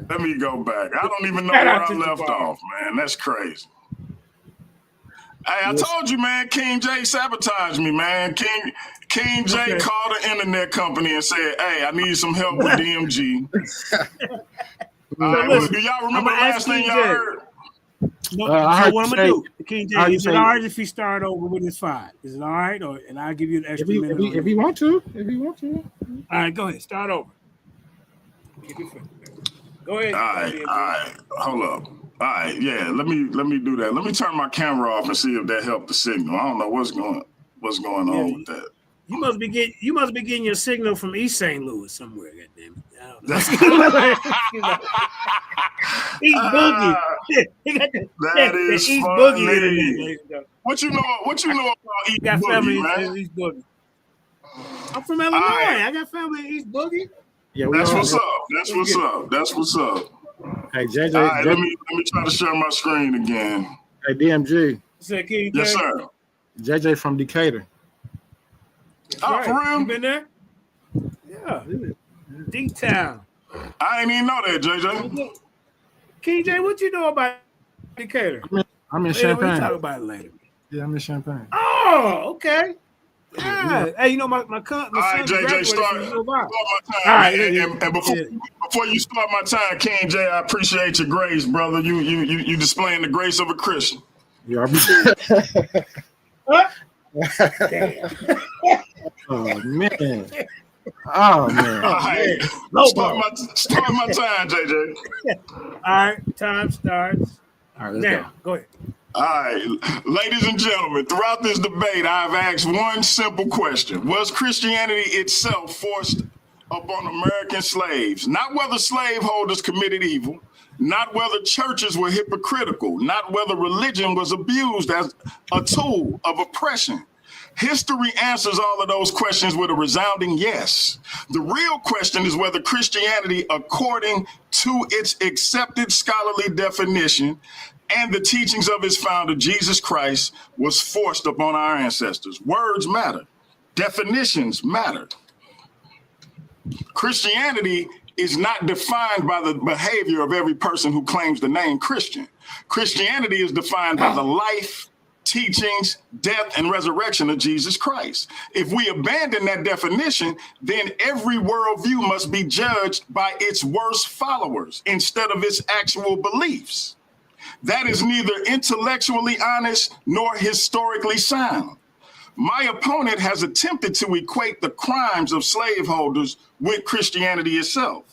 Let me go back. I don't even know where I left off, man. That's crazy. Hey, I told you, man, King J sabotaged me, man. King J called an internet company and said, hey, I need some help with DMG. All right, do y'all remember the last thing y'all heard? No, so what I'm gonna do, King J, is it all right if he start over with his 5? Is it all right, and I'll give you an extra minute? If you want to, All right, go ahead, start over. Go ahead. All right, hold up. All right, yeah, let me do that. Let me turn my camera off and see if that helped the signal. I don't know what's going on with that. You must be getting your signal from East St. Louis somewhere. Goddamn it! I don't know. East Boogie. That is East funny. Boogie. What you know about East got Boogie, family man? in East Boogie. I'm from Illinois. I got family in East Boogie. Yeah, That's what's up. Hey, JJ. All right, let me try to share my screen again. Hey, DMG. Say, King Yes, J. sir. JJ from Decatur. Right. For real? You been there? Yeah. D-Town. I ain't even know that, JJ. King J, what you know about Decatur? I'm in We'll Champaign. talk about it later. Yeah, I'm in Champaign. Oh, okay. Yeah. Hey, you know my son. All right, JJ, start my time. All right, and before you start my time, King J, I appreciate your grace, brother. You displaying the grace of a Christian. Yeah, What? Oh man. All right. Start my time, JJ. All right, time starts. All right, let's Now, go ahead. All right, ladies and gentlemen, throughout this debate, I've asked one simple question. Was Christianity itself forced upon American slaves? Not whether slaveholders committed evil, not whether churches were hypocritical, not whether religion was abused as a tool of oppression. History answers all of those questions with a resounding yes. The real question is whether Christianity, according to its accepted scholarly definition and the teachings of its founder, Jesus Christ, was forced upon our ancestors. Words matter. Definitions matter. Christianity is not defined by the behavior of every person who claims the name Christian. Christianity is defined by the life, teachings, death, and resurrection of Jesus Christ. If we abandon that definition, then every worldview must be judged by its worst followers instead of its actual beliefs. That is neither intellectually honest nor historically sound. My opponent has attempted to equate the crimes of slaveholders with Christianity itself,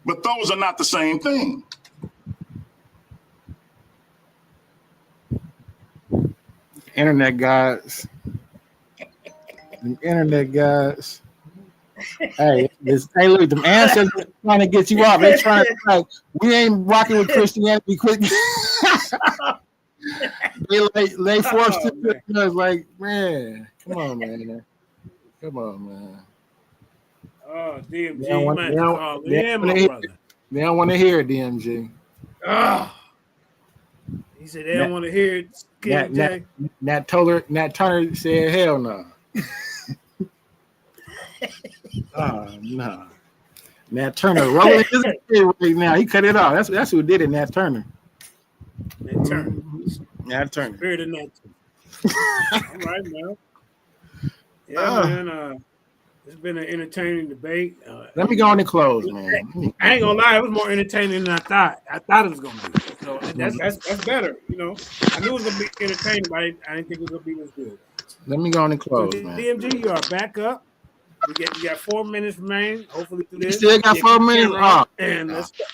but those are not the same thing. Internet guys. Hey, look, them ancestors trying to get you off. They trying to like, we ain't rocking with Christianity quick. they forced it. Like, man, come on, man. Oh, DMG, They don't want to hear it, DMG. He said they don't want to hear it. Nat Turner said, hell no. Oh no. Nat Turner rolling his head right now. He cut it off. That's who did it, Nat Turner. Nat Turner. Spirit of Nat Turner. All right, man. Yeah, man. It's been an entertaining debate. Let me go on and close, man. I ain't gonna lie, it was more entertaining than I thought. I thought it was gonna be. So that's better, you know. I knew it was gonna be entertaining, but I didn't think it was gonna be as good. Let me go on and close, so, man. DMG, you are back up. You got 4 minutes remaining. Hopefully, through this. You still got 4 minutes. And let's go.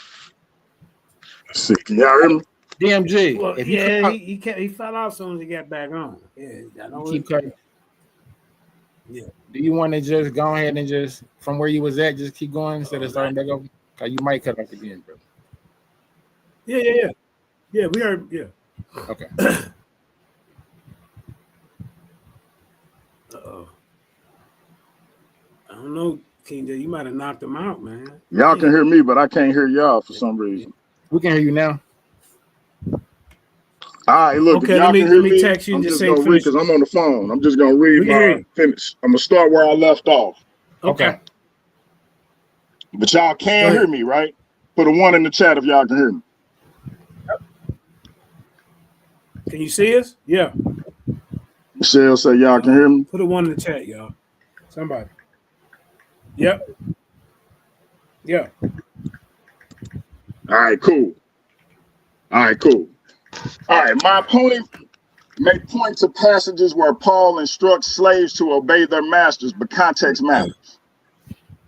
See, can y'all hear me? DMG. Well, yeah, he fell out as soon as he got back on. Yeah, I know. Keep cutting. Yeah. Do you want to just go ahead and just from where you was at, just keep going instead of starting back over? Cause you might cut off again, bro. Yeah. Yeah, we heard. Yeah. Okay. Uh-oh. I don't know, King J. You might have knocked him out, man. Y'all can hear me, but I can't hear y'all for some reason. We can hear you now. All right, look, Okay, if y'all let can hear me me, text you I'm and just just say gonna read finish. because I'm on the phone. I'm just gonna read We can hear my you. finish. I'm gonna start where I left off. Okay. But y'all Go can ahead. hear me, right? Put a 1 in the chat if y'all can hear me. Can you see us? Yeah. Michelle say y'all can hear me. Put a 1 in the chat, y'all. Somebody. Yep. Yeah. All right, cool. All right, cool. All right, my opponent may point to passages where Paul instructs slaves to obey their masters, but context matters.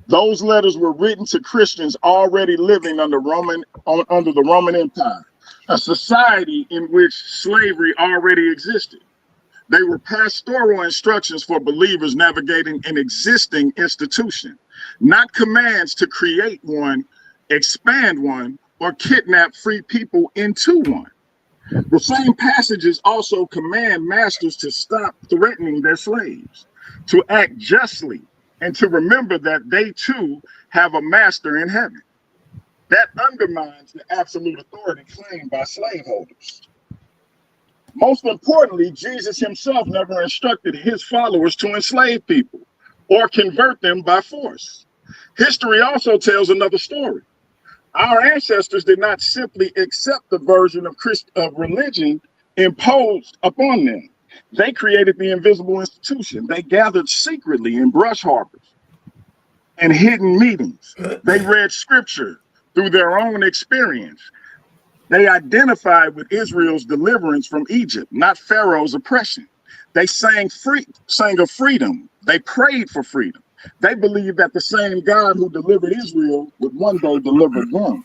Those letters were written to Christians already living under the Roman Empire, a society in which slavery already existed. They were pastoral instructions for believers navigating an existing institution, not commands to create one, expand one, or kidnap free people into one. The same passages also command masters to stop threatening their slaves, to act justly, and to remember that they too have a master in heaven. That undermines the absolute authority claimed by slaveholders. Most importantly, Jesus himself never instructed his followers to enslave people or convert them by force. History also tells another story. Our ancestors did not simply accept the version of religion imposed upon them. They created the invisible institution. They gathered secretly in brush harbors and hidden meetings. They read scripture through their own experience. They identified with Israel's deliverance from Egypt, not Pharaoh's oppression. They sang of freedom. They prayed for freedom. They believed that the same God who delivered Israel would one day deliver them.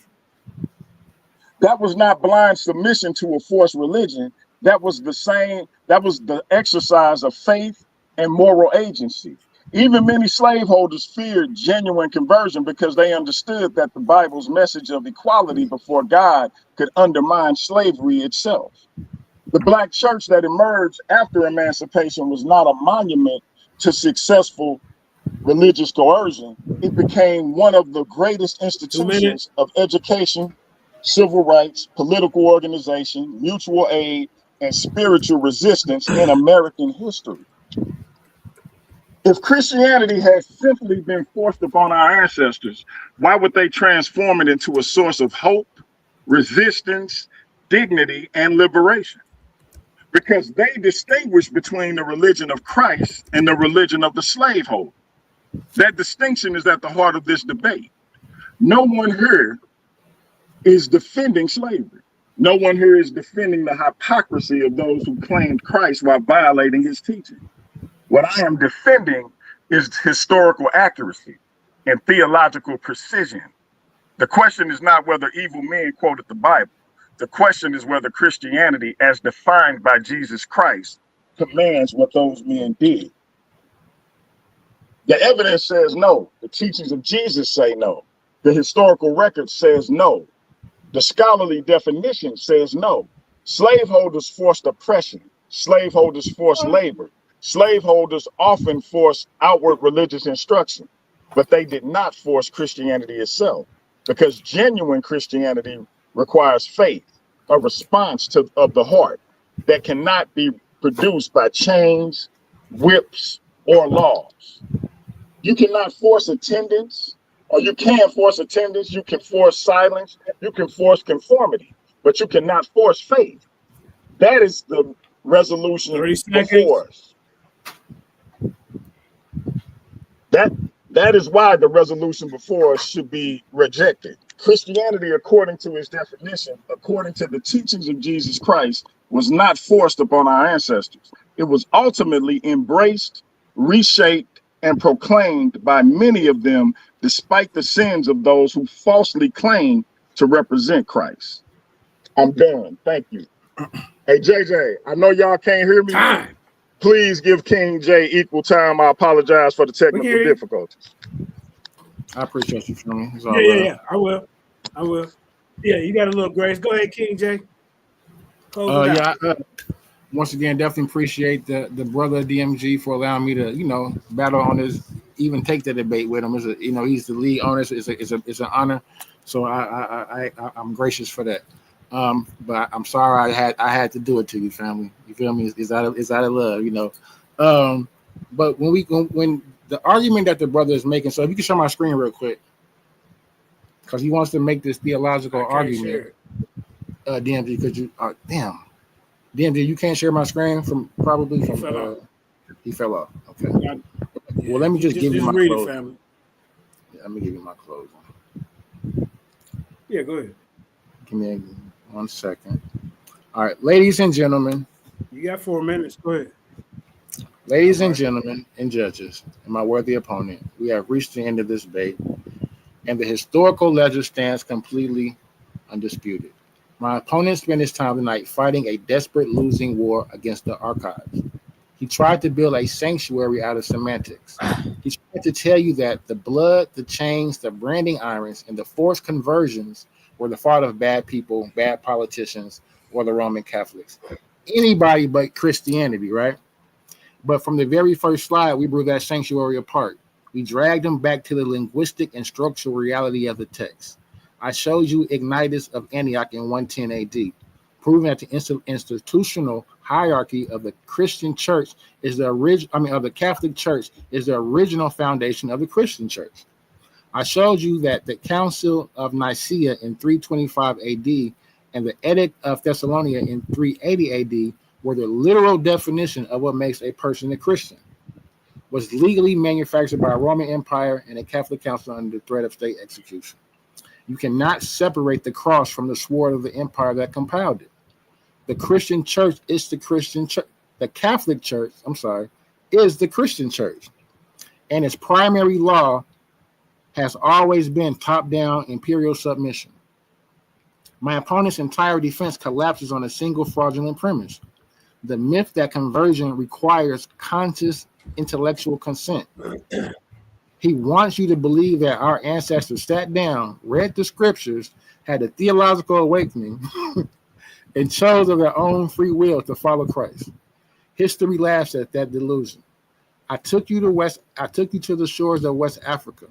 That was not blind submission to a forced religion. That was the exercise of faith and moral agency. Even many slaveholders feared genuine conversion because they understood that the Bible's message of equality before God could undermine slavery itself. The Black church that emerged after emancipation was not a monument to successful religious coercion. It became one of the greatest institutions of education, civil rights, political organization, mutual aid, and spiritual resistance in American history. If Christianity had simply been forced upon our ancestors, why would they transform it into a source of hope, resistance, dignity, and liberation? Because they distinguish between the religion of Christ and the religion of the slaveholder. That distinction is at the heart of this debate. No one here is defending slavery. No one here is defending the hypocrisy of those who claimed Christ while violating his teaching. What I am defending is historical accuracy and theological precision. The question is not whether evil men quoted the Bible. The question is whether Christianity, as defined by Jesus Christ, commands what those men did. The evidence says no. The teachings of Jesus say no. The historical record says no. The scholarly definition says no. Slaveholders forced oppression. Slaveholders forced labor. Slaveholders often forced outward religious instruction, but they did not force Christianity itself, because genuine Christianity requires faith, a response of the heart that cannot be produced by chains, whips, or laws. You cannot force attendance, or you can force attendance, you can force silence, you can force conformity, but you cannot force faith. That is the resolution before us. That is why the resolution before us should be rejected. Christianity, according to its definition, according to the teachings of Jesus Christ, was not forced upon our ancestors. It was ultimately embraced, reshaped, and proclaimed by many of them, despite the sins of those who falsely claim to represent Christ. I'm done. Thank you. Hey, JJ, I know y'all can't hear me. Please give King J equal time. I apologize for the technical difficulties. I appreciate you, for me. Yeah. I will. Yeah, you got a little grace. Go ahead, King J. Once again, definitely appreciate the brother DMG for allowing me to, battle on this, even take the debate with him. He's the lead on this. It's an honor. So I'm gracious for that. But I'm sorry I had to do it to you, family. You feel me? It's out of love, you know. But when the argument that the brother is making, so if you can show my screen real quick, because he wants to make this theological argument. DMG, could you? Damn, DMG, you can't share my screen from he fell off. Okay. Yeah, well, let me just give you my clothes. Family. Yeah, let me give you my clothes. Yeah, go ahead. Give me 1 second. All right, ladies and gentlemen. You got 4 minutes. Go ahead. Ladies and gentlemen and judges, and my worthy opponent, we have reached the end of this debate, and the historical ledger stands completely undisputed. My opponent spent his time tonight fighting a desperate losing war against the archives. He tried to build a sanctuary out of semantics. He tried to tell you that the blood, the chains, the branding irons, and the forced conversions were the fault of bad people, bad politicians, or the Roman Catholics. Anybody but Christianity, right? But from the very first slide, we blew that sanctuary apart. We dragged them back to the linguistic and structural reality of the text. I showed you Ignatius of Antioch in 110 AD, proving that the institutional hierarchy of the Christian church is of the Catholic Church is the original foundation of the Christian church. I showed you that the Council of Nicaea in 325 AD and the Edict of Thessalonica in 380 AD were the literal definition of what makes a person a Christian, was legally manufactured by a Roman Empire and a Catholic Council under the threat of state execution. You cannot separate the cross from the sword of the empire that compiled it. The Christian church is the Christian church. The Catholic Church, is the Christian church. And its primary law has always been top-down imperial submission. My opponent's entire defense collapses on a single fraudulent premise: the myth that conversion requires conscious intellectual consent. He wants you to believe that our ancestors sat down, read the scriptures, had a theological awakening, and chose of their own free will to follow Christ. History laughs at that delusion. I took you to the shores of West Africa.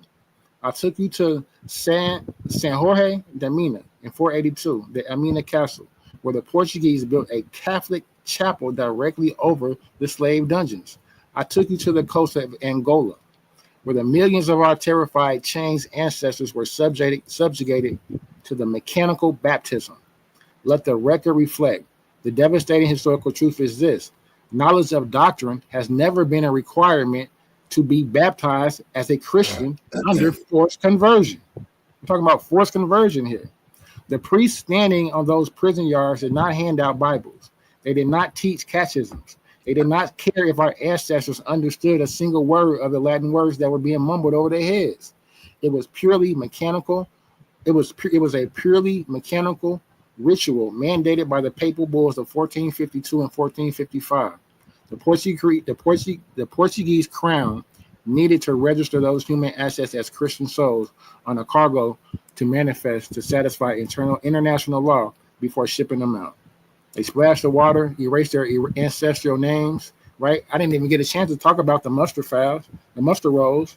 I took you to San Jorge de Mina in 482, the Amina Castle, where the Portuguese built a Catholic chapel directly over the slave dungeons. I took you to the coast of Angola, where the millions of our terrified chained ancestors were subjugated to the mechanical baptism. Let the record reflect. The devastating historical truth is this: knowledge of doctrine has never been a requirement to be baptized as a Christian under forced conversion. We're talking about forced conversion here. The priests standing on those prison yards did not hand out Bibles. They did not teach catechisms. They did not care if our ancestors understood a single word of the Latin words that were being mumbled over their heads. It was purely mechanical. It was a purely mechanical ritual mandated by the papal bulls of 1452 and 1455. The Portuguese crown needed to register those human assets as Christian souls on a cargo to manifest to satisfy international law before shipping them out. They splashed the water, erased their ancestral names, right? I didn't even get a chance to talk about the muster files, the muster rolls,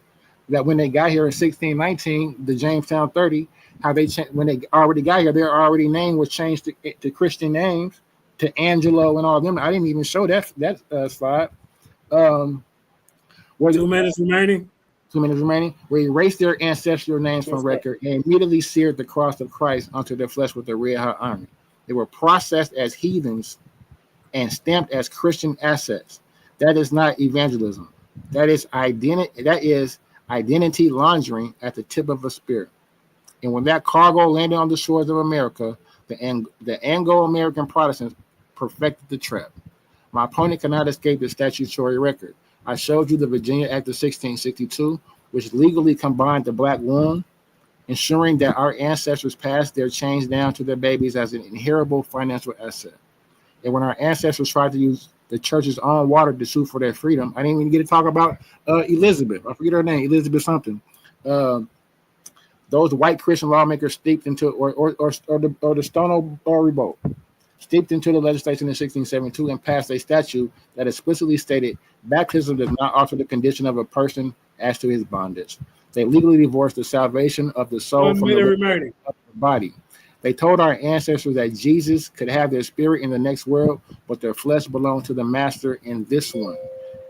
that when they got here in 1619, the Jamestown 30, how they when they already got here, their already name was changed to Christian names, to Angelo and all them. I didn't even show that slide. 2 minutes remaining. 2 minutes remaining. We erased their ancestral names from record and immediately seared the cross of Christ onto their flesh with a red-hot iron. They were processed as heathens and stamped as Christian assets. That is not evangelism. That is identity laundering at the tip of a spear. And when that cargo landed on the shores of America, the Anglo-American Protestants perfected the trap. My opponent cannot escape the statutory record. I showed you the Virginia Act of 1662, which legally combined the black womb, ensuring that our ancestors passed their chains down to their babies as an inheritable financial asset. And when our ancestors tried to use the church's own water to sue for their freedom, I didn't even get to talk about Elizabeth. I forget her name, Elizabeth something. Those white Christian lawmakers steeped into, or the Stono Revolt, steeped into the legislation in 1672 and passed a statute that explicitly stated baptism does not alter the condition of a person as to his bondage. They legally divorced the salvation of the soul from the body. They told our ancestors that Jesus could have their spirit in the next world, but their flesh belonged to the master in this one.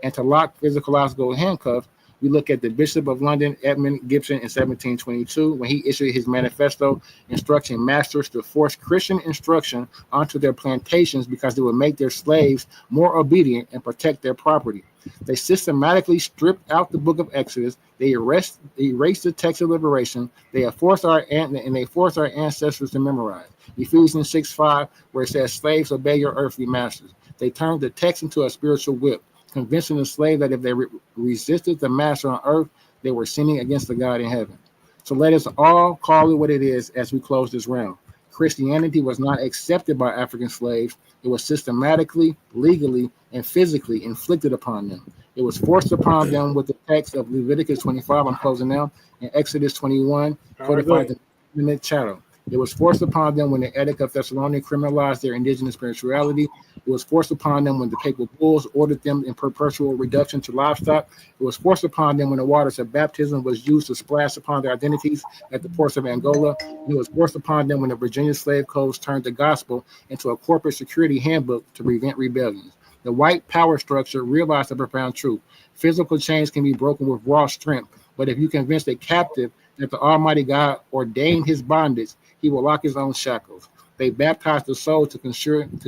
And to lock physiological handcuffs, we look at the Bishop of London, Edmund Gibson, in 1722, when he issued his manifesto instructing masters to force Christian instruction onto their plantations because they would make their slaves more obedient and protect their property. They systematically stripped out the book of Exodus. They erased the text of liberation. They forced our ancestors to memorize Ephesians 6:5, where it says, "Slaves, obey your earthly masters." They turned the text into a spiritual whip, convincing the slave that if they resisted the master on earth, they were sinning against the God in heaven. So let us all call it what it is as we close this round. Christianity was not accepted by African slaves. It was systematically, legally, and physically inflicted upon them. It was forced upon them with the text of Leviticus 25, I'm closing now, and Exodus 21, codified the intimate chattel. It was forced upon them when the Edict of Thessalonians criminalized their indigenous spirituality. It was forced upon them when the papal bulls ordered them in perpetual reduction to livestock. It was forced upon them when the waters of baptism was used to splash upon their identities at the ports of Angola. It was forced upon them when the Virginia slave codes turned the gospel into a corporate security handbook to prevent rebellions. The white power structure realized the profound truth. Physical chains can be broken with raw strength, but if you convince a captive that the Almighty God ordained his bondage, he will lock his own shackles. They baptize the soul to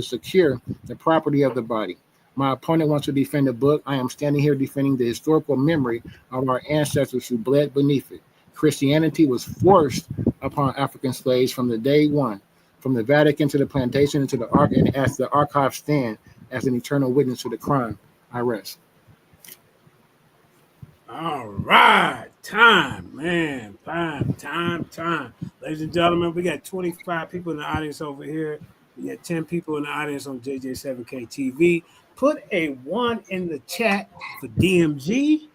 secure the property of the body. My opponent wants to defend the book. I am standing here defending the historical memory of our ancestors who bled beneath it. Christianity was forced upon African slaves from the day one, from the Vatican to the plantation and to the ark, and as the archives stand as an eternal witness to the crime. I rest. All right, time, man, time. Ladies and gentlemen, we got 25 people in the audience over here. We got 10 people in the audience on JJ7K TV. Put a 1 in the chat for DMG.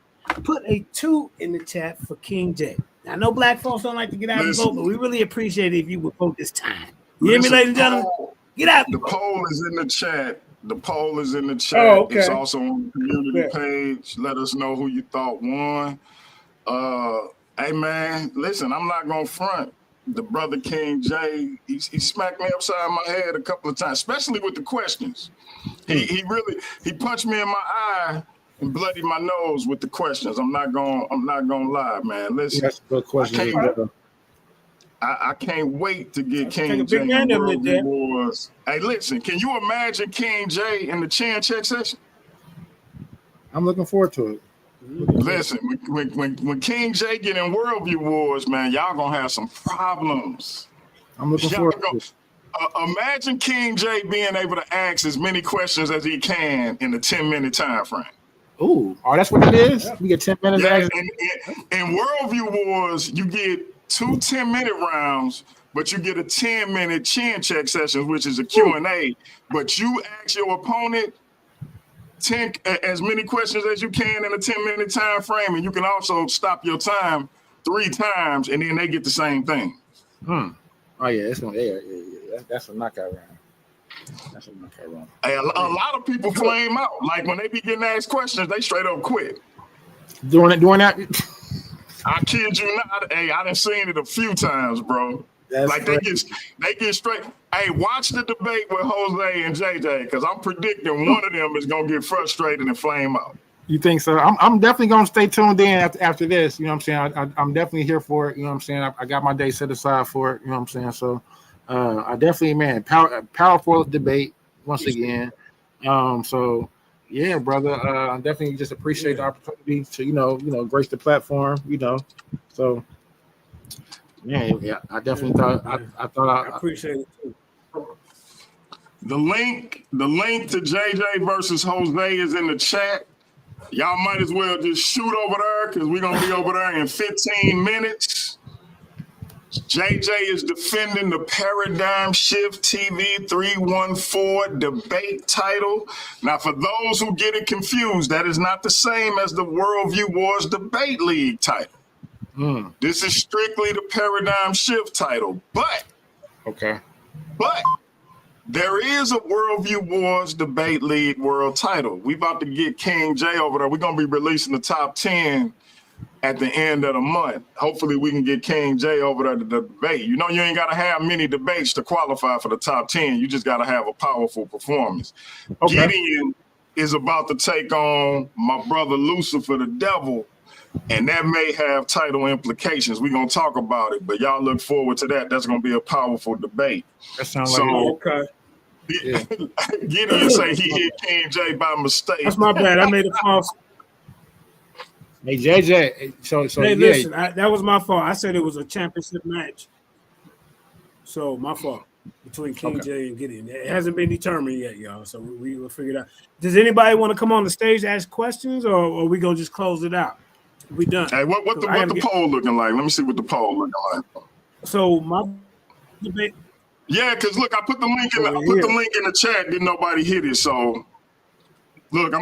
Put a 2 in the chat for King J. Now, I know black folks don't like to get out and vote, but we really appreciate it if you would vote this time. You hear me, ladies and gentlemen? Get out. The poll is in the chat. The poll is in the chat. Oh, okay. It's also on the community page. Let us know who you thought won. Hey, man, listen, I'm not going to front. The brother King J, he smacked me upside my head a couple of times, especially with the questions. He punched me in my eye and bloodied my nose with the questions. I'm not gonna lie, man. Listen, that's a good question. I can't wait to get King J in World Wars. Hey, listen, can you imagine King J in the chin check session? I'm looking forward to it. Listen, when King J get in Worldview Wars, man, y'all gonna have some problems. I'm looking forward to it. Imagine King J being able to ask as many questions as he can in a 10-minute time frame. Ooh, that's what it is? We get 10 minutes. Yeah, in Worldview Wars, you get 2 10-minute rounds, but you get a 10-minute chin check session, which is a Q&A. But you ask your opponent as many questions as you can in a 10-minute time frame, and you can also stop your time 3 times, and then they get the same thing. Oh yeah, that's a knockout round. That's a knockout round. Hey, a lot of people flame out. Like when they be getting asked questions, they straight up quit. Doing that. I kid you not. Hey, I done seen it a few times, bro. That's like they get straight. Hey, watch the debate with Jose and JJ, because I'm predicting one of them is gonna get frustrated and flame out. You think so? I'm definitely gonna stay tuned in after this. You know what I'm saying? I'm definitely here for it. You know what I'm saying? I got my day set aside for it. You know what I'm saying? So I definitely, man, powerful debate once again. So yeah, brother. I definitely just appreciate the opportunity to you know grace the platform. You know, so. Yeah, I definitely thought I appreciate it too. The link to JJ versus Jose is in the chat. Y'all might as well just shoot over there because we're gonna be over there in 15 minutes. JJ is defending the Paradigm Shift TV 314 debate title. Now, for those who get it confused, that is not the same as the Worldview Wars Debate League title. This is strictly the Paradigm Shift title, but there is a Worldview Wars Debate League world title. We about to get King J over there. We're gonna be releasing the top 10 at the end of the month. Hopefully we can get King J over there to the debate. You know, you ain't got to have many debates to qualify for the top 10. You just got to have a powerful performance. Okay. Gideon is about to take on my brother Lucifer the Devil, and that may have title implications. We're going to talk about it, but y'all look forward to that. That's going to be a powerful debate. That sounds like okay. Yeah. Gideon say he hit King J by mistake. That's my bad. I made a false. Hey, JJ. So hey, listen, that was my fault. I said it was a championship match. So my fault between King J and Gideon. It hasn't been determined yet, y'all. So we will figure it out. Does anybody want to come on the stage to ask questions, or are we gonna just close it out? We done. Hey, what the poll looking like? Let me see what the poll looking like. So my debate. Yeah, because look, I put the link in the link in the chat. Didn't nobody hit it? So look,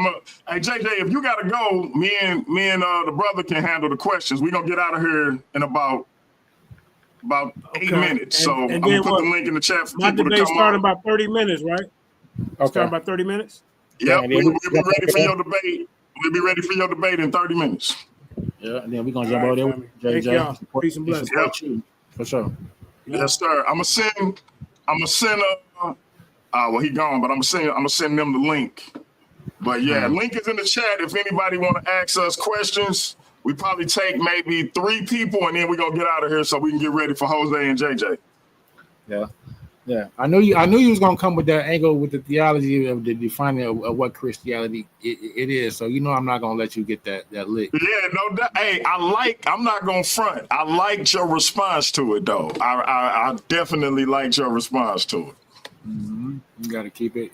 hey JJ, if you gotta go, me and the brother can handle the questions. We're gonna get out of here in about 8 minutes. So I'm gonna put the link in the chat for people to come on. Start about 30 minutes, right? Okay. Start about 30 minutes. Yep, we'll be ready for your debate. We'll be ready for your debate in 30 minutes. Yeah, and then we're gonna jump over there with JJ. Peace and blessings. Yep. For sure. Yes, sir. I'm gonna send well, he gone, but I'm gonna send them the link. But yeah, link is in the chat. If anybody want to ask us questions, we probably take maybe 3 people, and then we're gonna get out of here so we can get ready for Jose and JJ. Yeah. I knew you was gonna come with that angle with the theology of the defining of what Christianity it is. So you know I'm not gonna let you get that lick. Yeah, no doubt. Hey, I'm not gonna front. I liked your response to it though. I definitely liked your response to it. Mm-hmm. You gotta keep it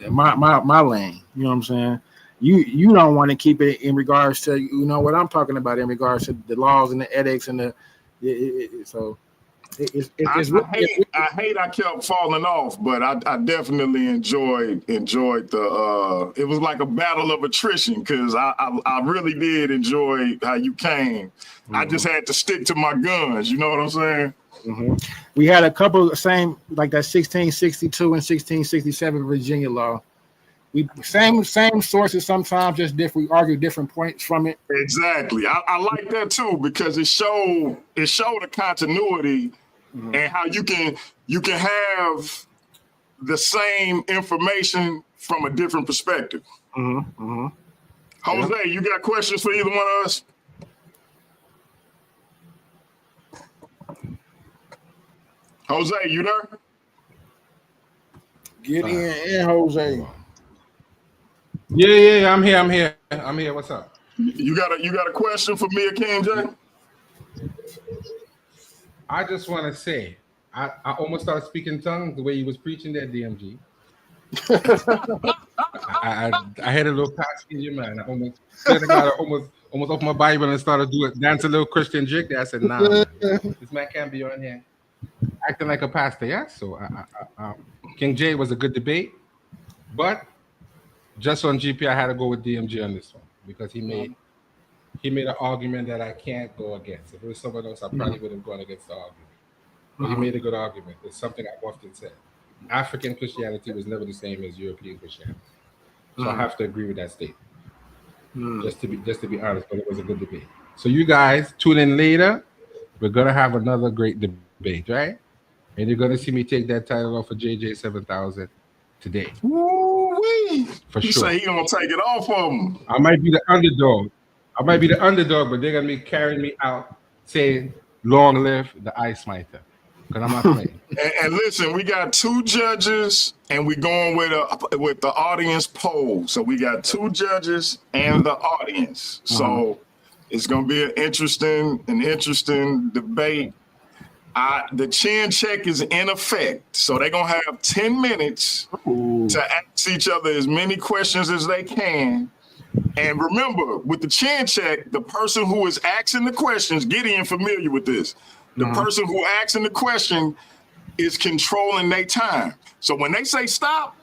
my lane. You know what I'm saying? You don't want to keep it in regards to what I'm talking about in regards to the laws and the ethics and I hate I kept falling off, but I definitely enjoyed the it was like a battle of attrition because I really did enjoy how you came. Mm-hmm. I just had to stick to my guns, you know what I'm saying? Mm-hmm. We had a couple same like that 1662 and 1667 Virginia law. We same sources sometimes, just different. We argue different points from it. Exactly. I like that too because it showed a continuity and how you can have the same information from a different perspective. Jose, you got questions for either one of us? Jose, you there? Gideon and Jose. Yeah, I'm here. What's up? You got a question for me or King J? I just want to say, I almost started speaking tongues the way you was preaching that DMG. I had a little passion in your man. I almost opened my Bible and started dance a little Christian jig there. I said, nah, man, this man can't be on here acting like a pastor. Yeah, so King J was a good debate, but just on GP, I had to go with DMG on this one because he made an argument that I can't go against. If it was someone else, I probably would have gone against the argument. But he made a good argument. It's something I've often said. African Christianity was never the same as European Christianity. So I have to agree with that statement. Just to be honest, but it was a good debate. So you guys tune in later. We're gonna have another great debate, right? And you're gonna see me take that title off of JJ 7000 today. Woo-wee. For he sure. Say he gonna take it off of him. I might be the underdog. But they're gonna be carrying me out saying, "Long live the Ice Smiter," because I'm not playing. and listen, we got 2 judges, and we're going with the audience poll. So we got 2 judges and the audience. So it's gonna be an interesting debate. The chin check is in effect, so they're gonna have 10 minutes to ask each other as many questions as they can. And remember, with the chin check, the person who is asking the questions, Gideon familiar with this, the person who asking the question is controlling their time. So when they say stop,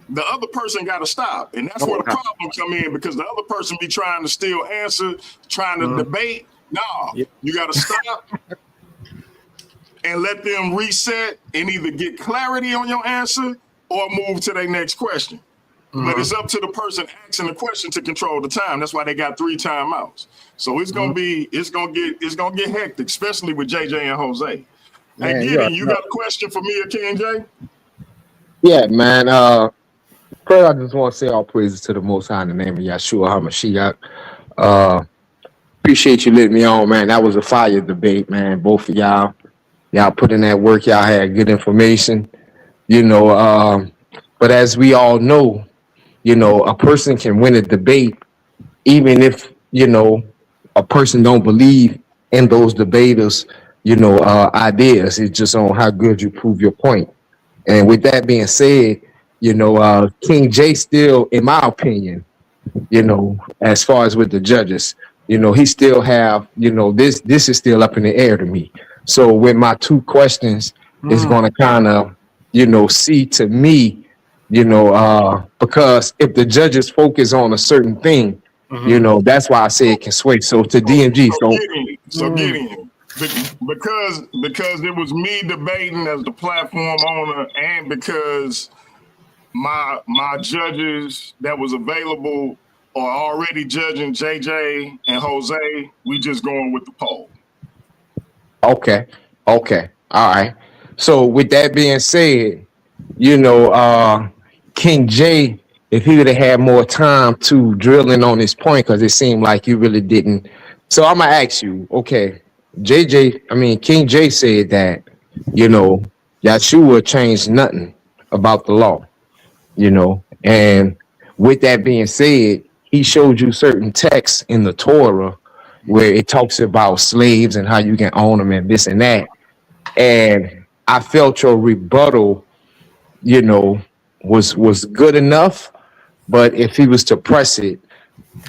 the other person got to stop. And that's where the problem come in because the other person be trying to still answer, trying to debate. No, you got to stop and let them reset and either get clarity on your answer or move to their next question. But it's up to the person asking the question to control the time. That's why they got 3 timeouts. So it's gonna get hectic, especially with JJ and Jose. Man, Hey, Gideon, you got a question for me or King J? Yeah, man. First, I just want to say all praises to the Most High in the name of Yahshua HaMashiach. Appreciate you letting me on, man. That was a fire debate, man. Both of y'all put in that work. Y'all had good information, you know. But as we all know, you know, a person can win a debate even if, you know, a person don't believe in those debaters, you know, ideas. It's just on how good you prove your point. And with that being said, you know, King J still, in my opinion, you know, as far as with the judges, you know, he still have, you know, this is still up in the air to me. So with my 2 questions, it's going to kind of, you know, see to me, you know, because if the judges focus on a certain thing, you know, that's why I say it can sway. So to DMG, Gideon, because it was me debating as the platform owner, and because my judges that was available are already judging JJ and Jose, we just going with the poll. Okay. All right. So with that being said, you know, King J, if he would have had more time to drill in on this point, because it seemed like you really didn't. So I'm gonna ask you, okay, King J said that, you know, Yahshua changed nothing about the law, you know, and with that being said, he showed you certain texts in the Torah where it talks about slaves and how you can own them and this and that. And I felt your rebuttal, you know, was good enough, but if he was to press it,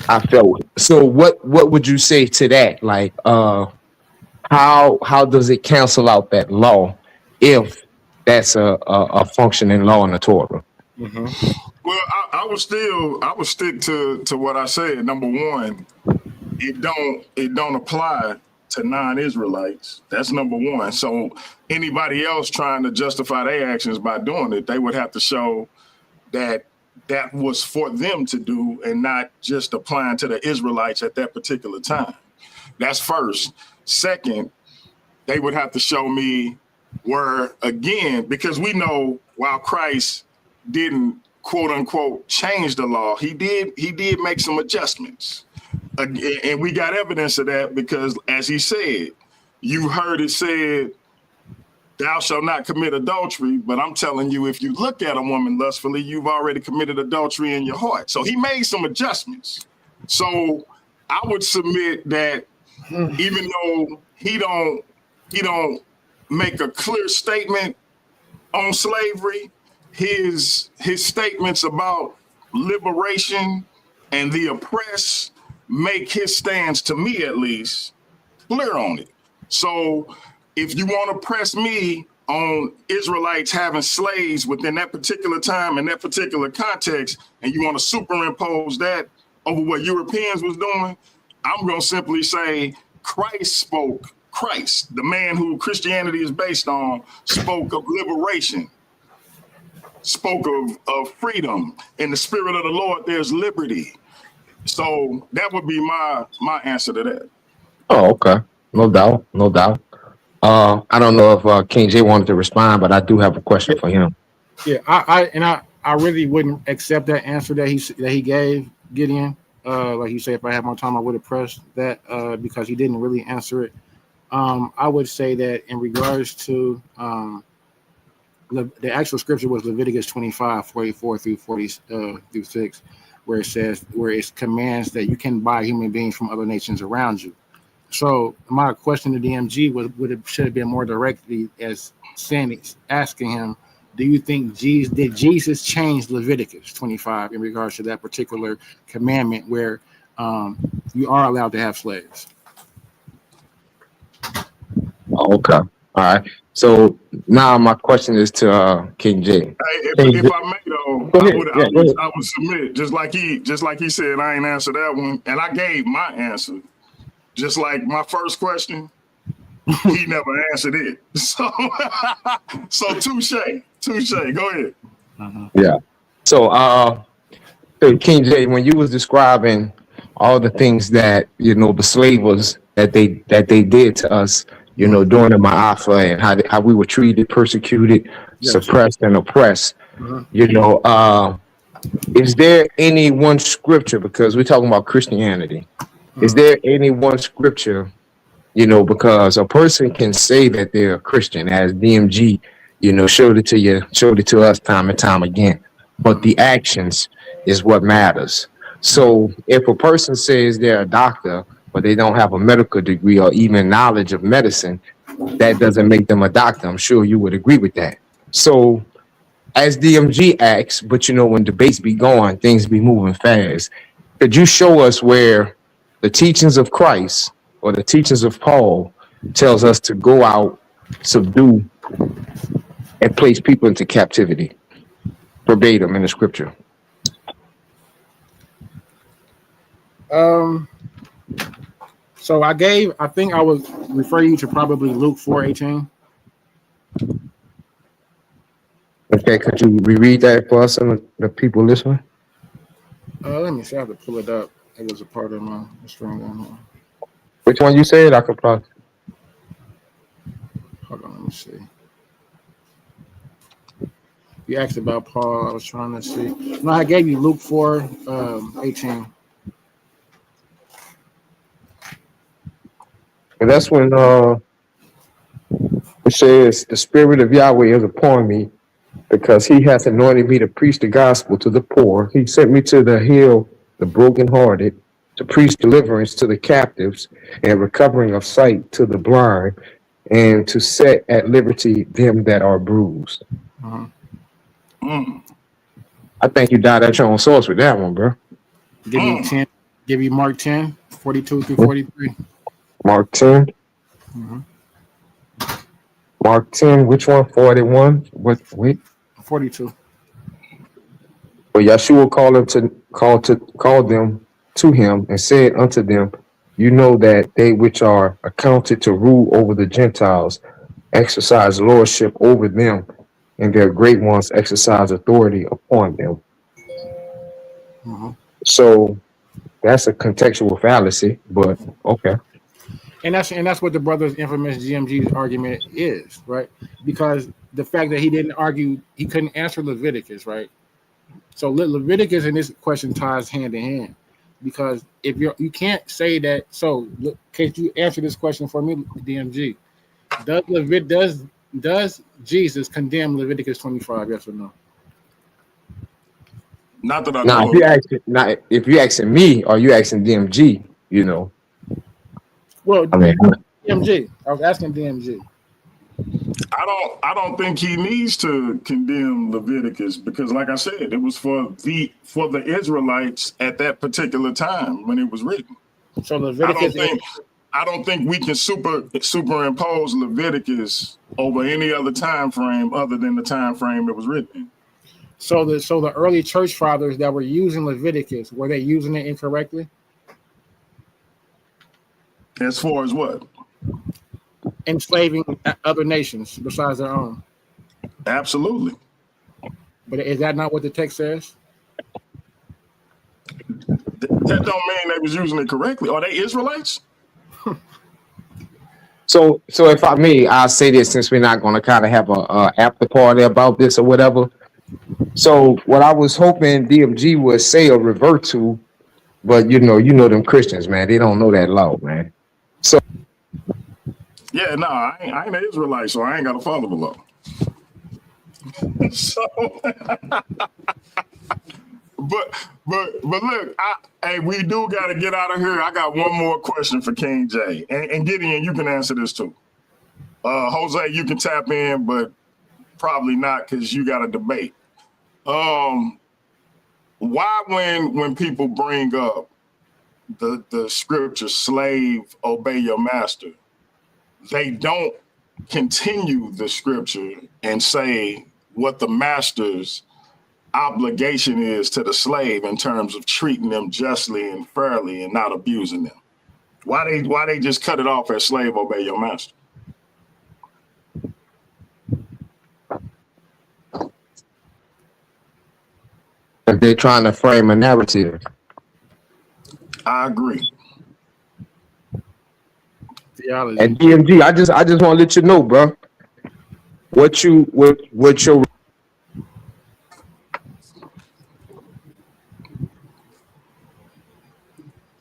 I felt. So what would you say to that? Like, how does it cancel out that law if that's a functioning law in the Torah? Well, I would stick to what I said. Number one, it don't apply to non-Israelites. That's number one. So anybody else trying to justify their actions by doing it, they would have to show that was for them to do and not just applying to the Israelites at that particular time. That's first. Second, they would have to show me where, again, because we know while Christ didn't quote unquote change the law, he did make some adjustments. And we got evidence of that because, as he said, you heard it said, thou shalt not commit adultery. But I'm telling you, if you look at a woman lustfully, you've already committed adultery in your heart. So he made some adjustments. So I would submit that even though he don't make a clear statement on slavery, his statements about liberation and the oppressed make his stance, to me at least, clear on it. So if you want to press me on Israelites having slaves within that particular time and that particular context, and you want to superimpose that over what Europeans was doing, I'm going to simply say Christ, the man who Christianity is based on, spoke of liberation, spoke of freedom. In the spirit of the Lord, there's liberty. So that would be my answer to that. Oh, okay. No doubt. I don't know if King J wanted to respond, but I do have a question for him. Yeah, I really wouldn't accept that answer that he gave Gideon. Like you say, if I had more time, I would have pressed that because he didn't really answer it. I would say that in regards to the actual scripture was Leviticus 25:44 through 6, where it commands that you can buy human beings from other nations around you. So my question to DMG should have been more directly as asking him, do you think did Jesus change Leviticus 25 in regards to that particular commandment where you are allowed to have slaves? Okay. All right. So now my question is to King J. Hey, if I may though, I would submit just like he said. I ain't answered that one, and I gave my answer. Just like my first question, he never answered it. So touche. Go ahead. Yeah. So So King J, when you was describing all the things that the slavers that they did to us, during the Ma'afa, and how we were treated, persecuted, Yes. suppressed, and oppressed. Mhm. Is there any one scripture, because we're talking about Christianity? Is Mhm. there any one scripture? Because a person can say that they're a Christian, as DMG, showed it to us time and time again. But the actions is what matters. So if a person says they're a doctor, but they don't have a medical degree or even knowledge of medicine, that doesn't make them a doctor. I'm sure you would agree with that. So as DMG asks, but when debates be going, things be moving fast. Could you show us where the teachings of Christ or the teachings of Paul tells us to go out, subdue, and place people into captivity, verbatim in the scripture? So I think I would refer you to probably Luke 4:18. Okay, could you reread that for us and the people listening? Let me see. I have to pull it up. It was a part of my string on here. Which one you said? I could probably. Hold on, let me see. You asked about Paul. I was trying to see. No, I gave you Luke 4:18. And that's when it says, "The Spirit of Yahweh is upon me, because He hath anointed me to preach the gospel to the poor. He sent me to the heal the brokenhearted, to preach deliverance to the captives, and recovering of sight to the blind, and to set at liberty them that are bruised." I think you died at your own source with that one, bro. Give you 10. Give you Mark 10:42 through 43. Mark 10. Mark 10, which one? 41? What? Wait. 42. But Yeshua called them to him and said unto them, "You know that they which are accounted to rule over the Gentiles exercise lordship over them, and their great ones exercise authority upon them." So that's a contextual fallacy, but okay. And that's what the brother's infamous GMG's argument is, right? Because the fact that he didn't argue, he couldn't answer Leviticus, right? So Leviticus in this question ties hand in hand, because if you can't say that. So can you answer this question for me, DMG? Does Jesus condemn Leviticus 25? Yes or no? Not that I Now, know of. if you asking me, or you asking DMG, Well, I mean, DMG. I was asking DMG. I don't think he needs to condemn Leviticus, because, like I said, it was for the Israelites at that particular time when it was written. So Leviticus. I don't think we can superimpose Leviticus over any other time frame other than the time frame it was written in. So the early church fathers that were using Leviticus, were they using it incorrectly? As far as what? Enslaving other nations besides their own. Absolutely. But is that not what the text says? That don't mean they was using it correctly. Are they Israelites? So if I may, I'll say this, since we're not going to kind of have a after party about this or whatever. So what I was hoping DMG would say or revert to, but you know them Christians, man, they don't know that law, man. So Yeah, no, I ain't an Israelite, so I ain't got to follow the law. So, but look, hey, we do got to get out of here. I got one more question for King J, and Gideon, you can answer this too. Jose, you can tap in, but probably not, because you got a debate. Why when people bring up the scripture, slave, obey your master, they don't continue the scripture and say what the master's obligation is to the slave in terms of treating them justly and fairly and not abusing them? Why they just cut it off as slave, obey your master? because they're trying to frame a narrative. I agree. Theology. And DMG, I just want to let you know, bro. What your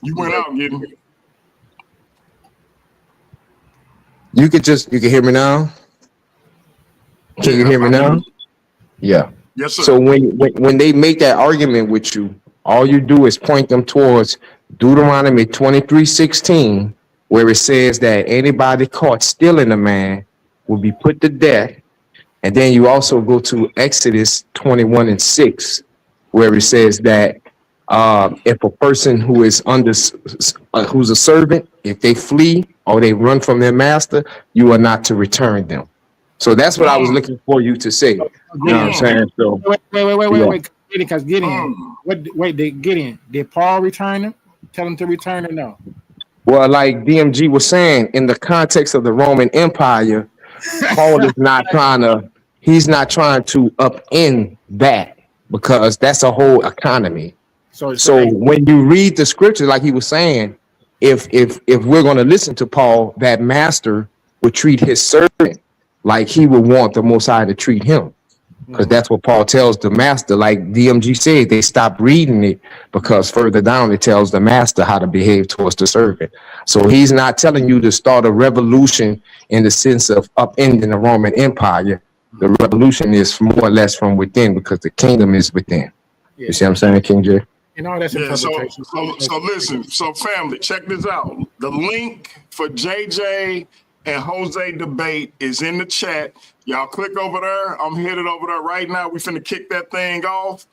You went out getting. you can hear me now. Can you hear me now? Yeah. Yes, sir. So when they make that argument with you, all you do is point them towards Deuteronomy 23:16, where it says that anybody caught stealing a man will be put to death. And then you also go to Exodus 21:6, where it says that if a person who is who's a servant, if they flee or they run from their master, you are not to return them. So that's what I was looking for you to say. You know what I'm saying? So Wait. Because Gideon, Gideon, did Paul return him? Tell him to return or no? well, like DMG was saying, in the context of the Roman Empire, Paul is not trying to. He's not trying to upend that because that's a whole economy. So when you read the scripture, like he was saying, if we're going to listen to Paul, that master would treat his servant like he would want the Most High to treat him, because that's what Paul tells the master. Like DMG said, they stopped reading it because further down it tells the master how to behave towards the servant. So he's not telling you to start a revolution in the sense of upending the Roman Empire. The revolution is more or less from within because the kingdom is within. You see what I'm saying, King J? And all that's interpretation. So listen, so family, check this out. The link for JJ and Jose debate is in the chat. Y'all click over there. I'm headed over there right now. We finna kick that thing off.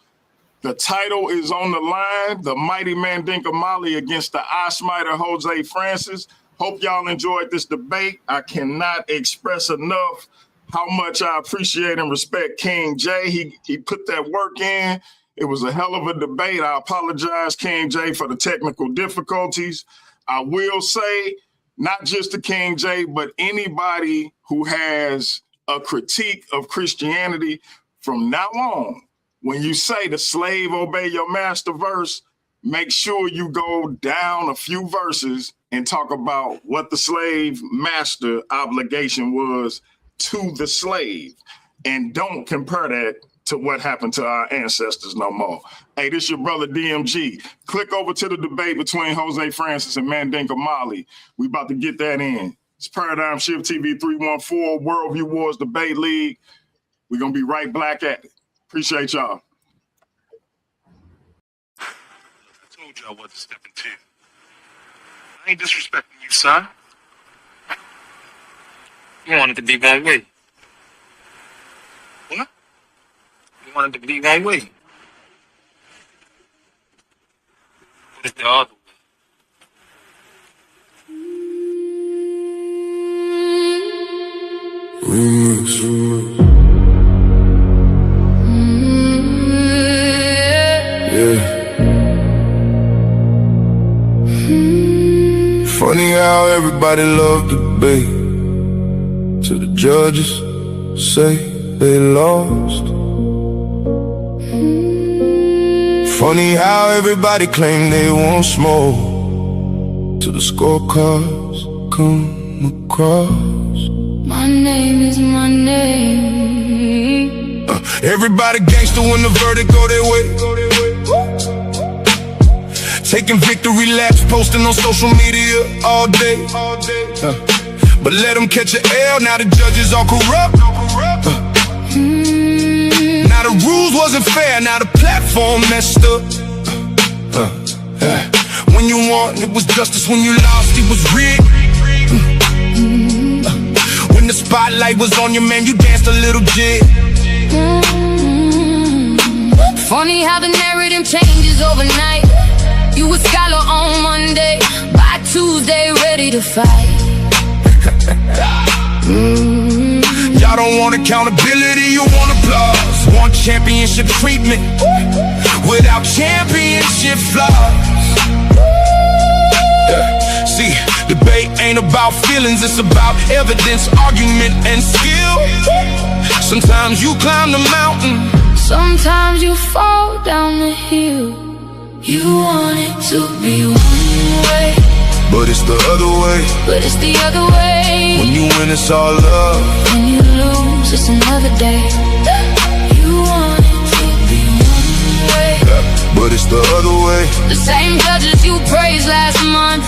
The title is on the line: The Mighty Mandinka Mali against the Eye Smiter Jose Francis. Hope y'all enjoyed this debate. I cannot express enough how much I appreciate and respect King J. He put that work in. It was a hell of a debate. I apologize, King J, for the technical difficulties. I will say, not just to King J, but anybody who has a critique of Christianity, from now on, when you say the slave obey your master verse, make sure you go down a few verses and talk about what the slave master obligation was to the slave. And don't compare that to what happened to our ancestors no more. Hey, this your brother DMG. Click over to the debate between Jose Francis and Mandinka Mali. We about to get that in. It's Paradigm Shift TV 314, Worldview Wars Debate League. We're going to be right back at it. Appreciate y'all. I told y'all what to step into. I ain't disrespecting you, son. You wanted to be one way. What? You wanted to be one way. What is the other way? Funny how everybody loved the debate till the judges say they lost. Funny how everybody claimed they want smoke till the scorecards come across. My name is my name. Everybody gangster when the verdict go their way. Taking victory laps, posting on social media all day. But let them catch an L, now the judges all corrupt. Now the rules wasn't fair, now the platform messed up. When you won, it was justice. When you lost, it was rigged. When the spotlight was on you, man, you danced a little jig. Funny how the narrative changes overnight. You a scholar on Monday, by Tuesday ready to fight. Y'all don't want accountability, you want applause. Want championship treatment without championship flaws. See, debate ain't about feelings, it's about evidence, argument, and skill. Sometimes you climb the mountain, sometimes you fall down the hill. to be one way, but it's the other way. but it's the other way. When you win, it's all love. When you lose, it's another day. You want it to be one way, But it's the other way. the same judges you praised last month